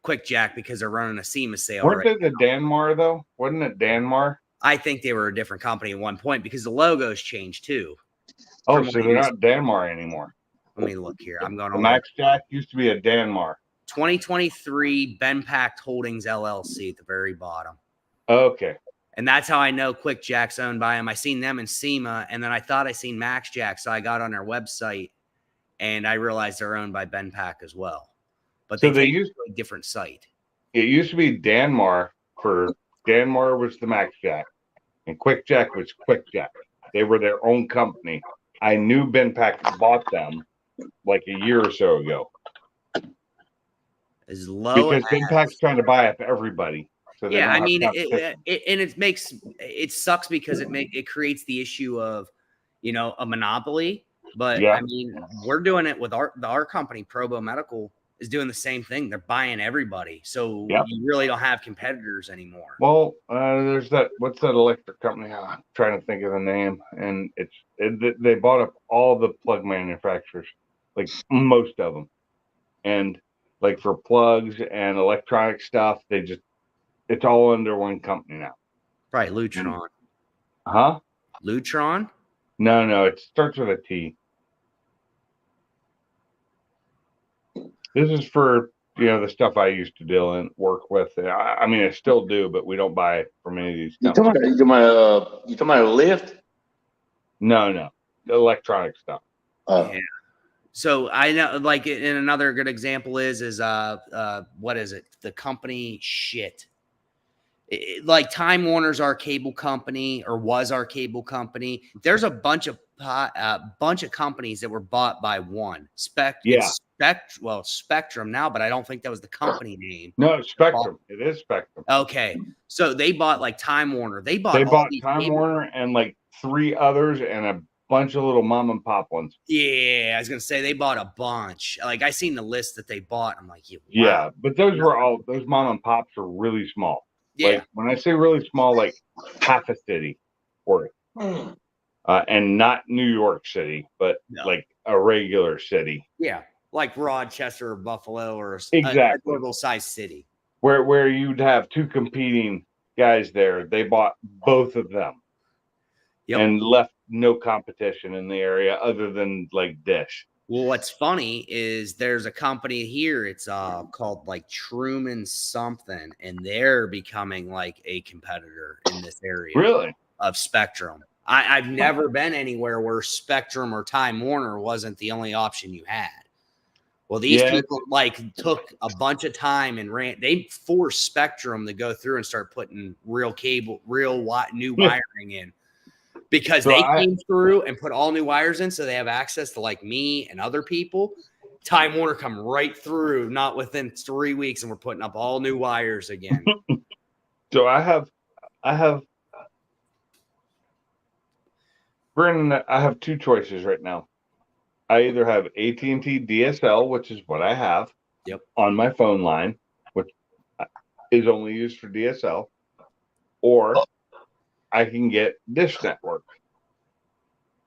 Quick Jack because they're running a SEMA sale. Weren't they the Danmar though? Wasn't it Danmar? I think they were a different company at one point because the logos changed too. Oh, so they're not Danmar anymore. Let me look here. I'm going on. Max Jack used to be a Danmar. 2023 BenPack Holdings LLC at the very bottom. Okay. And that's how I know Quick Jack's owned by them. I seen them in SEMA, and then I thought I seen Max Jack, so I got on their website, and I realized they're owned by BenPack as well. But they used a different site. It used to be Danmar. Danmar was the Max Jack, and Quick Jack was Quick Jack. They were their own company. I knew BenPack bought them like a year or so ago. As low because BenPack's trying to buy up everybody. So yeah, I mean, it sucks because it creates the issue of, a monopoly. But yeah. I mean, we're doing it with our company, Probo Medical, is doing the same thing. They're buying everybody, so you really don't have competitors anymore. Well, there's what's that electric company? I'm trying to think of the name, and they bought up all the plug manufacturers, like most of them, and like for plugs and electronic stuff, it's all under one company now. Right, Lutron. Huh? Lutron? No, it starts with a T. This is for the stuff I used to work with. I mean, I still do, but we don't buy it from any of these companies. You talking about a lift? No, the electronic stuff. Yeah. So I know, like, and another good example is what is it? The company like Time Warner's our cable company, or was our cable company. There's a bunch of companies that were bought by one Spectrum now, but I don't think that was the company name. No, Spectrum. It is Spectrum. Okay, so they bought like Time Warner. They bought Time Warner and like 3 others and a bunch of little mom and pop ones. Yeah, I was gonna say they bought a bunch. Like I seen the list that they bought. I'm like, wow. Yeah, but those mom and pops are really small. Yeah. Like when I say really small, like half a city worth. And not New York City, but like a regular city. Yeah, like Rochester or Buffalo or a little size city. Where you'd have 2 competing guys there. They bought both of them. Yep. And left no competition in the area other than like Dish. Well, what's funny is there's a company here. It's called like Truman something, and they're becoming like a competitor in this area. Really? Of Spectrum. I've never been anywhere where Spectrum or Time Warner wasn't the only option you had. Well, these people like took a bunch of time and they forced Spectrum to go through and start putting real new wiring in. Because they came through and put all new wires in, so they have access to like me and other people. Time Warner come right through, not within 3 weeks, and we're putting up all new wires again. So I have Brandon, I have two choices right now. I either have AT&T DSL, which is what I have on my phone line, which is only used for DSL, or I can get Dish Network.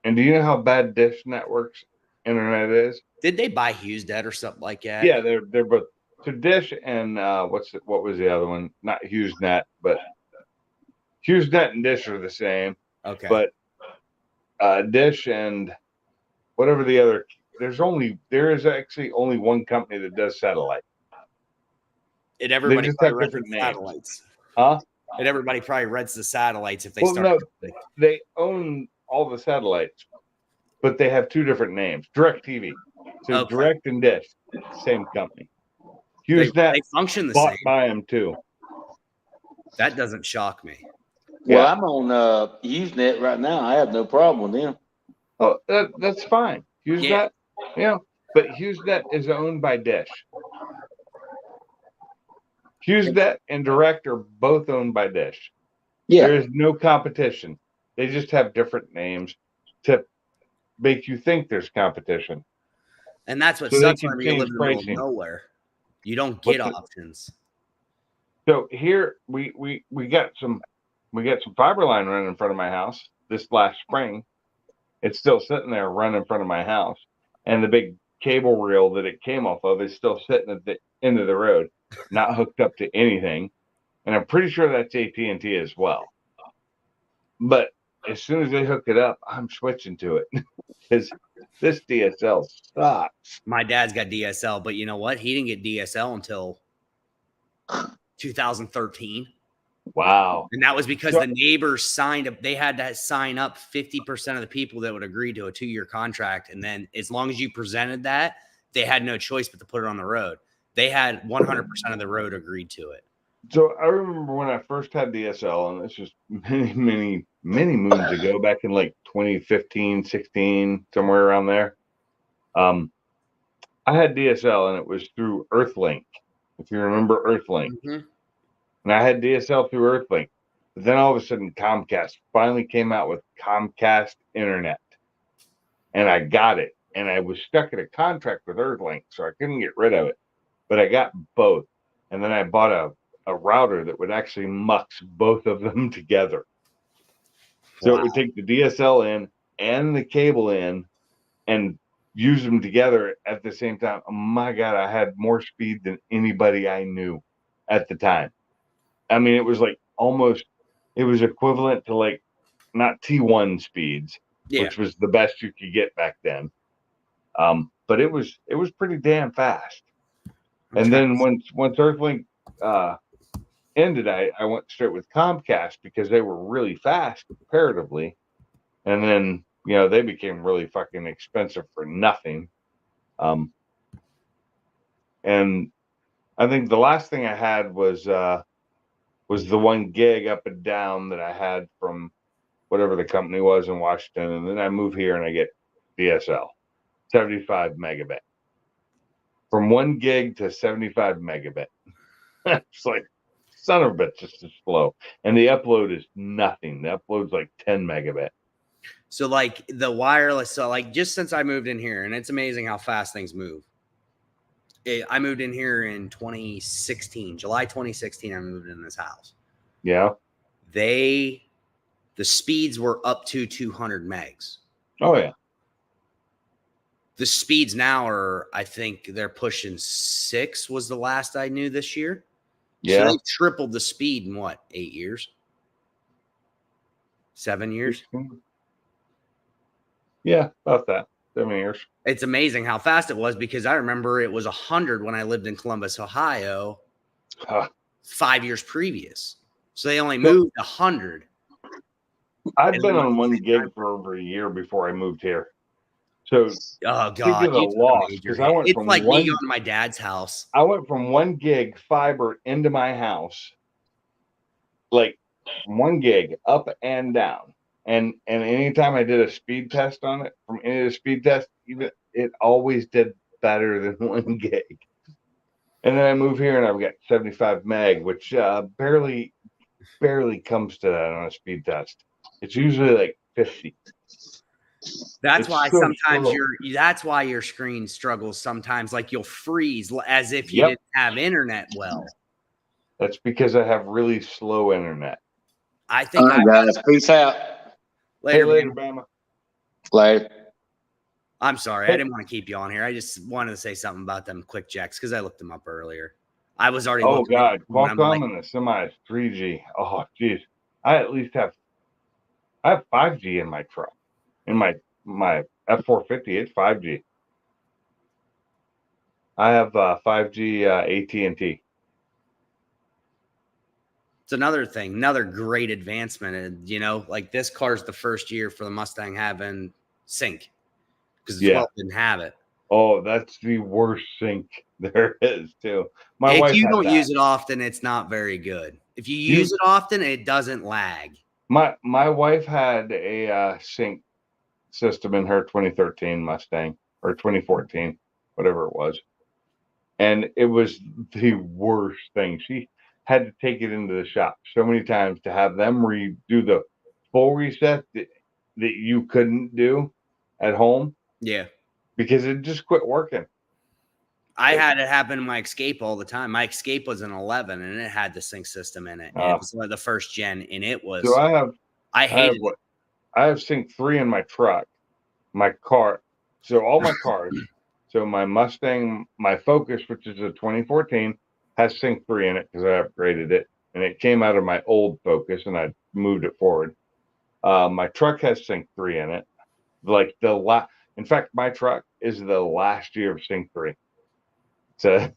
And do you know how bad Dish Network's internet is? Did they buy HughesNet or something like that? Yeah, they're both. So Dish and what was the other one? Not HughesNet, but HughesNet and Dish are the same. Okay. But Dish and whatever the other, there is actually only one company that does satellite. And everybody just probably have rents different the names. satellites. Huh? And everybody probably rents the satellites if they Well, start. no, they own all the satellites, but they have two different names. DirecTV. So Okay. Direct and Dish, same company. They HughesNet function the bought same. by them too. That doesn't shock me. Well, Yeah. I'm on Usenet right now. I have no problem with them. Oh, that's fine. HughesNet, but HughesNet is owned by Dish. HughesNet and Direct are both owned by Dish. Yeah. There is no competition. They just have different names to make you think there's competition. And that's what So sucks they can when you live change in the middle of pricing. nowhere. You don't get What's options. So here we got some fiber line running in front of my house this last spring. It's still sitting there running in front of my house, and the big cable reel that it came off of is still sitting at the end of the road, not hooked up to anything. And I'm pretty sure that's AT&T as well. But as soon as they hook it up, I'm switching to it because this DSL sucks. My dad's got DSL, but you know what? He didn't get DSL until 2013. Wow. And that was because the neighbors signed up. They had to sign up 50% of the people that would agree to a 2-year contract. And then as long as you presented that, they had no choice but to put it on the road. They had 100% of the road agreed to it. So I remember when I first had DSL, and this was many moons ago, back in like 2015, 16, somewhere around there. I had DSL, and it was through Earthlink, if you remember Earthlink. Mm-hmm. And I had DSL through Earthlink. But then all of a sudden, Comcast finally came out with Comcast Internet. And I got it. And I was stuck in a contract with Earthlink, so I couldn't get rid of it. But I got both. And then I bought a router that would actually mux both of them together. So It would take the DSL in and the cable in and use them together at the same time. Oh my God, I had more speed than anybody I knew at the time. I mean, it was like it was equivalent to like not T1 speeds, which was the best you could get back then. But it was pretty damn fast. And then once Earthlink ended, I went straight with Comcast because they were really fast comparatively. And then, they became really fucking expensive for nothing. And I think the last thing I had was the 1 gig up and down that I had from whatever the company was in Washington. And then I move here and I get DSL, 75 megabit. From 1 gig to 75 megabit. It's like, son of a bitch, just as slow. And the upload is nothing. The upload's like 10 megabit. So like the wireless, so like just since I moved in here, and it's amazing how fast things move. I moved in here in 2016, July 2016. I moved in this house. Yeah. The speeds were up to 200 megs. Oh yeah. The speeds now are, I think they're pushing 6 was the last I knew this year. Yeah. So they tripled the speed in what, 8 years? 7 years? Yeah, about that. 7 years. It's amazing how fast it was because I remember it was 100 when I lived in Columbus, Ohio, 5 years previous. So they only moved 100. I've been on 1 gig for over a year before I moved here. So, oh god, think of the loss because I went it's from like me going to my dad's house. I went from 1 gig fiber into my house, like 1 gig up and down. And anytime I did a speed test on it, from any of the speed tests, even it always did better than 1 gig. And then I move here and I've got 75 meg, which barely comes to that on a speed test. It's usually like 50. That's It's why so sometimes slow. that's why your screen struggles sometimes. Like you'll freeze as if you Yep. didn't have internet well. That's because I have really slow internet. I think All right, guys. Peace out. Hey, later. later, Bama. Bama. Later. I'm sorry. Hey. I didn't want to keep you on here. I just wanted to say something about them quick jacks because I looked them up earlier. I was already Oh looking at God, them, and I'm like, Qualcomm and the Semi is 3G. Oh geez, I at least have 5G in my truck. In my F450, it's 5G. I have 5G AT&T. it's another thing, another great advancement. And you know, like this car's the first year for the Mustang having sync because the 12 didn't have it. Oh, that's the worst sync there is too. My If wife you had don't that. use it often, it's not very good. If you use it often, it doesn't lag. My wife had a sync system in her 2013 Mustang or 2014, whatever it was, and it was the worst thing. She had to take it into the shop so many times to have them redo the full reset that you couldn't do at home. Yeah. Because it just quit working. I had it happen in my Escape all the time. My Escape was an 11 and it had the sync system in it. And it was one of the first gen, and it was. So I hated it. I have Sync 3 in my truck, my car. So all my cars. So my Mustang, my Focus, which is a 2014, has Sync 3 in it because I upgraded it, and it came out of my old Focus, and I moved it forward. My truck has Sync 3 in it. Like in fact, my truck is the last year of Sync 3. So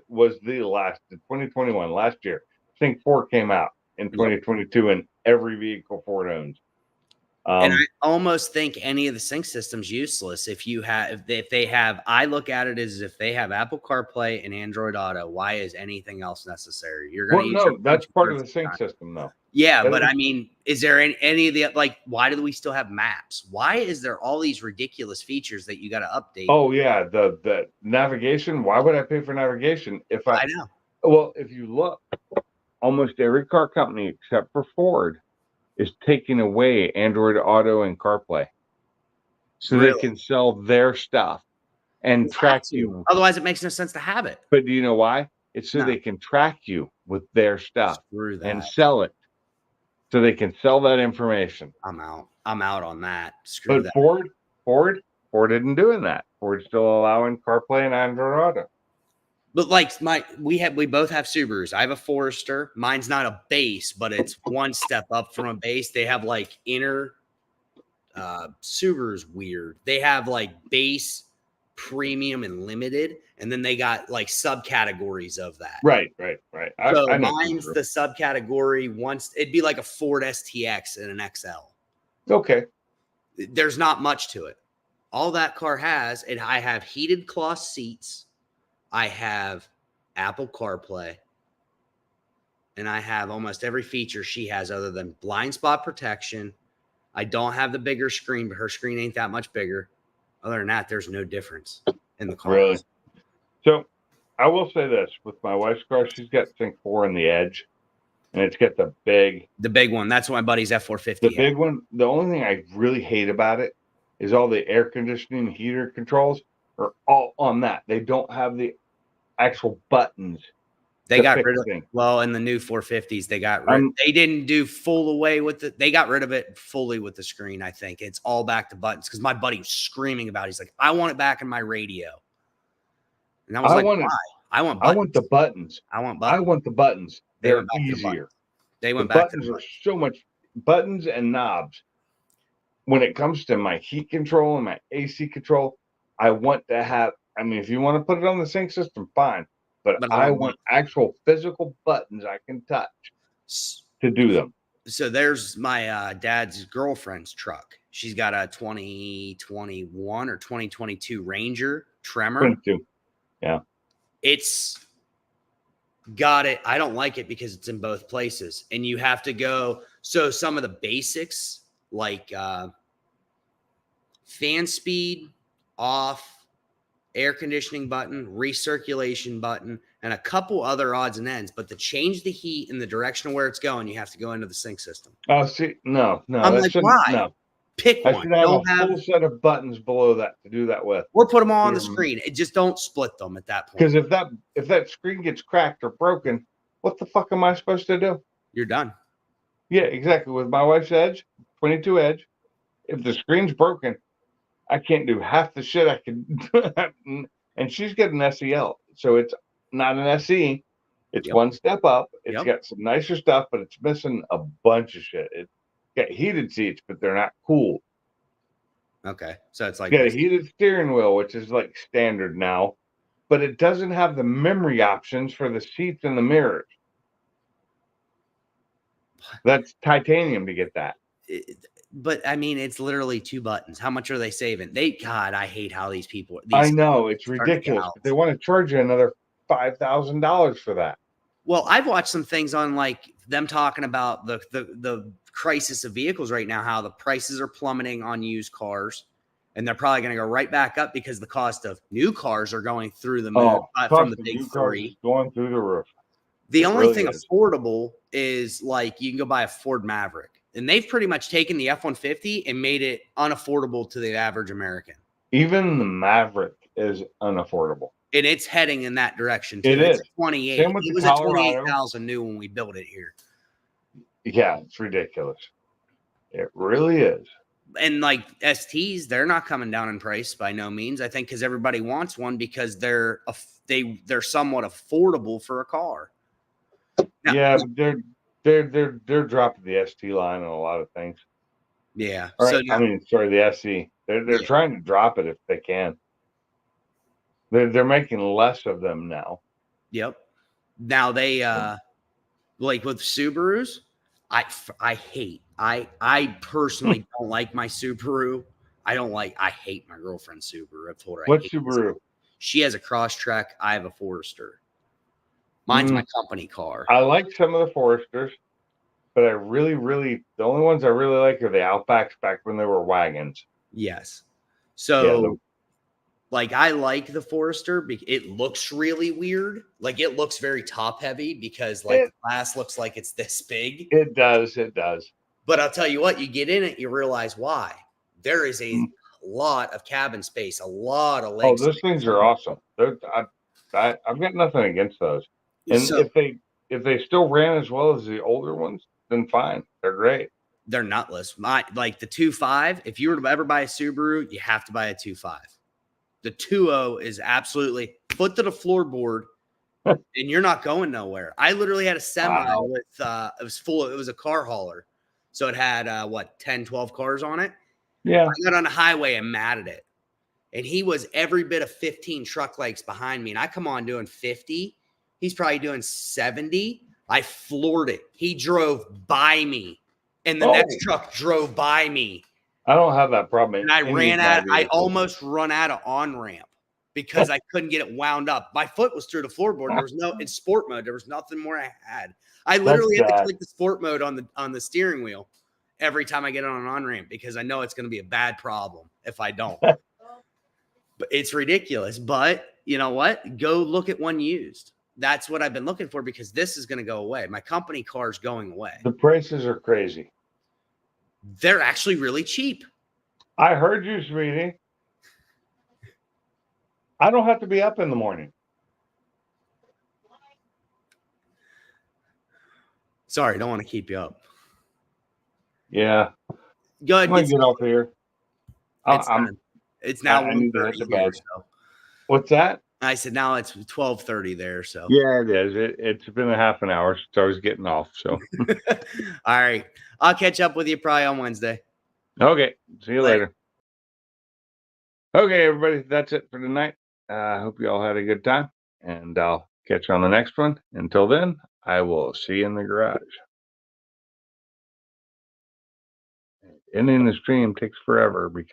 was the 2021, last year. Sync 4 came out in 2022 in every vehicle Ford owns. And I almost think any of the sync systems useless if they have. I look at it as if they have Apple CarPlay and Android Auto. Why is anything else necessary? You're going to use that's part of the sync system, though. Yeah, but I mean, is there any of the why do we still have maps? Why is there all these ridiculous features that you got to update? Oh yeah, the navigation. Why would I pay for navigation if I know? Well, if you look, almost every car company except for Ford is taking away Android Auto and CarPlay, so they can sell their stuff and track you. Otherwise, it makes no sense to have it. But do you know why? It's so they can track you with their stuff and sell it. So they can sell that information. I'm out on that. Screw that. Ford isn't doing that. Ford's still allowing CarPlay and Android Auto. But we both have Subarus. I have a Forester. Mine's not a base, but it's one step up from a base. They have inner Subaru's weird. They have base, premium, and limited, and then they got subcategories of that. Right. So mine's the subcategory. Once it'd be like a Ford STX and an XL. Okay. There's not much to it. All that car has, and I have heated cloth seats. I have Apple CarPlay, and I have almost every feature she has other than blind spot protection. I don't have the bigger screen, but her screen ain't that much bigger. Other than that, there's no difference in the cars. Really? So I will say this, with my wife's car, she's got Sync 4 in the Edge, and it's got the big one. That's what my buddy's F450. The big one. The only thing I really hate about it is all the air conditioning heater controls are all on that. They don't have the actual buttons. They got rid of it. Well, in the new 450s, they got rid. They didn't do full away with it. They got rid of it fully with the screen. I think it's all back to buttons because my buddy was screaming about it. He's like, I want it back in my radio. And I was why? I want the buttons. I want buttons. I want the buttons. They're easier. They went back to the buttons. Are so much buttons and knobs. When it comes to my heat control and my AC control, I want to have. I mean, if you want to put it on the sync system, fine. But I want actual physical buttons I can touch to do them. So there's my dad's girlfriend's truck. She's got a 2021 or 2022 Ranger Tremor. 22. Yeah. It's got it. I don't like it because it's in both places. And you have to go. So some of the basics like fan speed off, air conditioning button, recirculation button, and a couple other odds and ends. But to change the heat in the direction of where it's going, you have to go into the sync system. Oh, see, no. I'm like, why? No. Pick I one. should have Don't a full set of buttons below that to do that with. or put them all on the screen. It just don't split them at that point. Because if that screen gets cracked or broken, what the fuck am I supposed to do? You're done. Yeah, exactly. With my wife's Edge, 22 Edge, if the screen's broken, I can't do half the shit I can do. And she's got an SEL, so it's not an SE. It's one step up. It's got some nicer stuff, but it's missing a bunch of shit. It's got heated seats, but they're not cool. Okay, so it's like got a heated steering wheel, which is like standard now, but it doesn't have the memory options for the seats and the mirrors. That's titanium to get that. But I mean, it's literally 2 buttons. How much are they saving? God, I hate how these people. I know it's ridiculous. But they want to charge you another $5,000 for that. Well, I've watched some things on like them talking about the crisis of vehicles right now, how the prices are plummeting on used cars, and they're probably going to go right back up because the cost of new cars are going through the moon from the big three, going through the roof. The only thing affordable is like you can go buy a Ford Maverick, and they've pretty much taken the F-150 and made it unaffordable to the average American. Even the Maverick is unaffordable. And it's heading in that direction too. It's 28. It was at 28,000 new when we built it here. Yeah, it's ridiculous. It really is. And like STs, they're not coming down in price by no means. I think because everybody wants one because they're somewhat affordable for a car. Now, yeah, they're dropping the ST line on a lot of things. Yeah. Right. So now, the SC. They're trying to drop it if they can. They're making less of them now. Yep. Now they like with Subarus, I hate. I personally don't like my Subaru. I hate my girlfriend's Subaru. I've told her. What Subaru? She has a Crosstrek. I have a Forester. Mine's my company car. I like some of the Foresters, but I really, the only ones I really like are the Outbacks back when they were wagons. Yes. So, like, I like the Forester. It looks really weird. Like, it looks very top heavy because, like, the glass looks like it's this big. It does. But I'll tell you what, you get in it, you realize why. There is a lot of cabin space, a lot of leg space. Those things are awesome. I've got nothing against those. And if they still ran as well as the older ones, then fine. They're great. They're nutless. Like the 2.5, if you were to ever buy a Subaru, you have to buy a 2.5. The 2.0 is absolutely foot to the floorboard, and you're not going nowhere. I literally had a semi with it was a car hauler. So it had 10, 12 cars on it. Yeah. I got on the highway and matted it. And he was every bit of 15 truck lengths behind me. And I come on doing 50. He's probably doing 70. I floored it. He drove by me. And the next truck drove by me. I don't have that problem. And I almost run out of on-ramp because I couldn't get it wound up. My foot was through the floorboard. There was in sport mode. There was nothing more I had. I literally had to click the sport mode on the steering wheel every time I get on an on-ramp because I know it's going to be a bad problem if I don't. But it's ridiculous. But you know what? Go look at one used. That's what I've been looking for because this is going to go away. My company car is going away. The prices are crazy. They're actually really cheap. I heard you, sweetie. I don't have to be up in the morning. Sorry, don't want to keep you up. Yeah. Go ahead. I'm gonna get off here. It's now. I need to hit the bed. So. What's that? I said now it's 12:30 there. So yeah, it is. It's been a half an hour since I was getting off. So all right, I'll catch up with you probably on Wednesday. Okay, see you later. Okay, everybody, that's it for tonight. I hope you all had a good time, and I'll catch you on the next one. Until then, I will see you in the garage. Ending the stream takes forever because